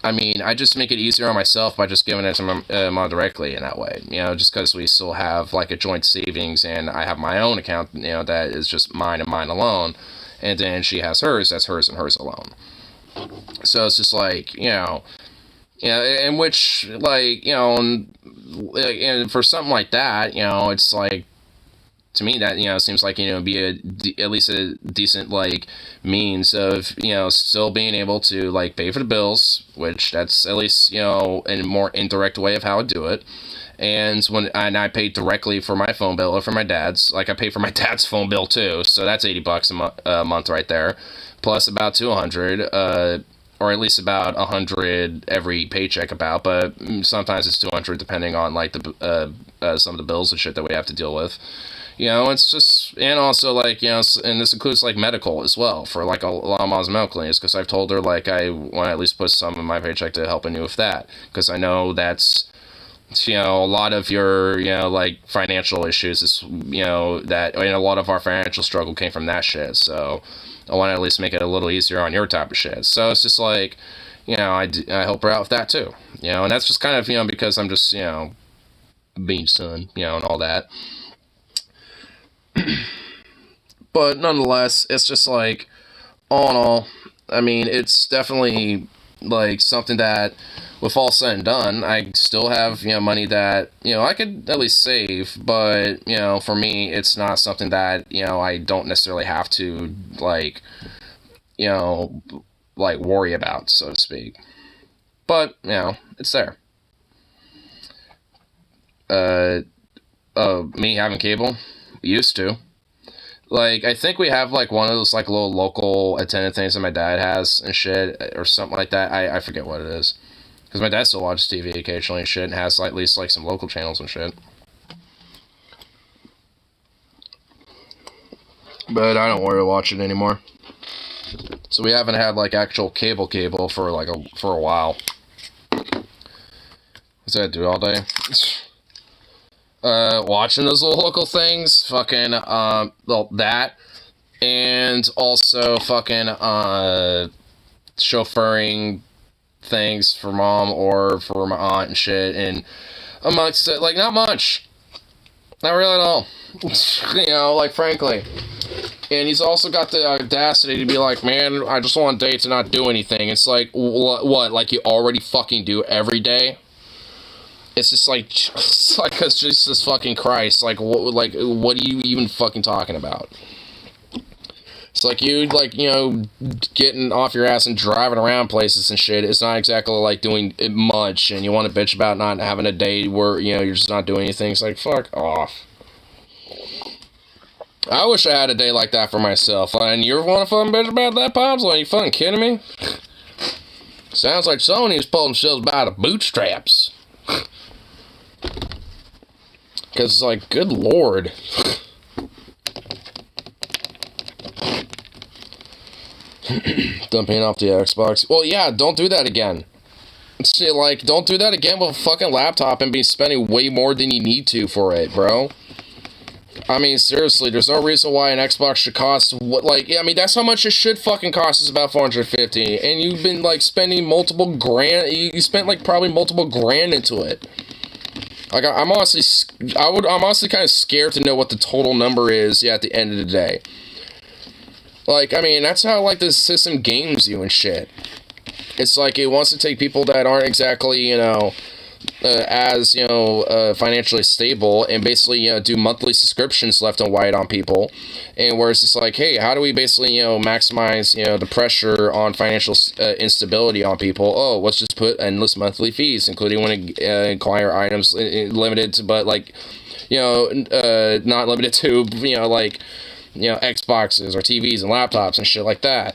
Speaker 1: I mean, I just make it easier on myself by just giving it to my mom directly in that way, you know, just because we still have like a joint savings, and I have my own account, you know, that is just mine and mine alone, and then she has hers, that's hers and hers alone. So it's just like, you know, in which, like, you know, and for something like that, you know, it's like, to me, that, you know, seems like, you know, be at least a decent, like, means of, you know, still being able to, like, pay for the bills, which that's at least, you know, a more indirect way of how I do it. And I pay directly for my phone bill or for my dad's, like, I pay for my dad's phone bill too, so that's $80 a month right there, plus about 200, or at least about 100 every paycheck about, but sometimes it's 200 depending on, like, the some of the bills and shit that we have to deal with. You know, it's just, and also, like, you know, and this includes, like, medical as well, for, like, a lot of mom's medical needs, because I've told her, like, I want to at least put some of my paycheck to helping you with that, because I know that's, you know, a lot of your, you know, like, financial issues is, you know, that, I mean, a lot of our financial struggle came from that shit, so I want to at least make it a little easier on your type of shit. So it's just like, you know, I help her out with that too, you know, and that's just kind of, you know, because I'm just, you know, being son, you know, and all that. But nonetheless, it's just like, all in all, I mean, it's definitely like something that, with all said and done, I still have, you know, money that, you know, I could at least save, but, you know, for me, it's not something that, you know, I don't necessarily have to, like, you know, like, worry about, so to speak. But, you know, it's there. Me having cable? Used to. Like, I think we have, like, one of those, like, little local attendant things that my dad has and shit, or something like that. I forget what it is. Because my dad still watches TV occasionally and shit, and has, like, at least, like, some local channels and shit. But I don't worry to watch it anymore. So we haven't had, like, actual cable for, like, for a while. What's that do all day? Watching those little local things, fucking, well, that, and also fucking, chauffeuring things for mom or for my aunt and shit, and amongst it, like, not much. Not really at all. You know, like, frankly. And he's also got the audacity to be like, man, I just want a day to not do anything. It's like, what, like you already fucking do every day? It's just like, cause Jesus fucking Christ, like, what are you even fucking talking about? It's like you, like, you know, getting off your ass and driving around places and shit. It's not exactly like doing much, and you want to bitch about not having a day where, you know, you're just not doing anything. It's like, fuck off. I wish I had a day like that for myself. And you ever want to fucking bitch about that, Pops? Are you fucking kidding me? Sounds like Sony's pulling themselves by the bootstraps. Because, like, good lord. Dumping off the Xbox. Well, yeah, don't do that again. See, like, don't do that again with a fucking laptop and be spending way more than you need to for it, bro. I mean, seriously, there's no reason why an Xbox should cost what, like, yeah, I mean, that's how much it should fucking cost, is about $450, and you've been, like, spending multiple grand, you spent, like, probably multiple grand into it. Like, I'm honestly kind of scared to know what the total number is, yeah, at the end of the day. Like, I mean, that's how, like, the system games you and shit. It's like it wants to take people that aren't exactly, you know, financially stable, and basically, you know, do monthly subscriptions left and right on people. And where it's just like, hey, how do we basically, you know, maximize, you know, the pressure on financial instability on people? Oh, let's just put endless monthly fees, including when acquire items limited to, but like, you know, not limited to, you know, like, you know, Xboxes or TVs and laptops and shit like that.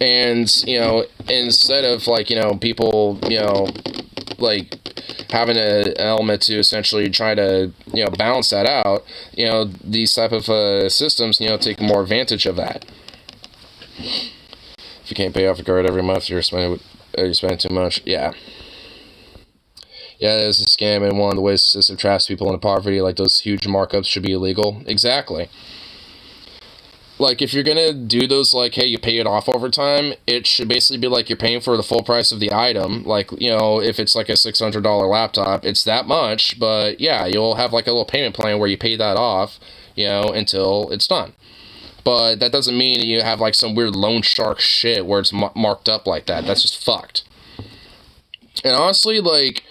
Speaker 1: And, you know, instead of, like, you know, people, you know, like, having an element to essentially try to, you know, balance that out, you know, these type of systems, you know, take more advantage of that. If you can't pay off a card every month, you're spending too much. Yeah. Yeah, it's a scam, and one of the ways the system traps people into poverty, like those huge markups, should be illegal. Exactly. Like, if you're gonna do those, like, hey, you pay it off over time, it should basically be like you're paying for the full price of the item. Like, you know, if it's like a $600 laptop, it's that much, but yeah, you'll have like a little payment plan where you pay that off, you know, until it's done. But that doesn't mean you have like some weird loan shark shit where it's marked up like that. That's just fucked. And honestly, like,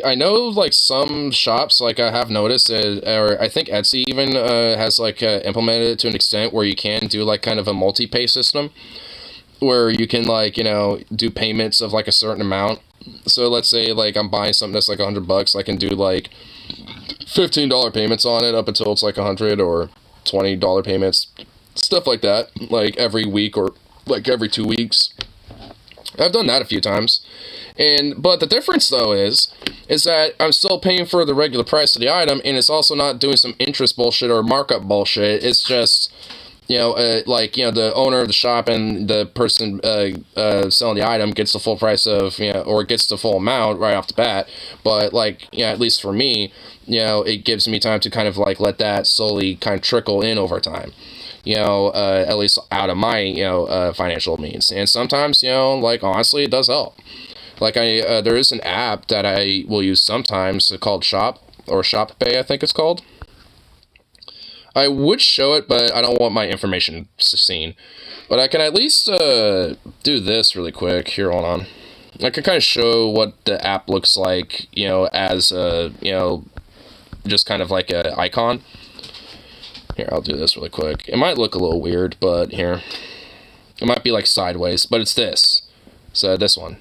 Speaker 1: I know, like, some shops, like, I have noticed, or I think Etsy even has, like, implemented it to an extent where you can do, like, kind of a multi-pay system, where you can, like, you know, do payments of, like, a certain amount. So, let's say, like, I'm buying something that's, like, $100, I can do, like, $15 payments on it up until it's, like, $100, or $20 payments, stuff like that, like, every week, or, like, every 2 weeks. I've done that a few times. But the difference, though, is that I'm still paying for the regular price of the item, and it's also not doing some interest bullshit or markup bullshit. It's just, you know, like, you know, the owner of the shop and the person selling the item gets the full price of, you know, or gets the full amount right off the bat. But, like, you know, at least for me, you know, it gives me time to kind of, like, let that slowly kind of trickle in over time. You know, at least out of my, you know, financial means. And sometimes, you know, like, honestly, it does help. Like, there is an app that I will use sometimes called Shop, or ShopPay, I think it's called. I would show it, but I don't want my information seen. But I can at least do this really quick. Here, hold on. I can kind of show what the app looks like, you know, as, you know, just kind of like an icon. Here, I'll do this really quick. It might look a little weird, but here. It might be like sideways, but it's this. So, this one.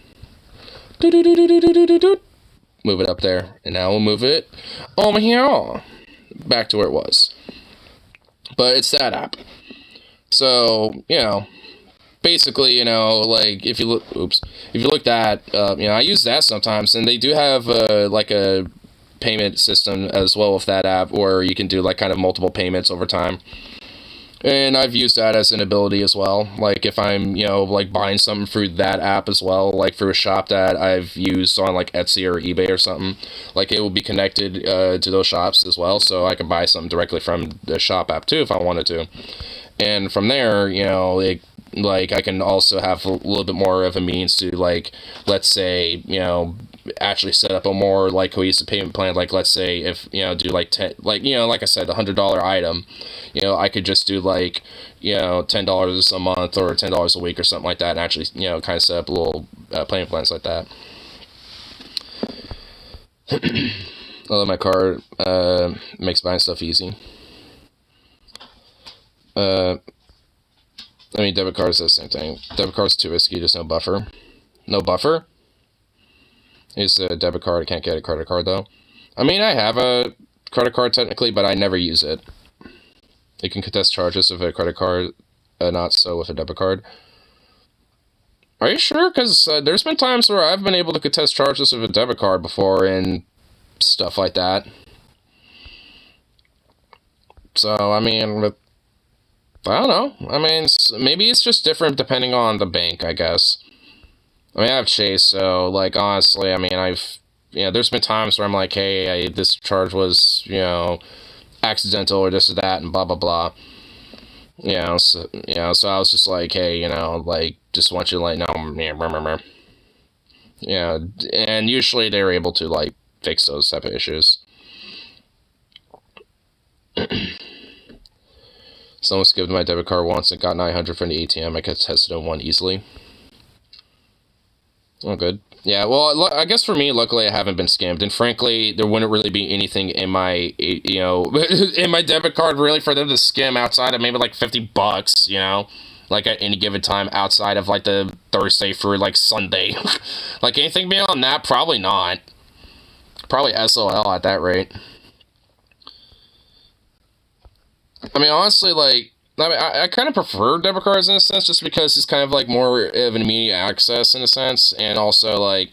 Speaker 1: Move it up there, and now we'll move it over here back to where it was. But it's that app. So, you know, basically, you know, like, if you look, if you look at, you know, I use that sometimes, and they do have like a payment system as well with that app, where you can do like kind of multiple payments over time. And I've used that as an ability as well. Like, if I'm, you know, like, buying something through that app as well, like, through a shop that I've used on, like, Etsy or eBay or something, like, it will be connected to those shops as well, so I can buy something directly from the shop app, too, if I wanted to. And from there, you know, like, I can also have a little bit more of a means to, like, let's say, you know, actually set up a more, like, cohesive payment plan. Like, let's say if, you know, do, like, like, you know, like I said, the $100 item, you know, I could just do, like, you know, $10 a month or $10 a week or something like that, and actually, you know, kind of set up a little payment plans like that. I love my card. Makes buying stuff easy. I mean, debit cards do the same thing. Debit card's too risky, just no buffer. No buffer? It's a debit card, I can't get a credit card, though. I mean, I have a credit card, technically, but I never use it. You can contest charges with a credit card, not so with a debit card. Are you sure? Because there's been times where I've been able to contest charges with a debit card before, and stuff like that. So, I mean, I don't know. I mean, maybe it's just different depending on the bank, I guess. I mean, I have Chase, so, like, honestly, I mean, there's been times where I'm like, hey, this charge was, accidental or this or that and blah, blah, blah. So I was just like, hey, like, just want you to, like, know, and usually they're able to, like, fix those type of issues. Someone skipped my debit card once and got $900 from the ATM. I could test it on one easily. Oh, good. Yeah, well, I guess for me, luckily, I haven't been scammed. And frankly, there wouldn't really be anything in my, in my debit card, really, for them to skim outside of maybe, like, $50, like, at any given time outside of, like, the Thursday through, like, Sunday. Like, anything beyond that, probably not. Probably SOL at that rate. I mean, honestly, like, I kind of prefer debit cards in a sense, just because it's kind of, like, more of an immediate access in a sense, and also, like,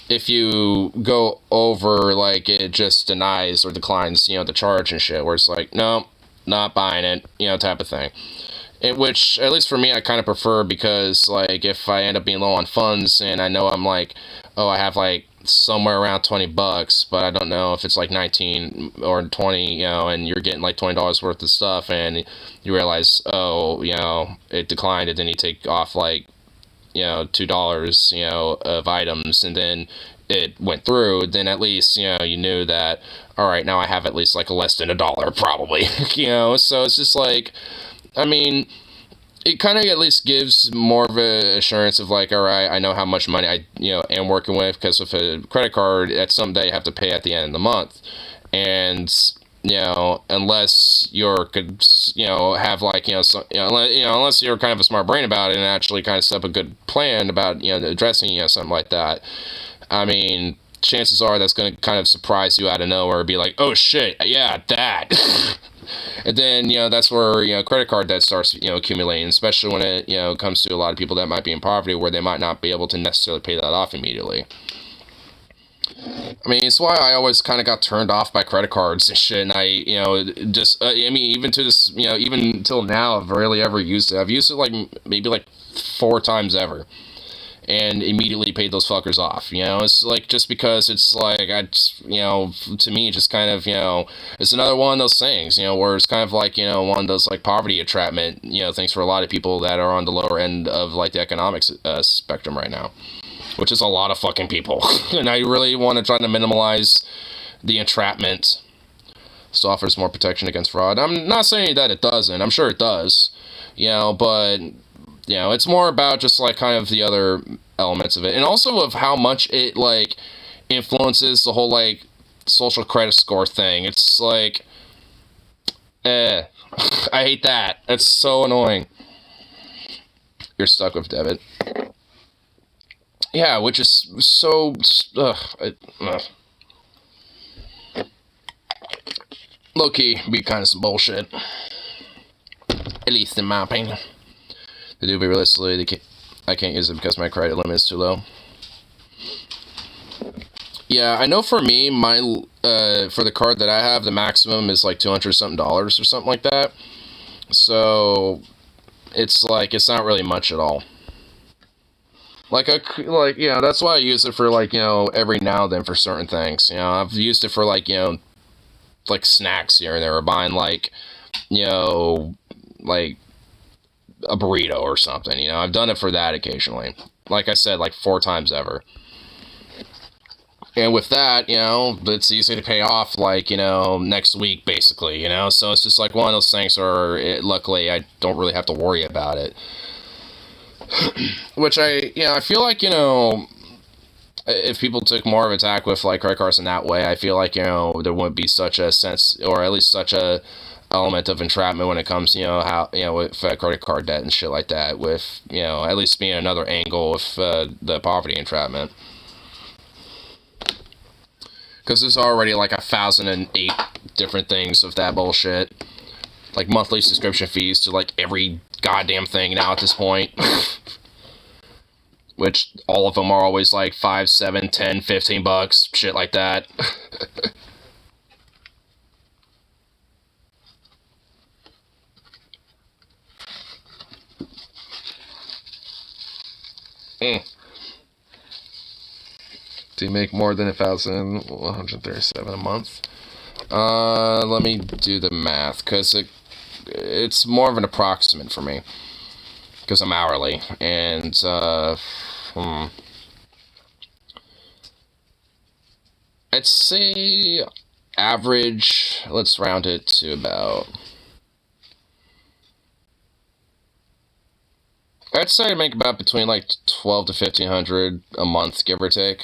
Speaker 1: if you go over, like, it just denies or declines, the charge and shit, where it's like, no, not buying it, type of thing. Which, at least for me, I kind of prefer, because, like, if I end up being low on funds, and I know I'm like, oh, I have, like, somewhere around $20, but I don't know if it's like 19 or 20, and you're getting like $20 worth of stuff, and you realize, oh, it declined, and then you take off like, $2, of items, and then it went through, then at least, you knew that, all right, now I have at least like less than $1, probably, so it's just like, I mean, it kind of at least gives more of a assurance of like, all right, I know how much money I, am working with, because with a credit card, at some day you have to pay at the end of the month. And, unless you're, have like, unless you're kind of a smart brain about it and actually kind of set up a good plan about, addressing, something like that. I mean, chances are that's going to kind of surprise you out of nowhere, be like, oh shit, yeah, that. And then, that's where, credit card debt starts, accumulating, especially when it, comes to a lot of people that might be in poverty, where they might not be able to necessarily pay that off immediately. I mean, it's why I always kind of got turned off by credit cards and shit, and I, even to this, even until now, I've rarely ever used it. I've used it, like, maybe, like, 4 times ever. And immediately paid those fuckers off, it's like, just because it's like, to me, just kind of, it's another one of those things, where it's kind of like, one of those, like, poverty entrapment, things for a lot of people that are on the lower end of, like, the economics spectrum right now, which is a lot of fucking people, and I really want to try to minimize the entrapment, so offers more protection against fraud. I'm not saying that it doesn't, I'm sure it does, but... it's more about just, like, kind of the other elements of it. And also of how much it, like, influences the whole, like, social credit score thing. It's, like, I hate that. It's so annoying. You're stuck with debit. Yeah, which is so... Low-key, be kind of some bullshit. At least in my opinion. To do, but realistically, I can't use it because my credit limit is too low. Yeah, I know for me, my for the card that I have, the maximum is like $200-something or something like that. So it's like, it's not really much at all. Like, that's why I use it for, like, every now and then for certain things. I've used it for, like, like snacks here and there, or buying, like, like a burrito or something, I've done it for that occasionally. Like I said, like 4 times ever. And with that, it's easy to pay off, like, next week, basically, so it's just like one of those things where, luckily, I don't really have to worry about it. Which I feel like, if people took more of a tack with, like, credit cards in that way, I feel like, there wouldn't be such a sense, or at least such a element of entrapment when it comes to, how, with credit card debt and shit like that, with, at least being another angle of the poverty entrapment. Because there's already, like, 1,008 different things of that bullshit. Like, monthly subscription fees to, like, every goddamn thing now at this point. which all of them are always like 5, 7, 10, 15 bucks, shit like that. Do you make more than 1,137 a month? Let me do the math, because it's more of an approximate for me. Because I'm hourly, and, I'd say average, let's round it to about, I'd say I make about between like 12 to 1,500 a month, give or take.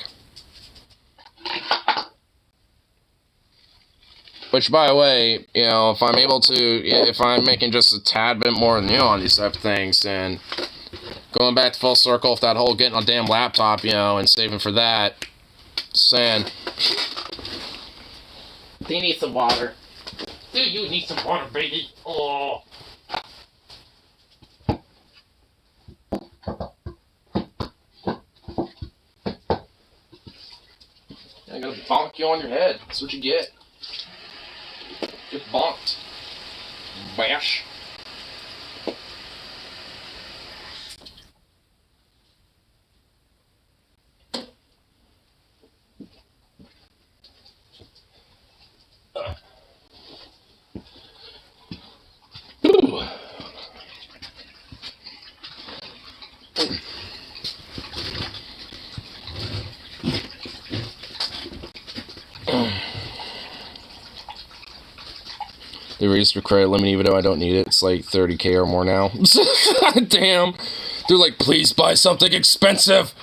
Speaker 1: Which, by the way, you know, if I'm able to, if I'm making just a tad bit more than you on these type of things, and going back to full circle with that whole getting a damn laptop, you know, and saving for that, saying,
Speaker 2: Do you need some water? Do you need some water, baby? Oh.
Speaker 1: I'm gonna bonk you on your head. That's what you get. Get bonked. Bash. Ooh. They raised your credit limit even though I don't need it. It's like 30K or more now. Damn. They're like, please buy something expensive.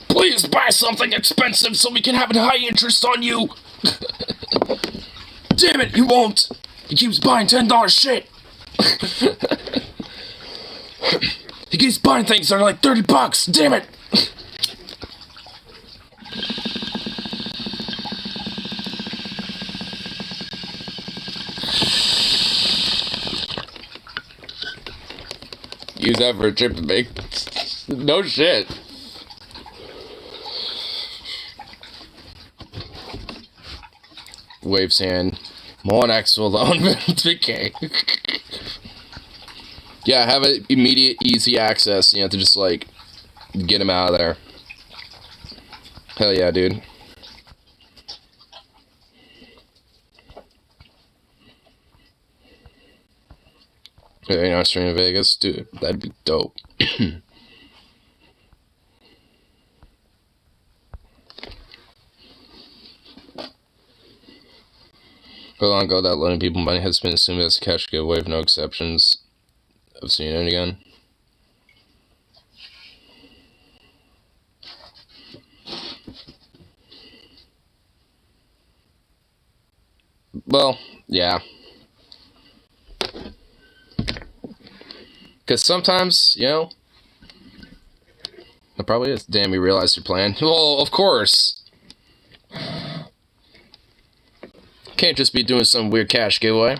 Speaker 1: Please buy something expensive so we can have a high interest on you. Damn it, you won't. He keeps buying $10 shit. He keeps buying things that are like 30 bucks. Damn it. Use that for a trip to make. No shit. Waves hand. More X alone. 3K. Yeah, have it immediate, easy access. You have to just like get him out of there. Hell yeah, dude. Yeah, you know, stream in Vegas, dude, that'd be dope. How long ago that loaning people money has been assumed as a cash giveaway with no exceptions of seeing it again? Well, yeah. Because sometimes, you know, it probably is. Damn, you realize your plan. Well, of course. Can't just be doing some weird cash giveaway.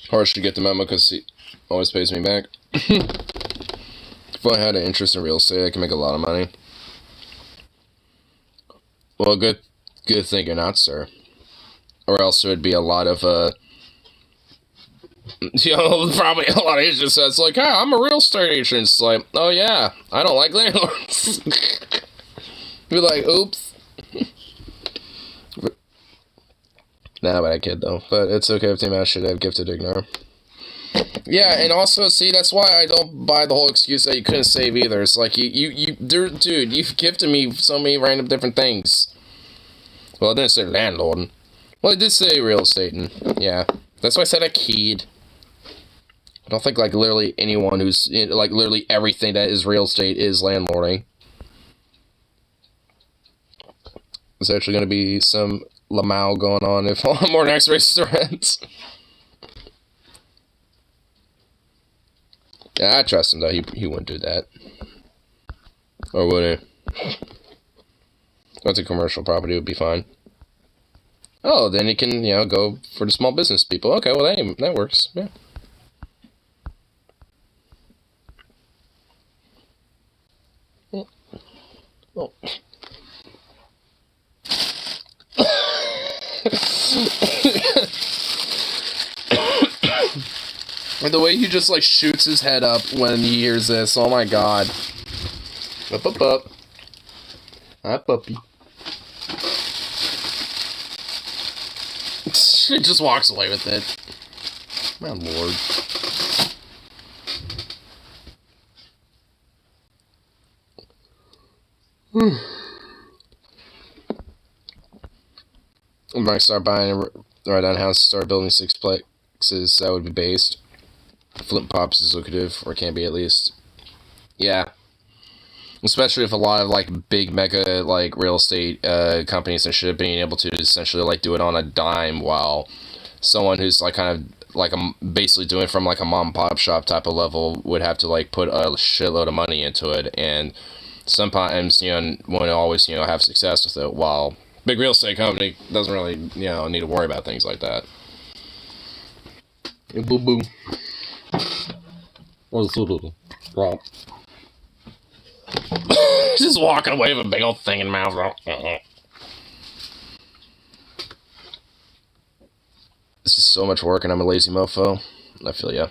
Speaker 1: Harsh to get the memo because he always pays me back. If I had an interest in real estate, I can make a lot of money. Well, good thing you're not, sir. Or else it would be a lot of, you know, probably a lot of agents that's like, ah, I'm a real estate agent. It's like, oh yeah, I don't like landlords. You're like, oops. Nah, but I kid though. But it's okay if they match shit I've gifted to ignore. Yeah, and also, see, that's why I don't buy the whole excuse that you couldn't save either. It's like, dude, you've gifted me so many random different things. Well, it didn't say landlord. Well, it did say real estate, and yeah. That's why I said I keyed. I don't think, like, literally anyone who's, like, literally everything that is real estate is landlording. There's actually going to be some Lamau going on if all more next races are ends. Yeah, I trust him though. He wouldn't do that. Or would he? That's a commercial property, would be fine. Oh, then he can, you know, go for the small business people. Okay, well that works. Yeah. Oh. The way he just like shoots his head up when he hears this. Oh my god. Up. Hi, puppy. He just walks away with it. My lord. I might start buying a right-on house, start building 6 plexes that would be based. Flip Pops is lucrative, or can be at least. Yeah. Especially if a lot of, like, big mega, like, real estate companies and shit being able to essentially, like, do it on a dime, while someone who's, like, kind of, like, basically doing it from, like, a mom-and-pop shop type of level would have to, like, put a shitload of money into it, and sometimes, you know, won't always, you know, have success with it, while big real estate company doesn't really, you know, need to worry about things like that. Hey, boo-boo. What's up, bro? Just walking away with a big old thing in mouth. This is so much work and I'm a lazy mofo. I feel ya.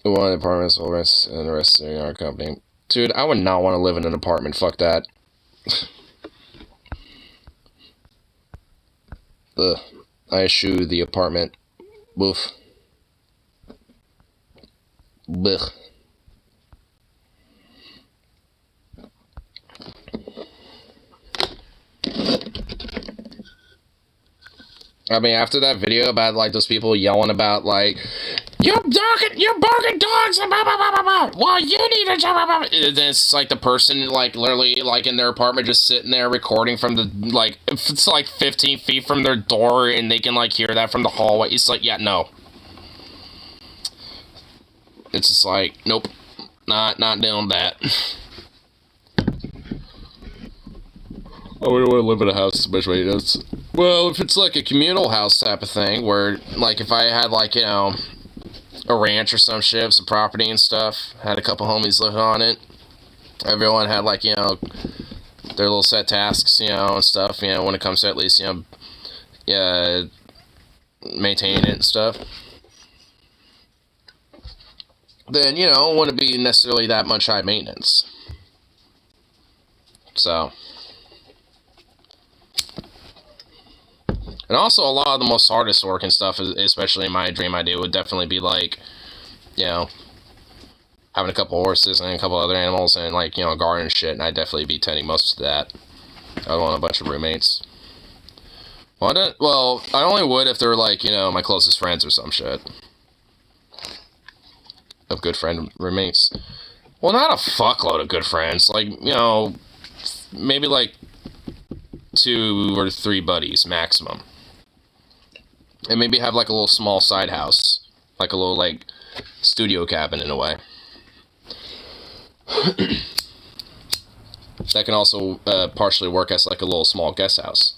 Speaker 1: One apartments will rest and the rest in our company. Dude, I would not want to live in an apartment. Fuck that. Ugh. I eschew the apartment. Woof. Blech. I mean, after that video about, like, those people yelling about, like, you're barking dogs, blah, blah, blah, blah, blah. Well, you need to, blah, blah, blah. Then it's, like, the person, like, literally, like, in their apartment just sitting there recording from the, like, if it's, like, 15 feet from their door, and they can, like, hear that from the hallway. It's like, yeah, no. It's just like, nope. Not doing that. I wouldn't want to live in a house especially does. Well, if it's like a communal house type of thing, where, like, if I had, like, you know, a ranch or some shit, some property and stuff, had a couple homies living on it, everyone had, like, you know, their little set tasks, you know, and stuff, you know, when it comes to at least, you know, yeah, maintaining it and stuff, then, you know, it wouldn't be necessarily that much high maintenance. So. And also, a lot of the most hardest work and stuff, especially in my dream idea, would definitely be, like, you know, having a couple horses and a couple other animals and, like, you know, a garden and shit, and I'd definitely be tending most of that. I would want a bunch of roommates. Well, I only would if they were, like, you know, my closest friends or some shit. Of good friend roommates. Well, not a fuckload of good friends. Like, you know, maybe, like, 2 or 3 buddies, maximum. And maybe have, like, a little small side house. Like a little, like, studio cabin in a way. That can also partially work as, like, a little small guest house.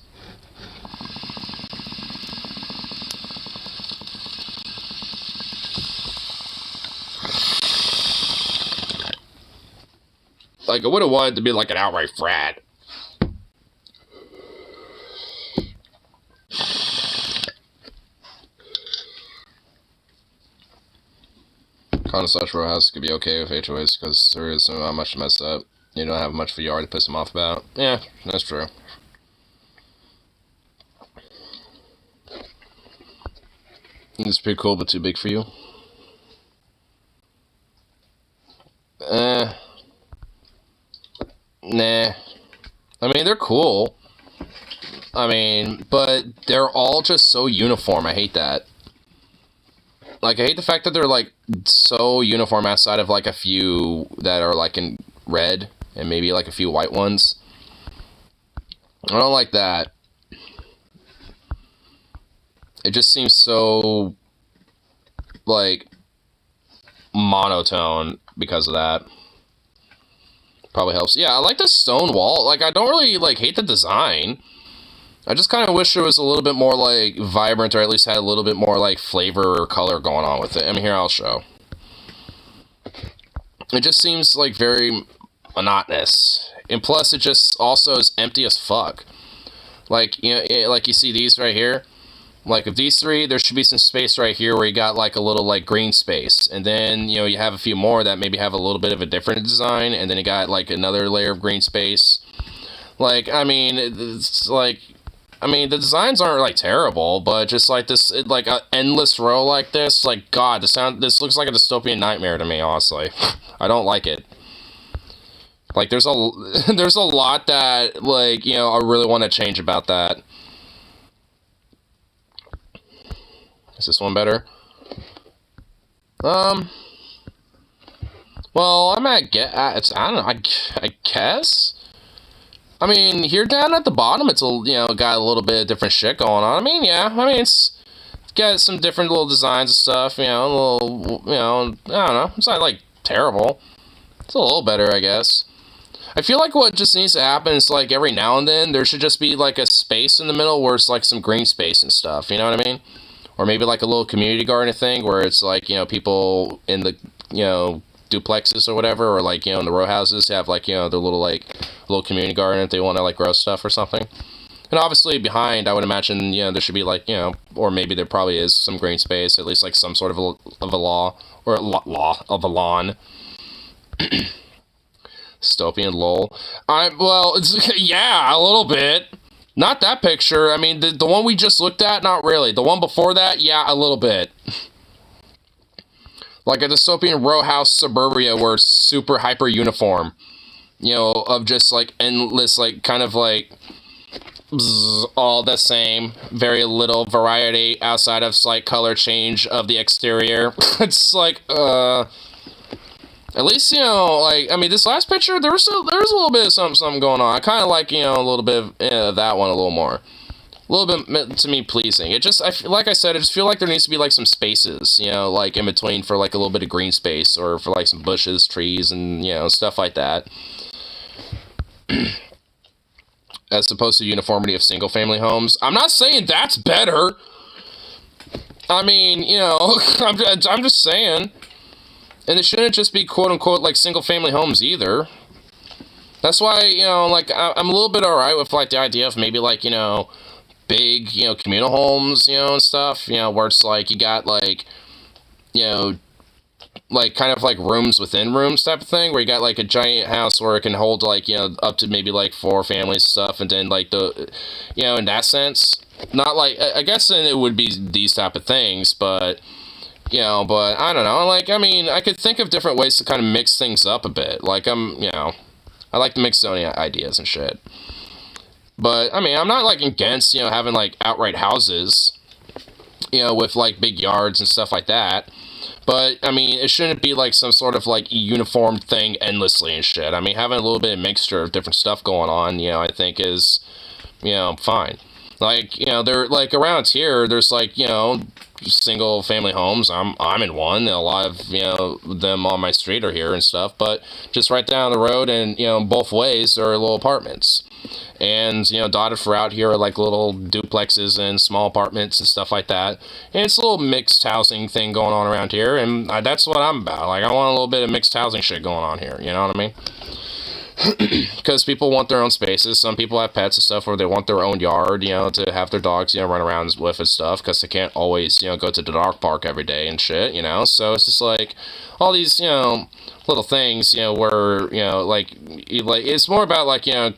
Speaker 1: Like, I would have wanted to be, like, an outright frat. Kind of such row house could be okay with HOAs because there is not much to mess up. You don't have much of a yard to piss them off about. Yeah, that's true. It's pretty cool, but too big for you. Nah. I mean, they're cool. I mean, but they're all just so uniform. I hate that. Like, I hate the fact that they're, like, so uniform outside of, like, a few that are, like, in red and maybe, like, a few white ones. I don't like that. It just seems so, like, monotone because of that. Probably helps. Yeah, I like the stone wall. Like, I don't really, like, hate the design. I just kind of wish there was a little bit more, like, vibrant, or at least had a little bit more, like, flavor or color going on with it. I mean, here, I'll show. It just seems, like, very monotonous. And plus, it just also is empty as fuck. Like, you know, like, you see these right here? Like, of these three, there should be some space right here where you got, like, a little, like, green space. And then, you know, you have a few more that maybe have a little bit of a different design. And then you got, like, another layer of green space. Like, I mean, it's, like... I mean, the designs aren't, like, terrible, but just, like, this, like, an endless row like this, like, God, this looks like a dystopian nightmare to me, honestly. I don't like it. Like, there's a lot that, like, you know, I really want to change about that. Is this one better? Well, I might get, I don't know, I guess? I mean, here down at the bottom, it's, you know, got a little bit of different shit going on. I mean, yeah, I mean, it's got some different little designs and stuff, you know, a little, you know, I don't know, it's not, like, terrible. It's a little better, I guess. I feel like what just needs to happen is, like, every now and then, there should just be, like, a space in the middle where it's, like, some green space and stuff, you know what I mean? Or maybe, like, a little community garden thing where it's, like, you know, people in the, you know, duplexes or whatever, or, like, you know, in the row houses have, like, you know, their little, like, little community garden if they want to, like, grow stuff or something. And obviously behind, I would imagine, you know, there should be, like, you know, or maybe there probably is some green space, at least, like, some sort of a law, or a lawn. Dystopian lol. Well, it's, yeah, a little bit. Not that picture. I mean, the one we just looked at, not really. The one before that, yeah, a little bit. Like a dystopian row house suburbia where it's super hyper uniform. You know, of just, like, endless, like, kind of, like, all the same. Very little variety outside of slight color change of the exterior. It's like, at least, you know, like, I mean, this last picture, there was a little bit of something going on. I kind of like, you know, a little bit of that one a little more. A little bit, to me, pleasing. It just, like I said, I just feel like there needs to be, like, some spaces, you know, like, in between for, like, a little bit of green space, or for, like, some bushes, trees, and, you know, stuff like that. As opposed to uniformity of single-family homes. I'm not saying that's better. I mean, you know, I'm just saying. And it shouldn't just be quote-unquote, like, single-family homes either. That's why, you know, like, I'm a little bit alright with, like, the idea of maybe, like, you know, big, you know, communal homes, you know, and stuff, you know, where it's, like, you got, like, you know, like, kind of, like, rooms within rooms type of thing, where you got, like, a giant house where it can hold, like, you know, up to maybe, like, 4 families and stuff, and then, like, the, you know, in that sense, not, like, I guess then it would be these type of things, but... You know, but, I don't know, like, I mean, I could think of different ways to kind of mix things up a bit. Like, you know, I like to mix Sony ideas and shit. But, I mean, I'm not, like, against, you know, having, like, outright houses, you know, with, like, big yards and stuff like that. But, I mean, it shouldn't be, like, some sort of, like, uniform thing endlessly and shit. I mean, having a little bit of mixture of different stuff going on, you know, I think is, you know, fine. Like, you know, they're, like, around here, there's, like, you know... single family homes. I'm in one. A lot of, you know, them on my street are here and stuff, but just right down the road and, you know, both ways are little apartments. And, you know, dotted throughout here are like little duplexes and small apartments and stuff like that. And it's a little mixed housing thing going on around here, and that's what I'm about. Like, I want a little bit of mixed housing shit going on here, you know what I mean? Because people want their own spaces. Some people have pets and stuff where they want their own yard, you know, to have their dogs, you know, run around with and stuff, because they can't always, you know, go to the dog park every day and shit, you know. So it's just like all these, you know, little things, you know, where, you know, like it's more about, like, you know,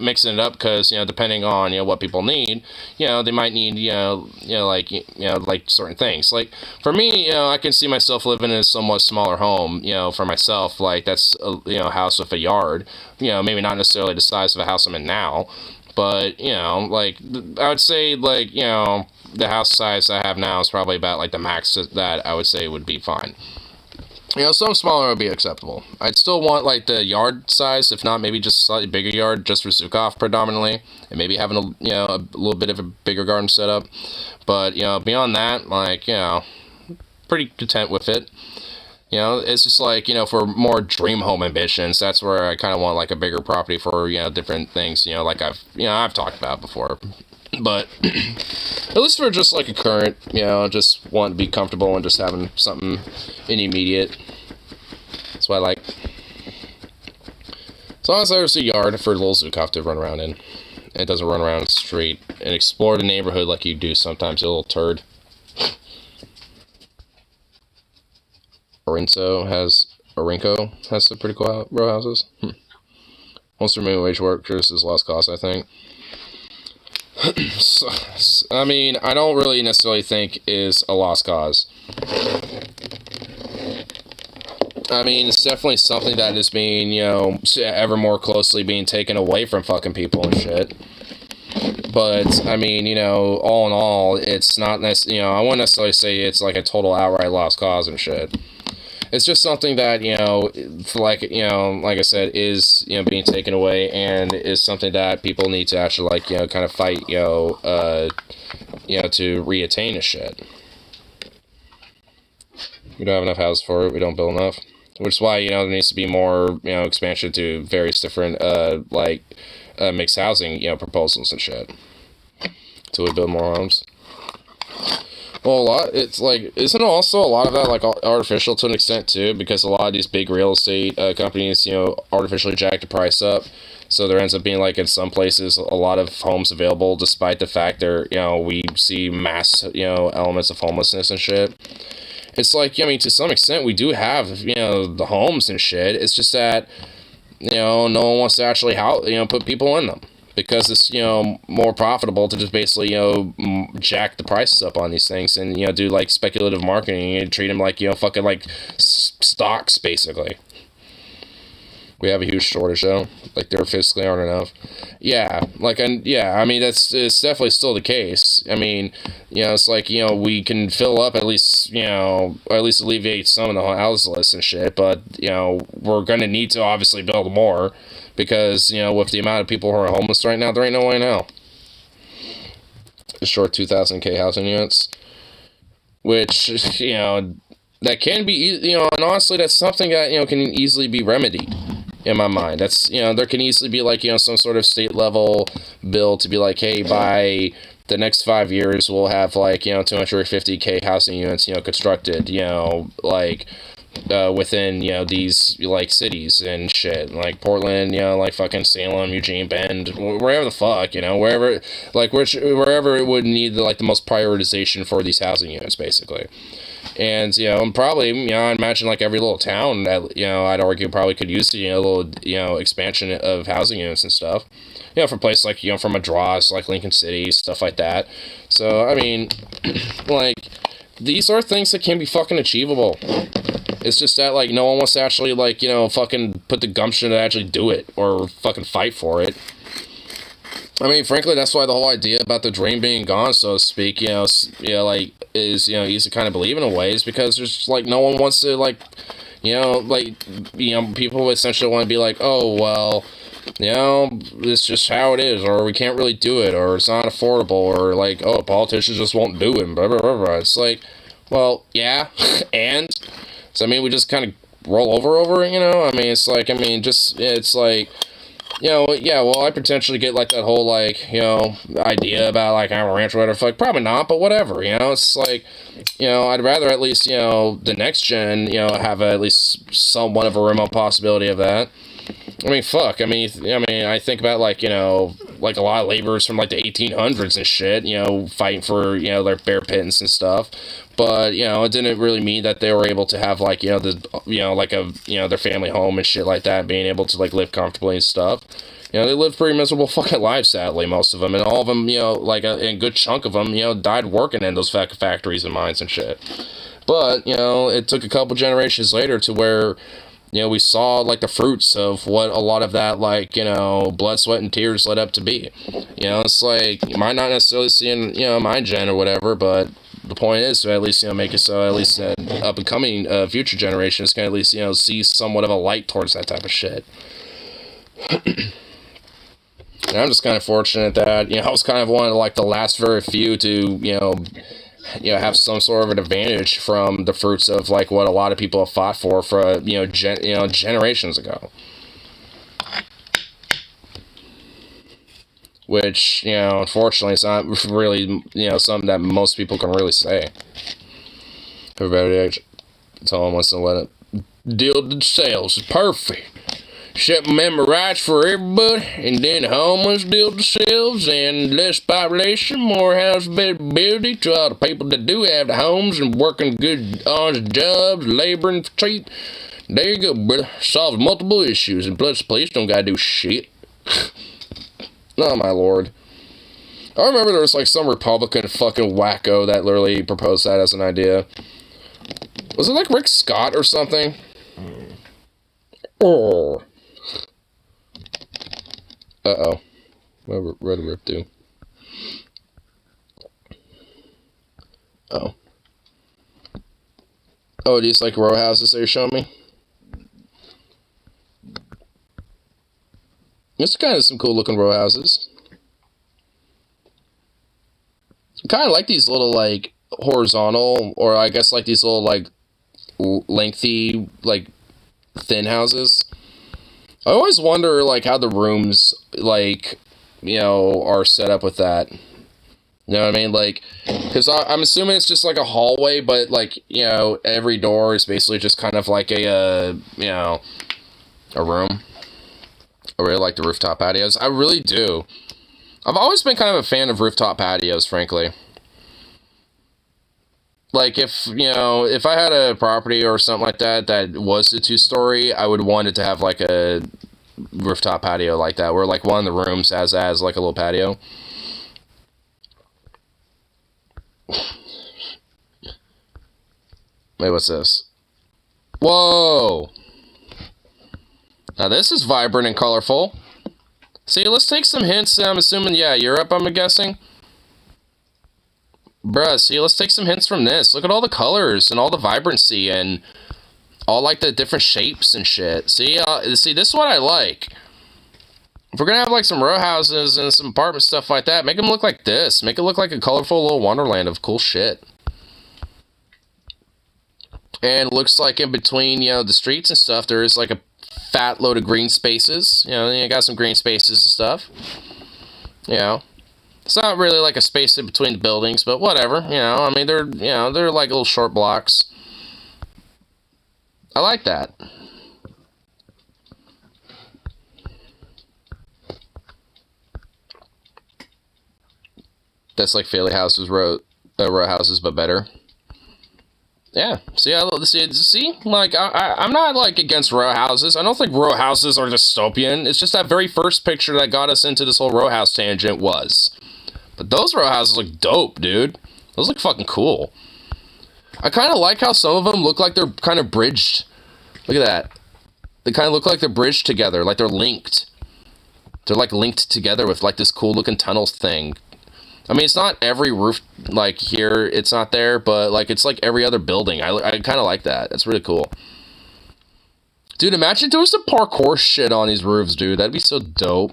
Speaker 1: mixing it up, because, you know, depending on, you know, what people need, you know, they might need, like certain things. Like, for me, you know, I can see myself living in a somewhat smaller home, you know, for myself, like, that's a, you know, house with a yard, you know, maybe not necessarily the size of a house I'm in now, but, you know, like, I would say, like, you know, the house size I have now is probably about like the max that I would say would be fine. You know, some smaller would be acceptable. I'd still want like the yard size, if not maybe just a slightly bigger yard, just for Zukov predominantly, and maybe having a little bit of a bigger garden setup. But you know, beyond that, like, you know, pretty content with it. You know, it's just like, you know, for more dream home ambitions, that's where I kind of want like a bigger property for, you know, different things, you know, like I've talked about before. But at least for just like a current, you know, just want to be comfortable and just having something in immediate. That's what I like. As long as there's a yard for little Zukov to run around in. And it doesn't run around the street and explore the neighborhood like you do sometimes, you little turd. Orinco has some pretty cool row houses. Once removed wage workers is lost cause, I think. So, I mean, I don't really necessarily think is a lost cause. I mean, it's definitely something that is being, you know, ever more closely being taken away from fucking people and shit. But, I mean, you know, all in all, it's not necessarily, you know, I wouldn't necessarily say it's like a total outright lost cause and shit. It's just something that, you know, like, you know, like I said, is, you know, being taken away, and is something that people need to actually, like, you know, kind of fight, you know, to reattain and shit. We don't have enough houses for it. We don't build enough. Which is why, you know, there needs to be more, you know, expansion to various different, mixed housing, you know, proposals and shit. Until we build more homes. Well, it's like, isn't also a lot of that like artificial to an extent too? Because a lot of these big real estate companies, you know, artificially jack the price up. So there ends up being like in some places a lot of homes available, despite the fact that, you know, we see mass, you know, elements of homelessness and shit. It's like, I mean, to some extent we do have, you know, the homes and shit. It's just that, you know, no one wants to actually put people in them. Because it's, you know, more profitable to just basically, you know, jack the prices up on these things and, you know, do, like, speculative marketing and treat them like, you know, fucking, like, stocks, basically. We have a huge shortage, though. Like, there physically aren't enough. Yeah, like, I mean, it's definitely still the case. I mean, you know, it's like, you know, we can fill up at least, you know, or at least alleviate some of the house lists and shit, but, you know, we're gonna need to obviously build more. Because, you know, with the amount of people who are homeless right now, there ain't no way now. Short 2,000 housing units. Which, you know, that can be, you know, and honestly, that's something that, you know, can easily be remedied. In my mind. That's, you know, there can easily be, like, you know, some sort of state level bill to be like, hey, by the next 5 years, we'll have, like, you know, 250 housing units, you know, constructed, you know, like, within, you know, these, like, cities and shit, like Portland, you know, like fucking Salem, Eugene, Bend, wherever the fuck, you know, wherever, like, wherever it would need, like, the most prioritization for these housing units, basically. And, you know, and probably, you know, I imagine, like, every little town that, you know, I'd argue probably could use, you know, a little, you know, expansion of housing units and stuff. You know, from places like, you know, from Madras, like Lincoln City, stuff like that. So, I mean, like, these are things that can be fucking achievable. It's just that, like, no one wants to actually, like, you know, fucking put the gumption to actually do it or fucking fight for it. I mean, frankly, that's why the whole idea about the dream being gone, so to speak, you know, like, is, you know, easy to kind of believe in a way, is because there's just, like, no one wants to, like, you know, like, you know, people essentially want to be like, oh, well, you know, it's just how it is, or we can't really do it, or it's not affordable, or, like, oh, politicians just won't do it, blah, blah, blah, blah. It's like, well, yeah, and... So, I mean, we just kind of roll over it, you know? I mean, it's like, I mean, just, it's like, you know, yeah, well, I potentially get, like, that whole, like, you know, idea about, like, I'm a ranch or whatever. Like, probably not, but whatever, you know? It's like, you know, I'd rather at least, you know, the next gen, you know, have at least somewhat of a remote possibility of that. I mean, fuck, I mean, I think about, like, you know, like, a lot of laborers from, like, the 1800s and shit, you know, fighting for, you know, their bare pittance and stuff. But, you know, it didn't really mean that they were able to have, like, you know, like a, you know, their family home and shit like that, being able to, like, live comfortably and stuff. You know, they lived pretty miserable fucking lives, sadly, most of them. And all of them, you know, like, a good chunk of them, you know, died working in those factories and mines and shit. But, you know, it took a couple generations later to where, you know, we saw, like, the fruits of what a lot of that, like, you know, blood, sweat, and tears led up to be. You know, it's like, you might not necessarily see in, you know, my gen or whatever, but the point is to at least, you know, make it so at least an up-and-coming future generations can at least, you know, see somewhat of a light towards that type of shit. And I'm just kind of fortunate that, you know, I was kind of one of, like, the last very few to, you know, have some sort of an advantage from the fruits of, like, what a lot of people have fought for, you know, generations ago. Which, you know, unfortunately, it's not really, you know, something that most people can really say. Everybody tell them once to let it deal with themselves. It's perfect. Set minimum rights for everybody, and then homeless deal themselves, and less population, more house availability to all the people that do have the homes and working good, honest jobs, laboring for cheap. There you go, brother. Solves multiple issues, and plus, the police don't gotta do shit. Oh, my lord. I remember there was, like, some Republican fucking wacko that literally proposed that as an idea. Was it, like, Rick Scott or something? Oh. Uh-oh. What did Rip do? Oh. Oh, these, like, row houses that you're showing me? It's kind of some cool looking row houses. I kind of like these little, like, horizontal, or I guess, like, these little, like, lengthy, like, thin houses. I always wonder, like, how the rooms, like, you know, are set up with that. You know what I mean? Like, because I'm assuming it's just, like, a hallway, but, like, you know, every door is basically just kind of like a, you know, a room. I really like the rooftop patios. I really do. I've always been kind of a fan of rooftop patios, frankly. Like, if, you know, if I had a property or something like that that was a 2-story, I would want it to have, like, a rooftop patio like that, where, like, one of the rooms has, like, a little patio. Wait, what's this? Whoa! Now, this is vibrant and colorful. See, let's take some hints. I'm assuming, yeah, Europe, I'm guessing. Bruh, see, let's take some hints from this. Look at all the colors and all the vibrancy and all, like, the different shapes and shit. See, see, this is what I like. If we're gonna have, like, some row houses and some apartment stuff like that, make them look like this. Make it look like a colorful little wonderland of cool shit. And it looks like in between, you know, the streets and stuff, there is, like, a fat load of green spaces. You know, you got some green spaces and stuff. You know. It's not really like a space in between the buildings, but whatever, you know, I mean, they're, you know, they're like little short blocks. I like that. That's like Philly houses, row houses, but better. Yeah, see, like, I'm not, like, against row houses. I don't think row houses are dystopian. It's just that very first picture that got us into this whole row house tangent was. But those row houses look dope, dude. Those look fucking cool. I kind of like how some of them look like they're kind of bridged. Look at that. They kind of look like they're bridged together, like they're linked. They're, like, linked together with, like, this cool-looking tunnel thing. I mean, it's not every roof, like, here, it's not there, but, like, it's, like, every other building. I kind of like that. That's really cool. Dude, imagine doing some parkour shit on these roofs, dude. That'd be so dope.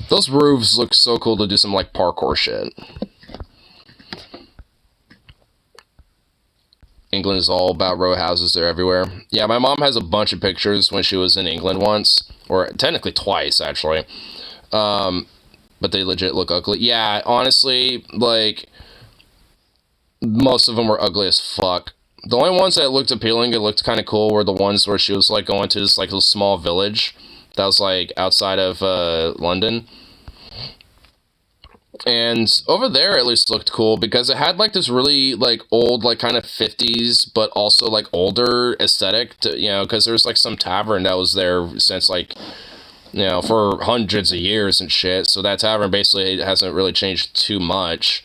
Speaker 1: Those roofs look so cool to do some, like, parkour shit. England is all about row houses. They're everywhere. Yeah, my mom has a bunch of pictures when she was in England once. Or technically twice, actually. But they legit look ugly. Yeah, honestly, like, most of them were ugly as fuck. The only ones that looked appealing, it looked kind of cool, were the ones where she was, like, going to this, like, little small village that was, like, outside of London. And over there, at least, looked cool, because it had, like, this really, like, old, like, kind of 50s, but also, like, older aesthetic, to, you know, because there's, like, some tavern that was there since, like, you know, for hundreds of years and shit, so that tavern basically hasn't really changed too much.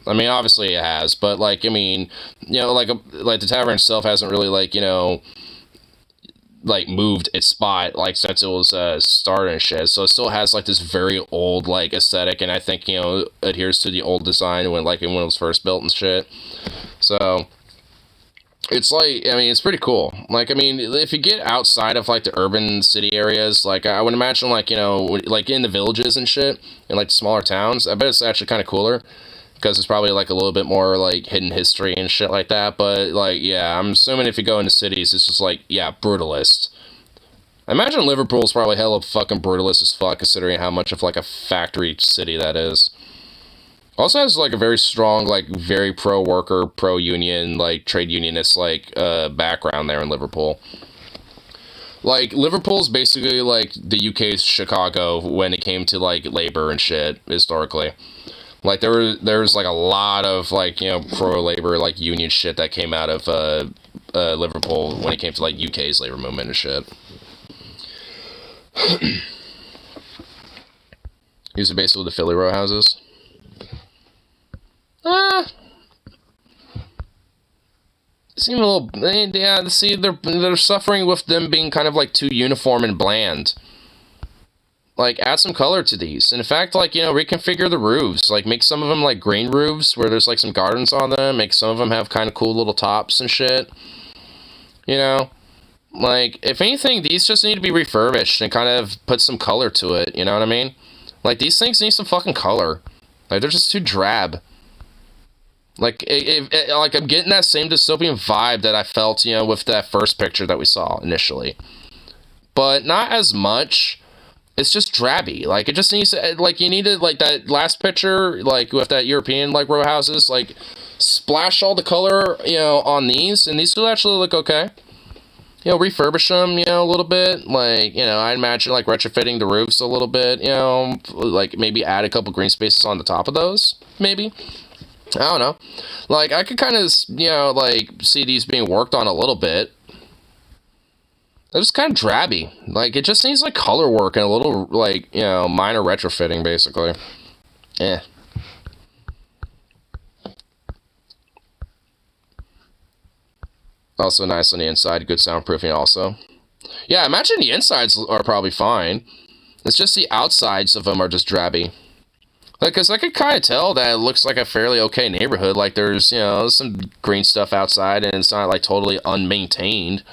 Speaker 1: I mean, obviously it has, but, like, I mean, you know, like the tavern itself hasn't really, like, you know, like moved its spot like since it was started and shit. So it still has like this very old like aesthetic, and I think, you know, adheres to the old design when it was first built and shit. So it's like, I mean, it's pretty cool. Like, I mean, if you get outside of like the urban city areas, like I would imagine, like, you know, like in the villages and shit, in like the smaller towns, I bet it's actually kind of cooler, because it's probably like a little bit more like hidden history and shit like that. But like, yeah, I'm assuming if you go into cities, it's just like, yeah, brutalist. I imagine Liverpool's probably hella fucking brutalist as fuck, considering how much of like a factory city that is. Also has like a very strong, like very pro-worker, pro-union, like trade unionist like background there in Liverpool. Like, Liverpool's basically like the UK's Chicago when it came to like labor and shit historically. Like there's like a lot of like, you know, pro-labor like union shit that came out of Liverpool when it came to like UK's labor movement and shit. These are basically the Philly row houses. Seem a little, yeah, see, they're suffering with them being kind of like too uniform and bland. Like, add some color to these. And in fact, like, you know, reconfigure the roofs. Like, make some of them like green roofs where there's like some gardens on them. Make some of them have kind of cool little tops and shit. You know? Like, if anything, these just need to be refurbished and kind of put some color to it. You know what I mean? Like, these things need some fucking color. Like, they're just too drab. Like, like, I'm getting that same dystopian vibe that I felt, you know, with that first picture that we saw initially. But not as much. It's just drabby. Like, it just needs to, like, you need to, like, that last picture, like, with that European, like, row houses, like, splash all the color, you know, on these, and these will actually look okay. You know, refurbish them, you know, a little bit. Like, you know, I'd imagine, like, retrofitting the roofs a little bit, you know, like, maybe add a couple green spaces on the top of those, maybe. I don't know. Like, I could kind of, you know, like, see these being worked on a little bit. They're just kind of drabby. Like, it just needs, like, color work and a little, like, you know, minor retrofitting, basically. Eh. Also nice on the inside. Good soundproofing also. Yeah, I imagine the insides are probably fine. It's just the outsides of them are just drabby. Like, because I could kind of tell that it looks like a fairly okay neighborhood. Like, there's, you know, some green stuff outside, and it's not, like, totally unmaintained.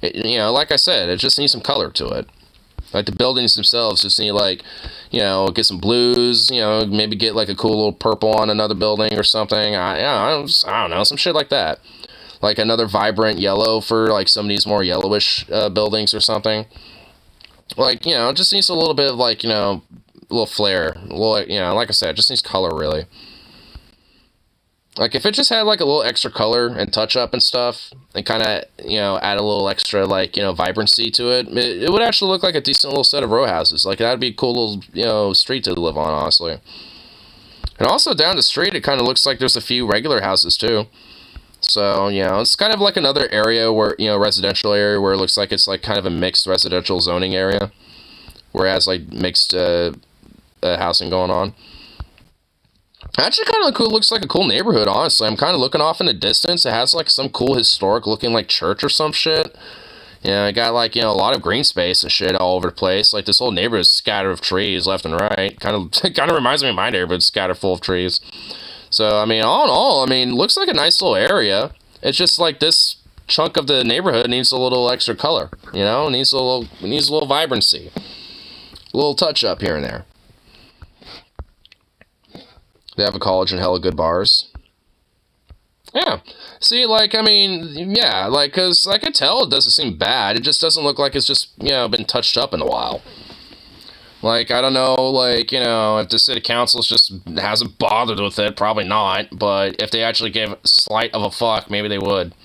Speaker 1: You know, like I said, it just needs some color to it. Like, the buildings themselves just need, like, you know, get some blues, you know, maybe get, like, a cool little purple on another building or something. I don't know, some shit like that. Like, another vibrant yellow for, like, some of these more yellowish buildings or something. Like, you know, it just needs a little bit of, like, you know, a little flair. A little, you know, like I said, it just needs color, really. Like, if it just had, like, a little extra color and touch-up and stuff, and kind of, you know, add a little extra, like, you know, vibrancy to it, it would actually look like a decent little set of row houses. Like, that'd be a cool little, you know, street to live on, honestly. And also, down the street, it kind of looks like there's a few regular houses, too. So, you know, it's kind of like another area where, you know, residential area where it looks like it's, like, kind of a mixed residential zoning area. Where it has, like, mixed housing going on. Actually, kind of cool. Looks like a cool neighborhood, honestly. I'm kind of looking off in the distance. It has, like, some cool historic looking, like, church or some shit. You know, it got, like, you know, a lot of green space and shit all over the place. Like, this whole neighborhood is scattered of trees left and right. Kind of reminds me of my neighborhood, scattered full of trees. So, I mean, all in all, I mean, looks like a nice little area. It's just, like, this chunk of the neighborhood needs a little extra color, you know? It needs a little vibrancy. A little touch-up here and there. They have a college and hella good bars. Yeah. See, like, I mean, yeah, like, because I could tell it doesn't seem bad. It just doesn't look like it's just, you know, been touched up in a while. Like, I don't know, like, you know, if the city council just hasn't bothered with it, probably not. But if they actually gave slight of a fuck, maybe they would.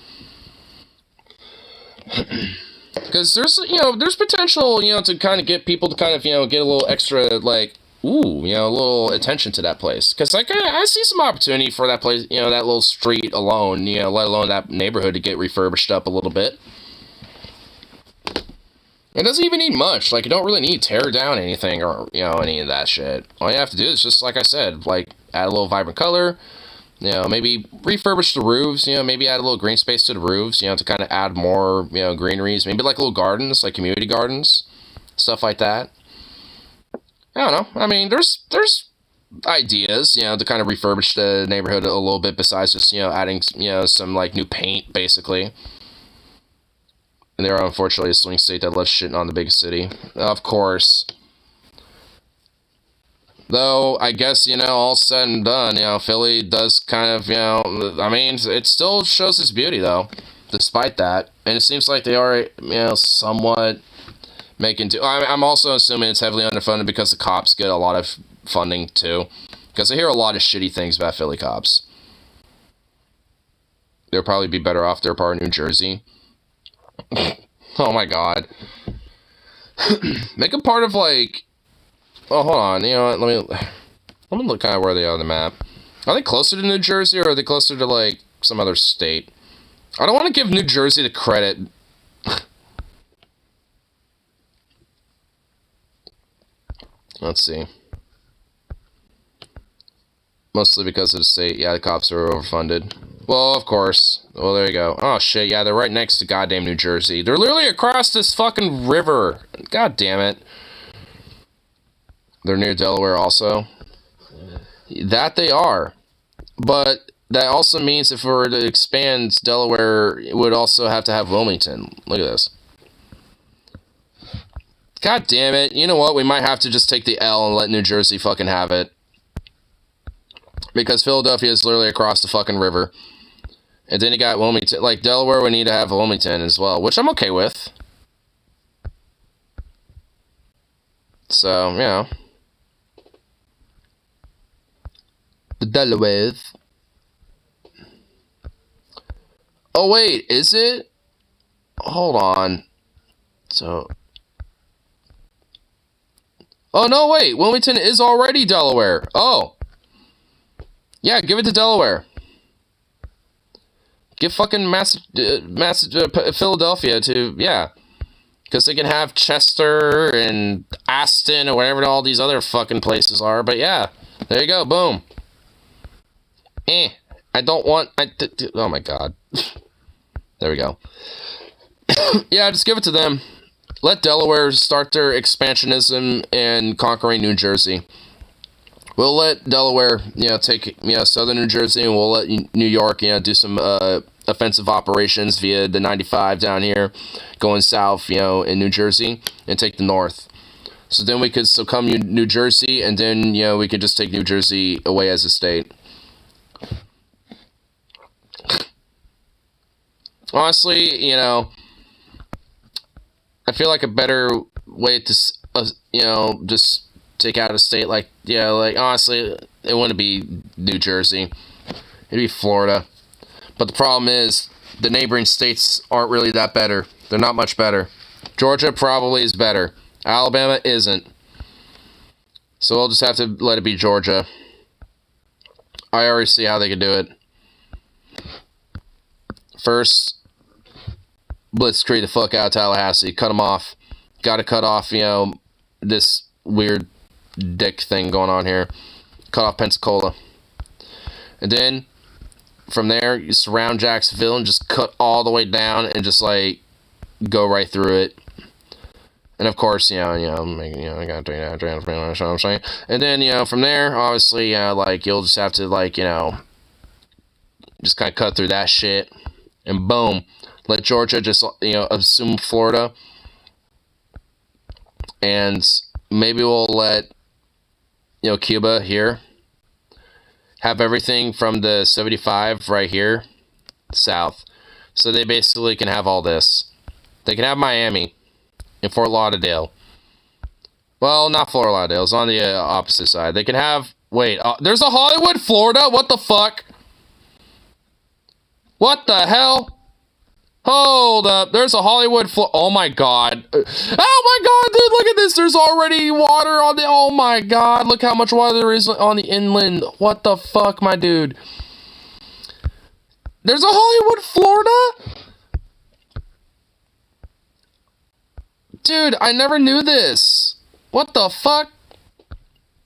Speaker 1: Because there's, you know, there's potential, you know, to kind of get people to kind of, you know, get a little extra, like, ooh, you know, a little attention to that place. Because, like, I see some opportunity for that place, you know, that little street alone, you know, let alone that neighborhood to get refurbished up a little bit. It doesn't even need much. Like, you don't really need to tear down anything or, you know, any of that shit. All you have to do is just, like I said, like, add a little vibrant color, You know, maybe refurbish the roofs, you know, maybe add a little green space to the roofs, you know, to kind of add more, you know, greeneries, maybe like little gardens, like community gardens, stuff like that. I don't know. I mean, there's ideas, you know, to kind of refurbish the neighborhood a little bit besides just, you know, adding, you know, some, like, new paint, basically. And they're unfortunately a swing state that loves shitting on the big city. Of course. Though, I guess, you know, all said and done, you know, Philly does kind of, you know, I mean, it still shows its beauty, though, despite that. And it seems like they are, you know, somewhat making... I'm also assuming it's heavily underfunded because the cops get a lot of funding, too. Because I hear a lot of shitty things about Philly cops. They'll probably be better off their part of New Jersey. Oh, my God. Make them part of, like... Oh, hold on. You know what? Let me look kind of where they are on the map. Are they closer to New Jersey, or are they closer to, like, some other state? I don't want to give New Jersey the credit. Let's see. Mostly because of the state. Yeah, the cops are overfunded. Well, of course. Well, there you go. Oh, shit. Yeah, they're right next to goddamn New Jersey. They're literally across this fucking river. God damn it. They're near Delaware also. That they are. But that also means if we were to expand Delaware, it would also have to have Wilmington. Look at this. God damn it. You know what? We might have to just take the L and let New Jersey fucking have it. Because Philadelphia is literally across the fucking river. And then you got Wilmington. Like, Delaware would need to have Wilmington as well, which I'm okay with. So, you know. The Delaware. Oh, wait, is it? Hold on. So. Oh, no, wait. Wilmington is already Delaware. Oh. Yeah, give it to Delaware. Give fucking Philadelphia to, yeah. Because they can have Chester and Aston or whatever all these other fucking places are. But yeah, there you go. Boom. I don't want... oh my god. There we go. Yeah, just give it to them. Let Delaware start their expansionism and conquering New Jersey. We'll let Delaware, you know, take, you know, southern New Jersey, and we'll let New York, you know, do some offensive operations via the 95 down here, going south, you know, in New Jersey, and take the north. So then we could succumb New Jersey, and then, you know, we could just take New Jersey away as a state. Honestly, you know, I feel like a better way to, you know, just take out a state like, yeah, like, honestly, it wouldn't be New Jersey. It'd be Florida. But the problem is, the neighboring states aren't really that better. They're not much better. Georgia probably is better. Alabama isn't. So we'll just have to let it be Georgia. I already see how they could do it. First, blitzkrieg the fuck out of Tallahassee. Cut them off. Gotta cut off, you know, this weird dick thing going on here. Cut off Pensacola. And then, from there, you surround Jacksonville and just cut all the way down and just, like, go right through it. And, of course, you know, I gotta do that, you know what I'm saying? And then, you know, from there, obviously, like, you'll just have to, like, you know, just kind of cut through that shit. And boom. Let Georgia just, you know, assume Florida. And maybe we'll let, you know, Cuba here have everything from the 75 right here south. So they basically can have all this. They can have Miami and Fort Lauderdale. Well, not Fort Lauderdale. It's on the opposite side. They can have... Wait, there's a Hollywood, Florida? What the fuck? What the hell? Hold up. There's a Hollywood, oh my god. Oh my god, dude, look at this. There's already water on the... Oh my god, look how much water there is on the inland. What the fuck, my dude? There's a Hollywood, Florida? Dude, I never knew this. What the fuck?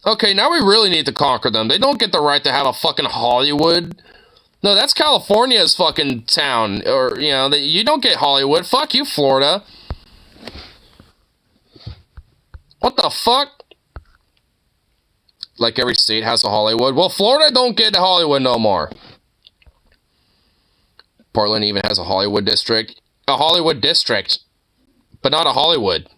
Speaker 1: Okay, now we really need to conquer them. They don't get the right to have a fucking Hollywood. No, that's California's fucking town. Or, you know, you don't get Hollywood. Fuck you, Florida. What the fuck? Like every state has a Hollywood. Well, Florida don't get Hollywood no more. Portland even has a Hollywood district. A Hollywood district. But not a Hollywood.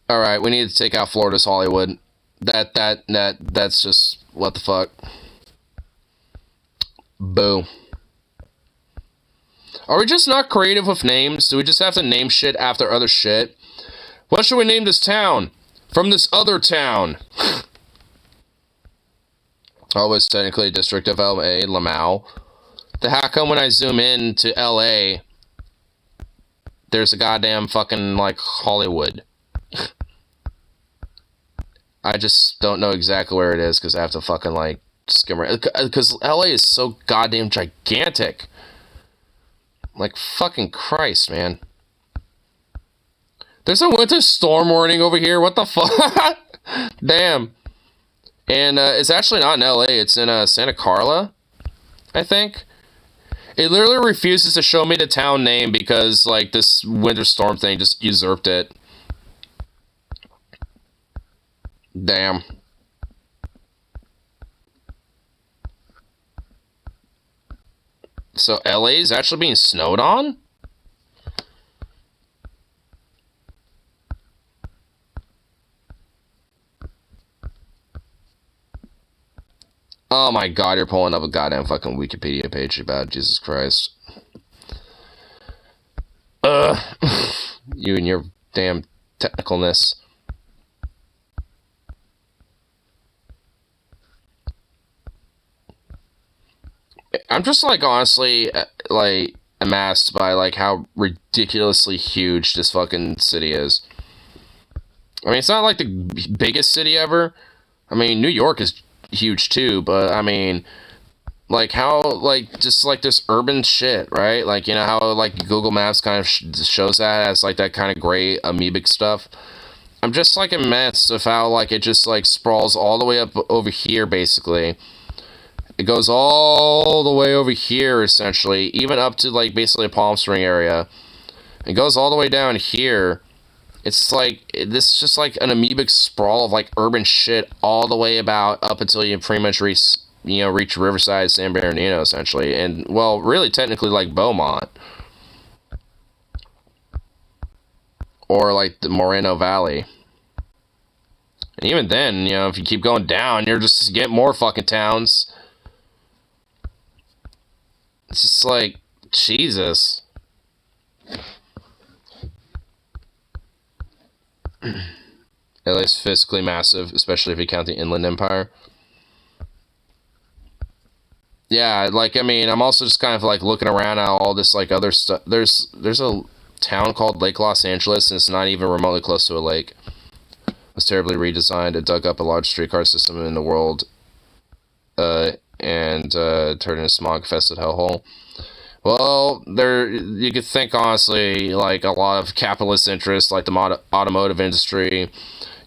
Speaker 1: Alright, we need to take out Florida's Hollywood. That's just... What the fuck? Boo. Are we just not creative with names? Do we just have to name shit after other shit? What should we name this town? From this other town. Oh, it's technically a district of LA, Lamau. How come when I zoom in to LA, there's a goddamn fucking, like, Hollywood? I just don't know exactly where it is, because I have to fucking, like, skim around. Because LA is so goddamn gigantic. Like, fucking Christ, man. There's a winter storm warning over here. What the fuck? Damn. And it's actually not in LA. It's in Santa Carla, I think. It literally refuses to show me the town name because, like, this winter storm thing just usurped it. Damn. So LA is actually being snowed on? Oh my god, you're pulling up a goddamn fucking Wikipedia page about Jesus Christ. You and your damn technicalness. I'm just, like, honestly, like, amassed by, like, how ridiculously huge this fucking city is. I mean, it's not, like, the biggest city ever. I mean, New York is huge, too, but, I mean, like, how, like, just, like, this urban shit, right? Like, you know, how, like, Google Maps kind of shows that as, like, that kind of gray amoebic stuff. I'm just, like, immense of how, like, it just, like, sprawls all the way up over here, basically. It goes all the way over here, essentially, even up to, like, basically a Palm Spring area. It goes all the way down here. It's like, this is just like an amoebic sprawl of, like, urban shit all the way about up until you pretty much reach, you know, reach Riverside, San Bernardino, essentially. And, well, really, technically, like, Beaumont. Or, like, the Moreno Valley. And even then, you know, if you keep going down, you're just get more fucking towns. It's just like, Jesus. At least physically massive, especially if you count the Inland Empire. Yeah, like, I mean, I'm also just kind of, like, looking around at all this, like, other stuff. There's a town called Lake Los Angeles, and it's not even remotely close to a lake. It was terribly redesigned. It dug up a large streetcar system in the world. And turned into a smog-infested hellhole. Well, you could think, honestly, like, a lot of capitalist interests, like the automotive industry,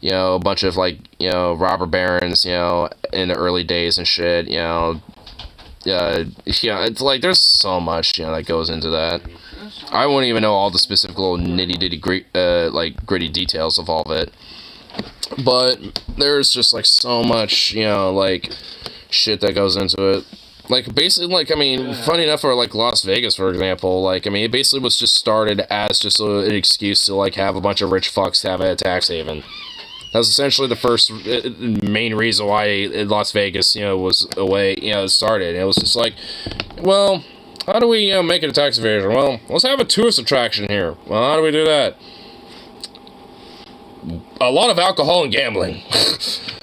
Speaker 1: you know, a bunch of, like, you know, robber barons, you know, in the early days and shit, you know, it's like, there's so much, you know, that goes into that. I wouldn't even know all the specific little nitty-gritty, like, gritty details of all of it. But there's just, like, so much, you know, like, shit that goes into it. Like, basically, like, I mean, funny enough for, like, Las Vegas, for example, like, I mean, it basically was just started as just an excuse to, like, have a bunch of rich fucks have a tax haven. That was essentially the first main reason why Las Vegas, you know, was away, you know, started. It was just like, well, how do we, you know, make it a tax evasion? Well, let's have a tourist attraction here. Well, how do we do that? A lot of alcohol and gambling.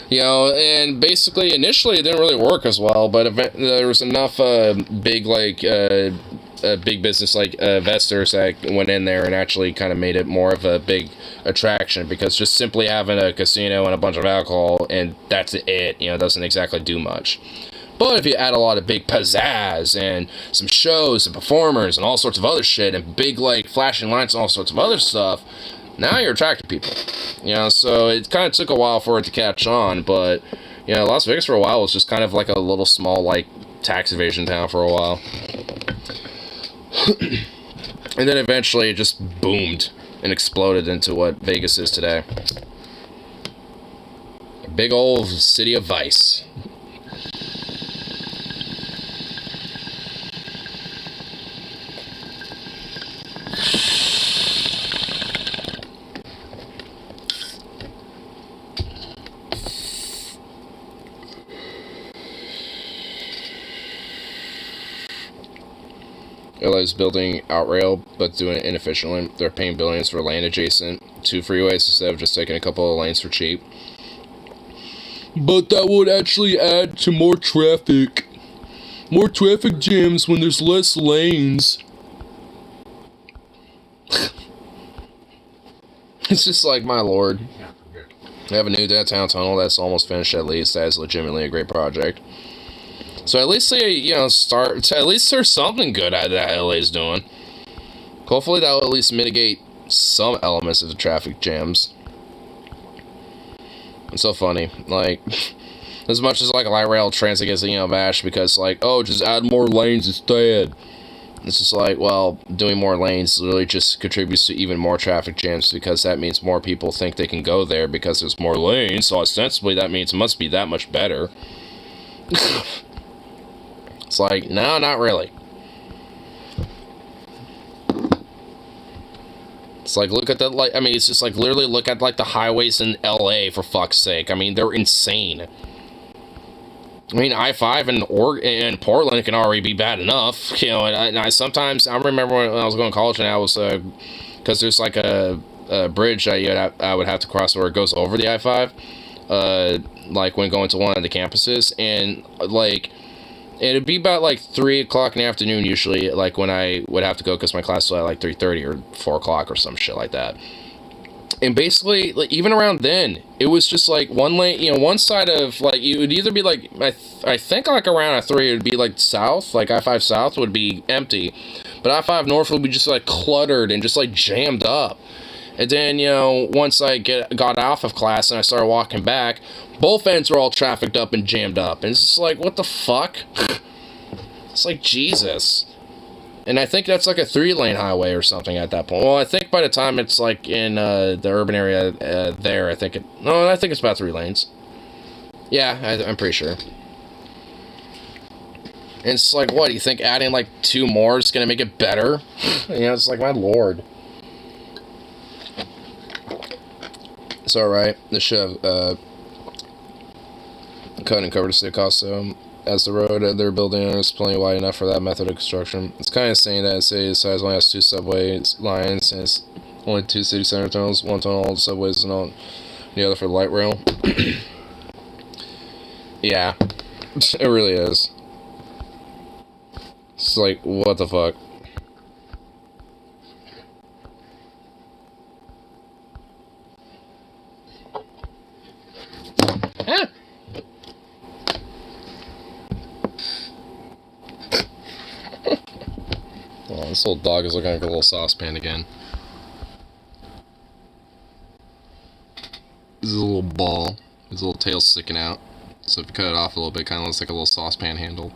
Speaker 1: You know, and basically, initially, it didn't really work as well, but there was enough big, like, big business, like, investors that went in there and actually kind of made it more of a big attraction, because just simply having a casino and a bunch of alcohol, and that's it, you know, doesn't exactly do much. But if you add a lot of big pizzazz and some shows and performers and all sorts of other shit and big, like, flashing lights and all sorts of other stuff, Now you're attracting people. You know, so it kind of took a while for it to catch on, but, you know, Las Vegas for a while was just kind of like a little small, like, tax evasion town for a while. And then eventually it just boomed and exploded into what Vegas is today. A big old city of vice. LA's building outrail, but doing it inefficiently. They're paying billions for land adjacent to freeways instead of just taking a couple of lanes for cheap. But that would actually add to more traffic. More traffic jams when there's less lanes. It's just like, my lord. They have a new downtown tunnel that's almost finished at least. That is legitimately a great project. So at least they, you know, at least there's something good that LA's doing. Hopefully that will at least mitigate some elements of the traffic jams. It's so funny, like, as much as, like, light rail transit gets, you know, bashed because, like, oh, just add more lanes instead. It's just like, well, doing more lanes literally just contributes to even more traffic jams because that means more people think they can go there because there's more lanes, so ostensibly that means it must be that much better. It's like, no, not really. It's like, look at that, like, I mean, it's just like, literally look at, like, the highways in LA, for fuck's sake. I mean, they're insane. I mean, I-5 and Portland can already be bad enough, you know, and I sometimes, I remember when I was going to college and I was, because there's, like, a bridge that I would have to cross where it goes over the I-5, like, when going to one of the campuses, and, like, it'd be about, like, 3 o'clock in the afternoon, usually, like, when I would have to go, because my class was at, like, 3:30 or 4 o'clock or some shit like that. And basically, like, even around then, it was just, like, one lane, you know, one side of, like, it would either be, like, I think, like, around I-3, it would be, like, south, like, I-5 south would be empty, but I-5 north would be just, like, cluttered and just, like, jammed up. And then, you know, once I got off of class and I started walking back, both ends were all trafficked up and jammed up. And it's just like, what the fuck? It's like, Jesus. And I think that's like a 3-lane highway or something at that point. Well, I think by the time it's like in the urban area there, I think it's about 3 lanes. Yeah, I'm pretty sure. And it's like, what, do you think adding like 2 more is going to make it better? You know, it's like, my lord. It's alright. They should have cut and covered the state cost as the road they're building is plenty wide enough for that method of construction. It's kind of insane that the city size only has 2 subway lines and it's only 2 city center tunnels, one tunnel all the subways and all the other for the light rail. Yeah, it really is. It's like, what the fuck? Ah. Oh, this little dog is looking like a little saucepan again. This is a little ball. His little tail's sticking out. So if you cut it off a little bit, it kind of looks like a little saucepan handle.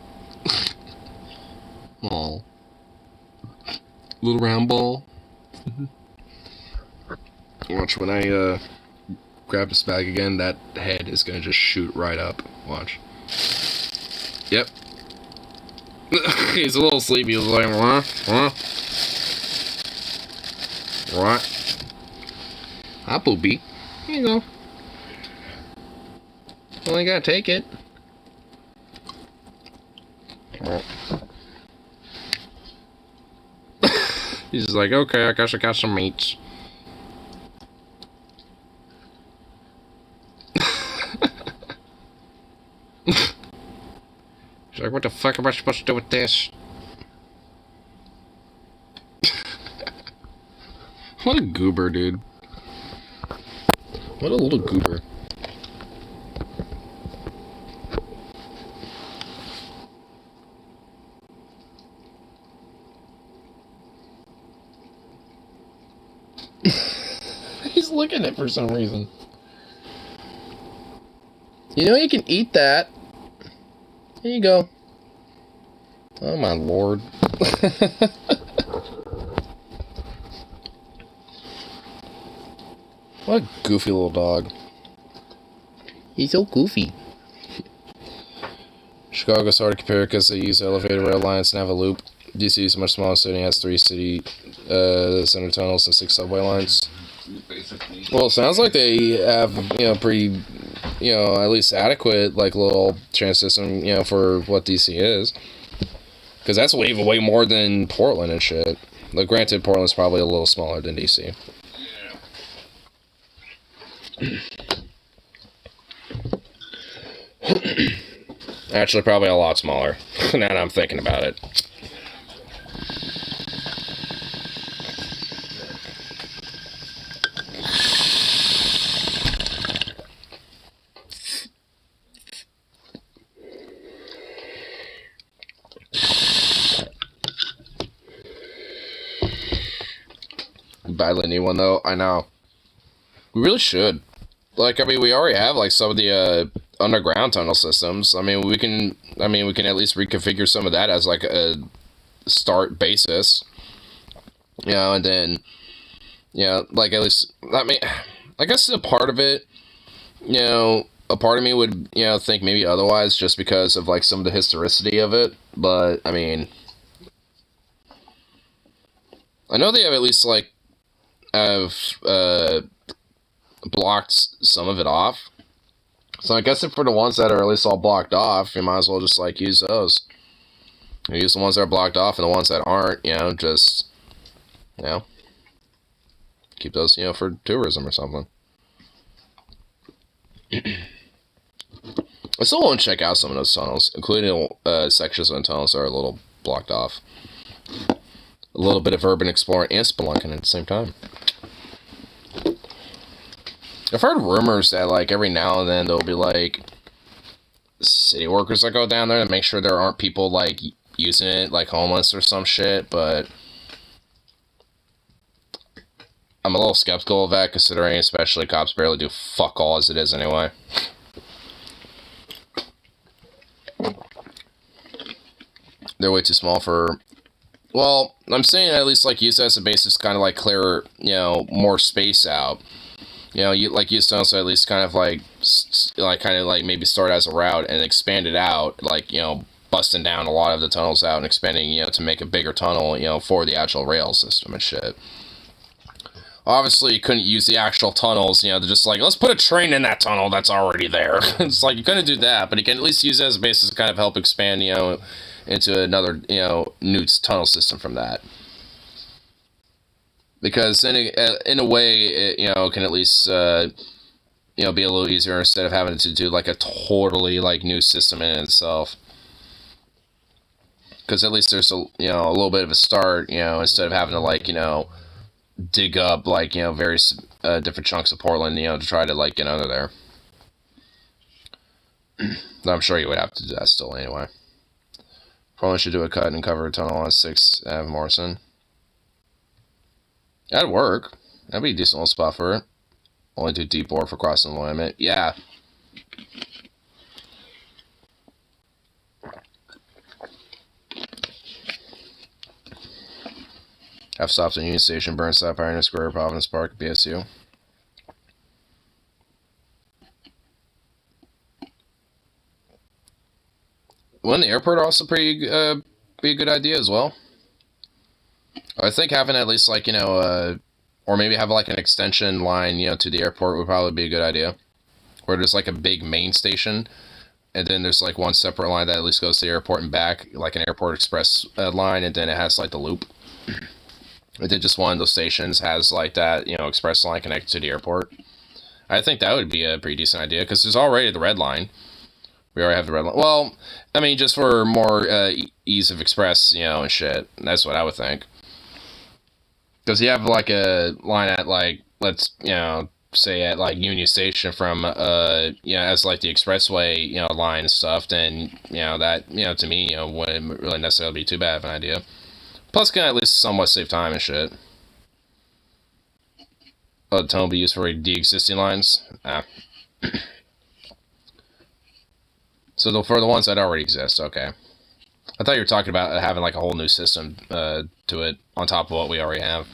Speaker 1: Aw. Little round ball. Watch, when I grab this bag again, that head is gonna just shoot right up. Watch. Yep. He's a little sleepy. He's like, what? What? Hi, Poopy. Here you go. Only gotta take it. He's just like, okay, I guess I got some meats. She's like, what the fuck am I supposed to do with this? What a goober, dude. What a little goober.
Speaker 2: He's licking it for some reason. You know you can eat that. Here you go. Oh my lord.
Speaker 1: What a goofy little dog.
Speaker 2: He's so goofy.
Speaker 1: Chicago's hard to compare because they use elevated rail lines and have a loop. DC is a much smaller city, has 3 city center tunnels and 6 subway lines. Well, it sounds like they have, pretty, at least adequate, like, little transit system, for what DC is. Because that's way more than Portland and shit. Like, granted, Portland's probably a little smaller than DC. Actually, probably a lot smaller, now that I'm thinking about it. Badly need one, though. I know. We really should. Like, I mean, we already have, like, some of the, underground tunnel systems. I mean, we can at least reconfigure some of that as, like, a start basis. And then, like, at least, I mean, I guess a part of it, a part of me would, think maybe otherwise just because of, like, some of the historicity of it. But, I mean, I know they have at least, like, blocked some of it off. So I guess for the ones that are at least all blocked off, you might as well just, like, use those. Use the ones that are blocked off, and the ones that aren't, just, keep those, for tourism or something. I still want to check out some of those tunnels, including sections of the tunnels that are a little blocked off. A little bit of urban exploring and spelunking at the same time. I've heard rumors that, like, every now and then there'll be, like, city workers that go down there to make sure there aren't people, like, using it, like, homeless or some shit, but I'm a little skeptical of that, considering especially cops barely do fuck all as it is anyway. They're way too small for... Well, I'm saying at least, like, use it as a basis, kind of, like, clear, more space out. You like used to also at least kind of like maybe start as a route and expand it out, like, busting down a lot of the tunnels out and expanding, to make a bigger tunnel, for the actual rail system and shit. Obviously, you couldn't use the actual tunnels, to just like, let's put a train in that tunnel that's already there. It's like, you couldn't do that, but you can at least use it as a basis to kind of help expand, into another, new tunnel system from that. Because in a way, it, can at least, be a little easier instead of having to do, like, a totally, like, new system in itself. Because at least there's a little bit of a start, instead of having to, like, dig up, like, various different chunks of Portland, to try to, like, get under there. I'm sure you would have to do that still anyway. Probably should do a cut and cover a tunnel on 6th Ave Morrison. That'd work. That'd be a decent little spot for it. Only too deep bore for crossing the limit. Yeah. Have stops at Union Station, Burnside, Pioneer Square, Providence Park, BSU. Wouldn't the airport also be a good idea as well? I think having at least, like, or maybe have, like, an extension line, to the airport would probably be a good idea. Where there's, like, a big main station, and then there's, like, one separate line that at least goes to the airport and back, like an Airport Express line, and then it has, like, the loop. And then just one of those stations has, like, that, express line connected to the airport. I think that would be a pretty decent idea, because there's already the red line. We already have the red line. Well, I mean, just for more ease of express, and shit. That's what I would think. Because you have, like, a line at, like, let's, say at, like, Union Station from, as, like, the expressway, line and stuff, then, that, to me, wouldn't really necessarily be too bad of an idea. Plus, can at least somewhat save time and shit. a tone be used for the existing lines? So for the ones that already exist, okay. I thought you were talking about having like a whole new system to it on top of what we already have.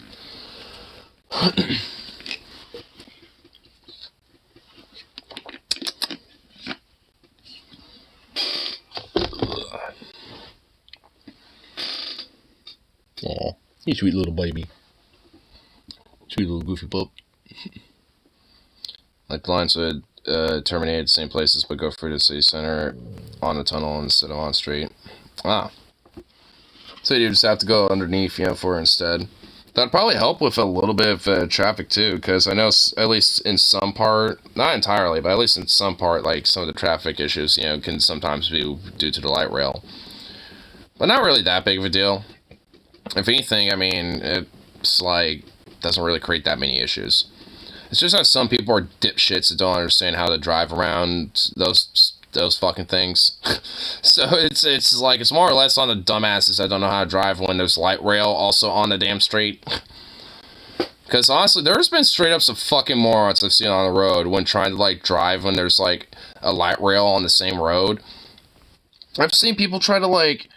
Speaker 2: Aw, you sweet little baby. Sweet little goofy pup.
Speaker 1: Like the lines would terminate at the same places but go through the city center on the tunnel instead of on street. Ah. So you just have to go underneath, you know, for instead. That'd probably help with a little bit of traffic too, because I know at least in some part, not entirely, but at least in some part, like some of the traffic issues, you know, can sometimes be due to the light rail. But not really that big of a deal. If anything, I mean, it's like, doesn't really create that many issues. It's just that some people are dipshits that don't understand how to drive around those fucking things. So it's like, it's more or less on the dumbasses that don't know how to drive when there's light rail also on the damn street. Because honestly, there's been straight up some fucking morons I've seen on the road when trying to like drive when there's like a light rail on the same road. I've seen people try to like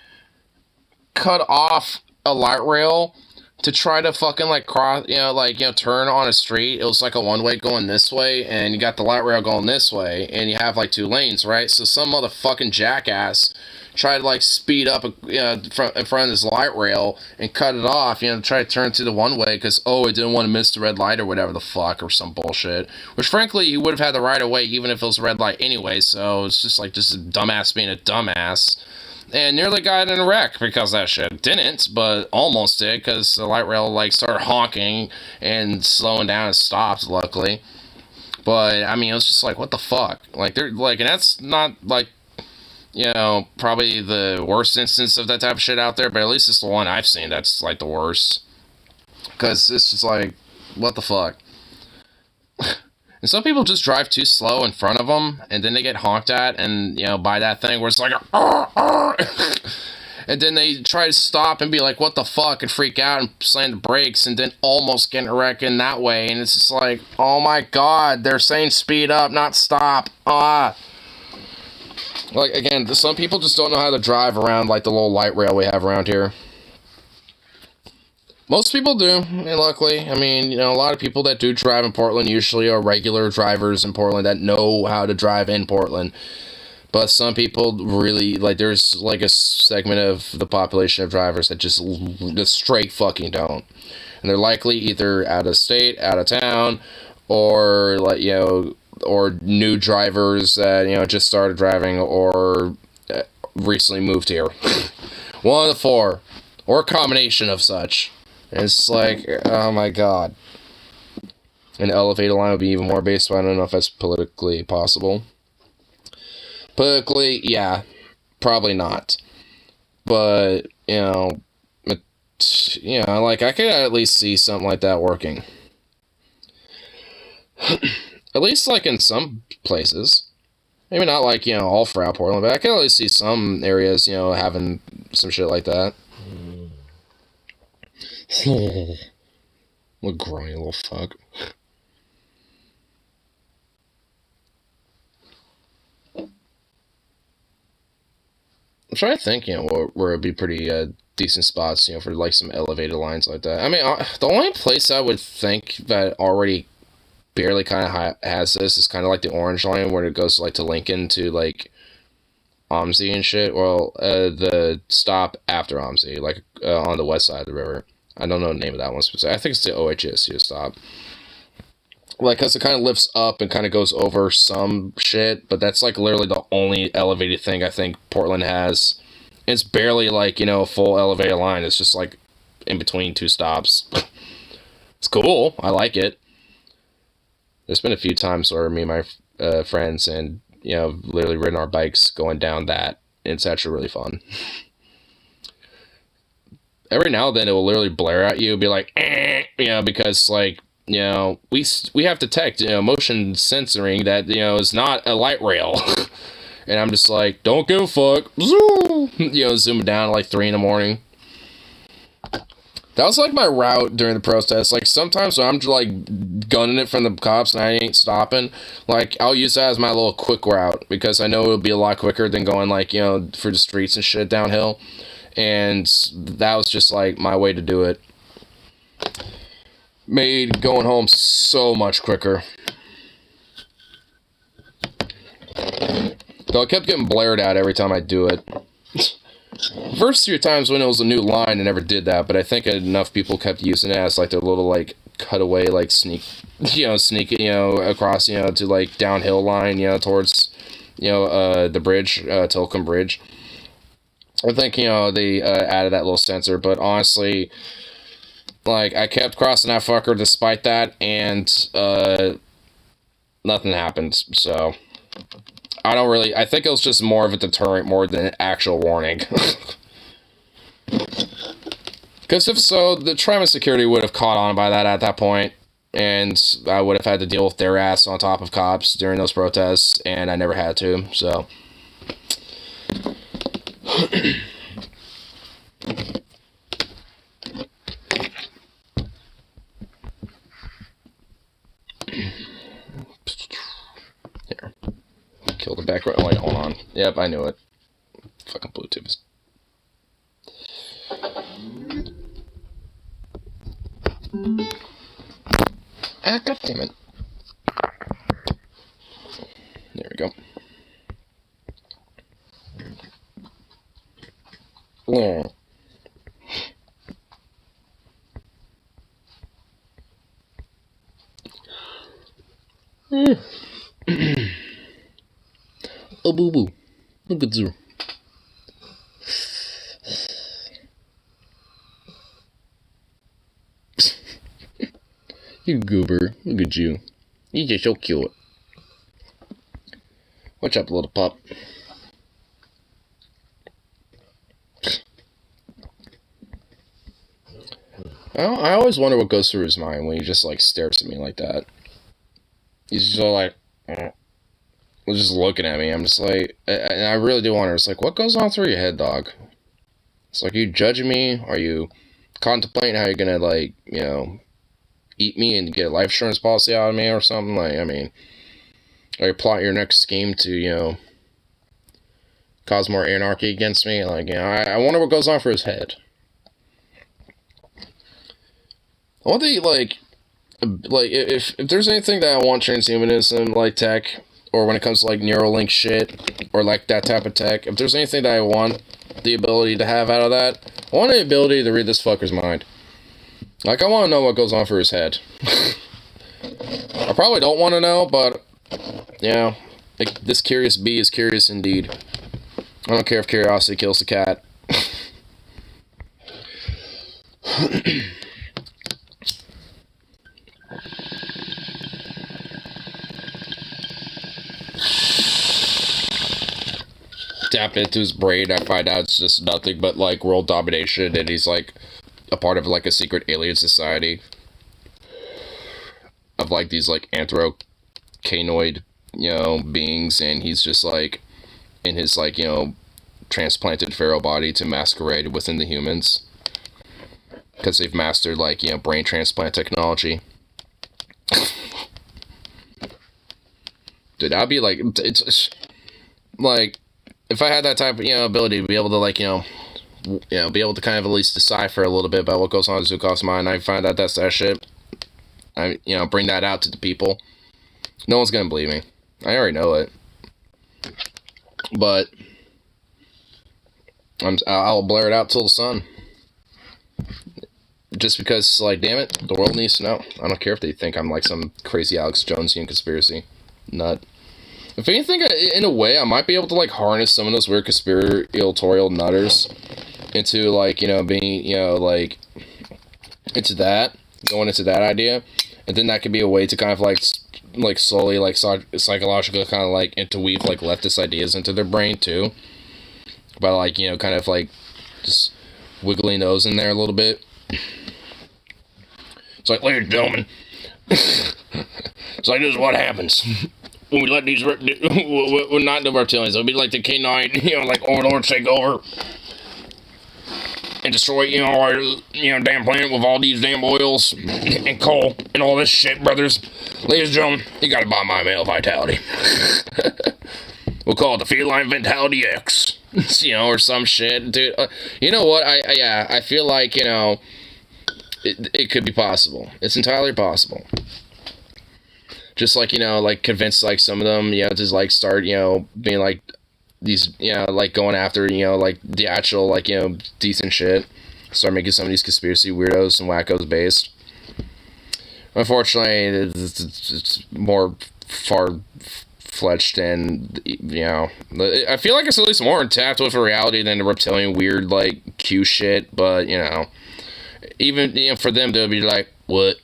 Speaker 1: cut off a light rail to try to fucking like cross, turn on a street. It was like a one-way going this way, and you got the light rail going this way, and you have like two lanes, right? So some motherfucking jackass tried to like speed up, in front of this light rail and cut it off, try to turn to the one-way because, it didn't want to miss the red light or whatever the fuck, or some bullshit. Which frankly, you would have had the right of way even if it was a red light anyway, so it's just like just a dumbass being a dumbass. And nearly got in a wreck because that shit. Didn't, but almost did, because the light rail, like, started honking and slowing down and stopped, luckily. But, I mean, it was just like, what the fuck? Like, they're, like, and that's not, like, probably the worst instance of that type of shit out there, but at least it's the one I've seen that's, like, the worst. Because it's just like, what the fuck? And some people just drive too slow in front of them, and then they get honked at, and, by that thing where it's like, and then they try to stop and be like, what the fuck, and freak out and slam the brakes, and then almost get wrecked in that way, and it's just like, oh my god, they're saying speed up, not stop, Like, again, some people just don't know how to drive around, like, the little light rail we have around here. Most people do, and luckily, I mean, a lot of people that do drive in Portland usually are regular drivers in Portland that know how to drive in Portland. But some people really, like, there's, like, a segment of the population of drivers that just straight fucking don't. And they're likely either out of state, out of town, or, like, or new drivers that, just started driving or recently moved here. One of the four, or a combination of such. It's like, oh my god. An elevator line would be even more based, but I don't know if that's politically possible. Politically, yeah, probably not. But, like, I could at least see something like that working. At least, like, in some places. Maybe not, like, all throughout Portland, but I could at least see some areas, having some shit like that. What a grimy little fuck. I'm trying to think, where it'd be pretty decent spots, for like some elevated lines like that. I mean, the only place I would think that already barely kind of has this is kind of like the Orange Line, where it goes like to Lincoln to like OMSI and shit. Well, the stop after OMSI, like on the west side of the river. I don't know the name of that one specifically. I think it's the OHSU stop. Like, because it kind of lifts up and kind of goes over some shit, but that's, like, literally the only elevated thing I think Portland has. It's barely, like, a full elevated line. It's just, like, in between two stops. It's cool. I like it. There's been a few times where me and my friends and, literally ridden our bikes going down that. It's actually really fun. Every now and then it will literally blare at you, be like, because, like, we have to detect, motion censoring that, is not a light rail. And I'm just like, don't give a fuck. Zoom! Zoom down at like 3 in the morning. That was like my route during the protest. Like sometimes when I'm like gunning it from the cops and I ain't stopping, like I'll use that as my little quick route because I know it'll be a lot quicker than going like, you know, through the streets and shit downhill. And that was just like my way to do it. Made going home so much quicker. Though I kept getting blared at every time I do it. First few times when it was a new line, I never did that, but I think enough people kept using it as like their little like cutaway, like sneak across, to like downhill line, towards, the bridge, Tilcombe Bridge. I think, they added that little sensor, but honestly, like, I kept crossing that fucker despite that, and nothing happened, so I think it was just more of a deterrent more than an actual warning. Because if so, the Triumph security would have caught on by that at that point, and I would have had to deal with their ass on top of cops during those protests, and I never had to, so. Here. Kill the background. Wait, hold on. Yep, I knew it. Fucking Bluetooth is. Ah, god damn it. There we go. Yeah. Oh, boo boo. Look at you. You goober. Look at you. You're just so cute. What's up, little pup? I always wonder what goes through his mind when he just, like, stares at me like that. He's just all like, just looking at me. I'm just like, and I really do wonder, it's like, what goes on through your head, dog? It's like, are you judging me? Are you contemplating how you're gonna, like, eat me and get a life insurance policy out of me or something? Like, I mean, are you plotting your next scheme to, cause more anarchy against me? Like, I wonder what goes on for his head. I want to, like, if there's anything that I want transhumanism, like, tech, or when it comes to, like, Neuralink shit, or, like, that type of tech, if there's anything that I want the ability to have out of that, I want the ability to read this fucker's mind. Like, I want to know what goes on for his head. I probably don't want to know, but, this curious bee is curious indeed. I don't care if curiosity kills the cat. Tapped into his brain, I find out it's just nothing but, like, world domination, and he's, like, a part of, like, a secret alien society of, like, these, like, anthro-canoid, beings, and he's just, like, in his, like, transplanted feral body to masquerade within the humans. Because they've mastered, like, brain transplant technology. Dude, that'd be, like, it's like, if I had that type of, ability to be able to, like, be able to kind of at least decipher a little bit about what goes on in Zukov's mind, I find that that's that shit. I, bring that out to the people. No one's gonna believe me. I already know it. But I'll blare it out till the sun. Just because, like, damn it, the world needs to know. I don't care if they think I'm, like, some crazy Alex Jonesian conspiracy nut. If anything, in a way, I might be able to, like, harness some of those weird conspiratorial nutters into, like, being, like, into that, going into that idea, and then that could be a way to kind of, like slowly, like, psychologically kind of, like, interweave, like, leftist ideas into their brain, too, by, like, kind of, like, just wiggling those in there a little bit. It's like, ladies and gentlemen, it's like, this is what happens when we let these, we're not the reptilians, it'll be like the K9, like, overlords take over. and destroy, our, damn planet with all these damn oils and coal and all this shit, brothers. Ladies and gentlemen, you gotta buy my male vitality. We'll call it the Feline Vitality X, or some shit, dude. You know what? I feel like, it could be possible. It's entirely possible. Just like, like convince like some of them, to like start, being like these, like going after, like the actual, like, decent shit. Start making some of these conspiracy weirdos and wackos based. Unfortunately, it's more far-fletched and, I feel like it's at least more intact with a reality than the reptilian weird, like, Q shit, but, even, for them, they'll be like, what?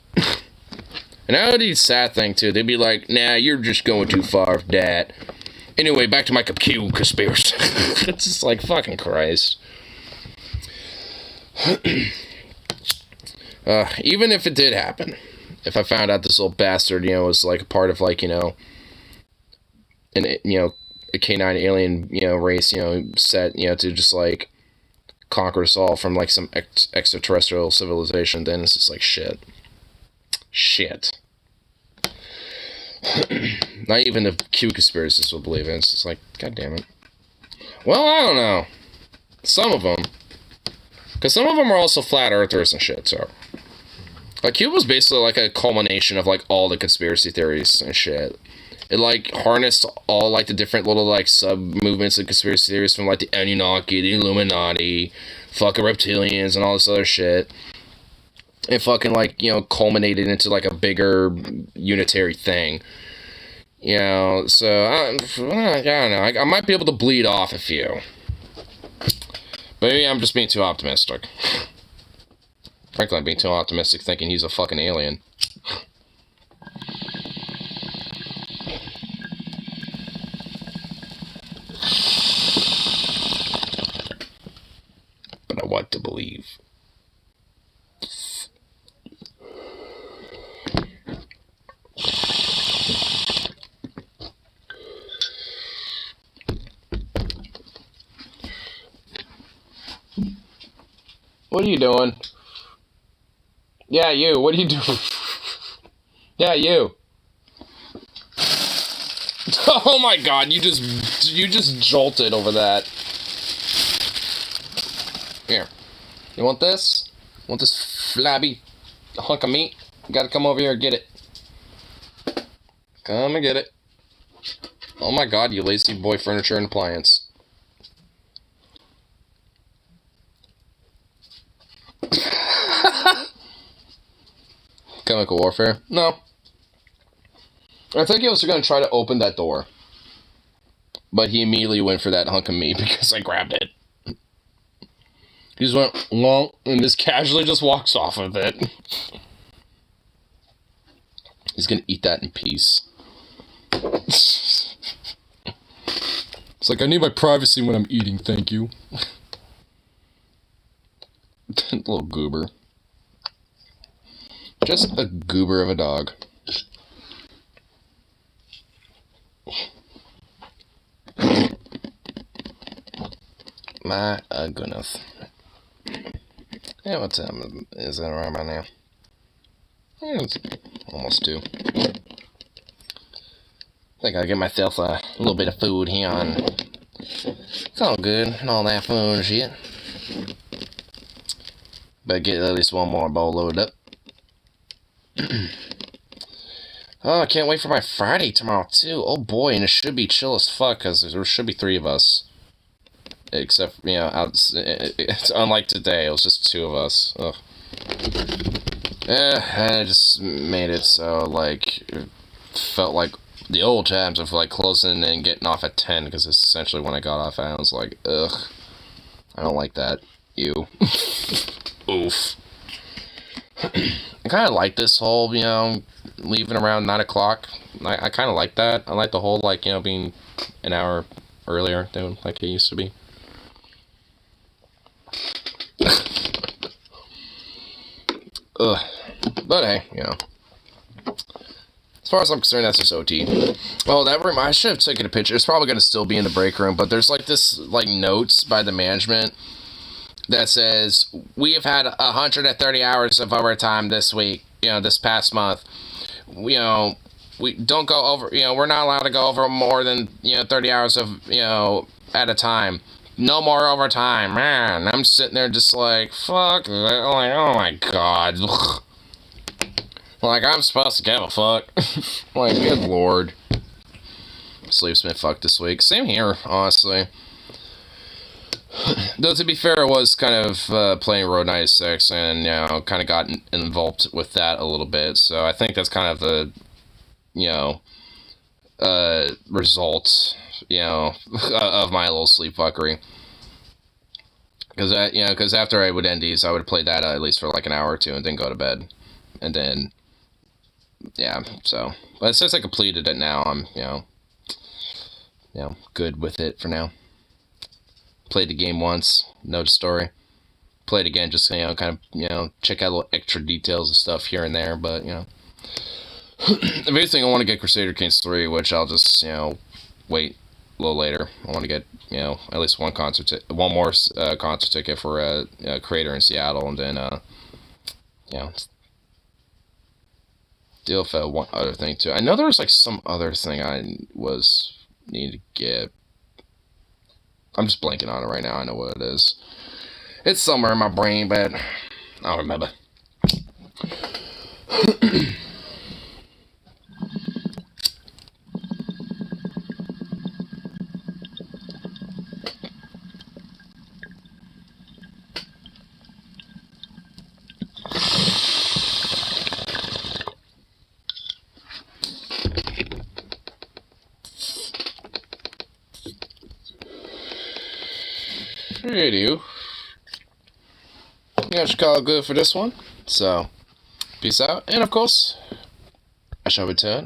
Speaker 1: And that would be a sad thing, too. They'd be like, nah, you're just going too far with that. Anyway, back to my Q conspiracy. It's just like, fucking Christ. Even if it did happen, if I found out this little bastard, was like a part of, like, a canine alien, race, set, to just, like, conquer us all from, like, some extraterrestrial civilization, then it's just like, shit. Not even the Q conspiracists will believe it. It's just like, god damn it. Well, I don't know. Some of them. Because some of them are also flat earthers and shit, so. Like, Q was basically like a culmination of, like, all the conspiracy theories and shit. It, like, harnessed all, like, the different little, like, sub-movements of conspiracy theories from, like, the Anunnaki, the Illuminati, fucking reptilians, and all this other shit. It fucking, like, culminated into, like, a bigger unitary thing. So, I don't know. I might be able to bleed off a few. But maybe I'm just being too optimistic. Frankly, I'm being too optimistic thinking he's a fucking alien. But I want to believe. What are you doing? Yeah, you. What are you doing? Yeah, you. Oh my god, you just jolted over that. Here. You want this? Want this flabby hunk of meat? You gotta come over here and get it. Come and get it. Oh my god, you lazy boy furniture and appliance. Chemical warfare? No. I think he was going to try to open that door. But he immediately went for that hunk of meat because I grabbed it. He just went long and just casually just walks off of it. He's going to eat that in peace. It's like, I need my privacy when I'm eating, thank you. Little goober. Just a goober of a dog. My goodness. Yeah, what time is it around by now? Yeah, it's almost 2. I think I'll get myself a little bit of food here on. It's all good and all that food and shit. But get at least one more bowl loaded up. Oh, I can't wait for my Friday tomorrow, too. Oh, boy, and it should be chill as fuck, because there should be 3 of us. Except, it's unlike today, it was just 2 of us. Ugh. I just made it so, like, it felt like the old times of, like, closing and getting off at 10, because it's essentially when I got off at. I was like, ugh. I don't like that. Ew. Oof. I kind of like this whole, leaving around 9 o'clock. I kind of like that. I like the whole, like, being an hour earlier than, like, it used to be. Ugh. But, hey, as far as I'm concerned, that's just OT. Oh, that room, I should have taken a picture. It's probably going to still be in the break room, but there's, like, this, like, notes by the management that says,
Speaker 2: we have had 130 hours of overtime this week, this past month. We don't go over, we're not allowed to go over more than, 30 hours of, at a time. No more overtime, man. I'm sitting there just like, fuck, like, oh my god. Like, I'm supposed to give a fuck. Like, good lord. Sleep's been fucked this week. Same here, honestly. Though, to be fair, I was kind of playing Road 96 and, kind of got involved with that a little bit. So I think that's kind of the, result, of my little sleep fuckery. Because after I would end these, I would play that at least for like an hour or two and then go to bed. And then, yeah, so. But since I completed it now, I'm, good with it for now. Played the game once, know the story. Played again, just, kind of, check out little extra details and stuff here and there, but, If anything, I want to get Crusader Kings 3, which I'll just, wait a little later. I want to get, at least one more concert ticket for a creator in Seattle, and then, deal with one other thing, too. I know there was, like, some other thing I need to get. I'm just blanking on it right now. I know what it is. It's somewhere in my brain, but I don't remember. Radio. I should call it good for this one. So, peace out. And of course, I shall return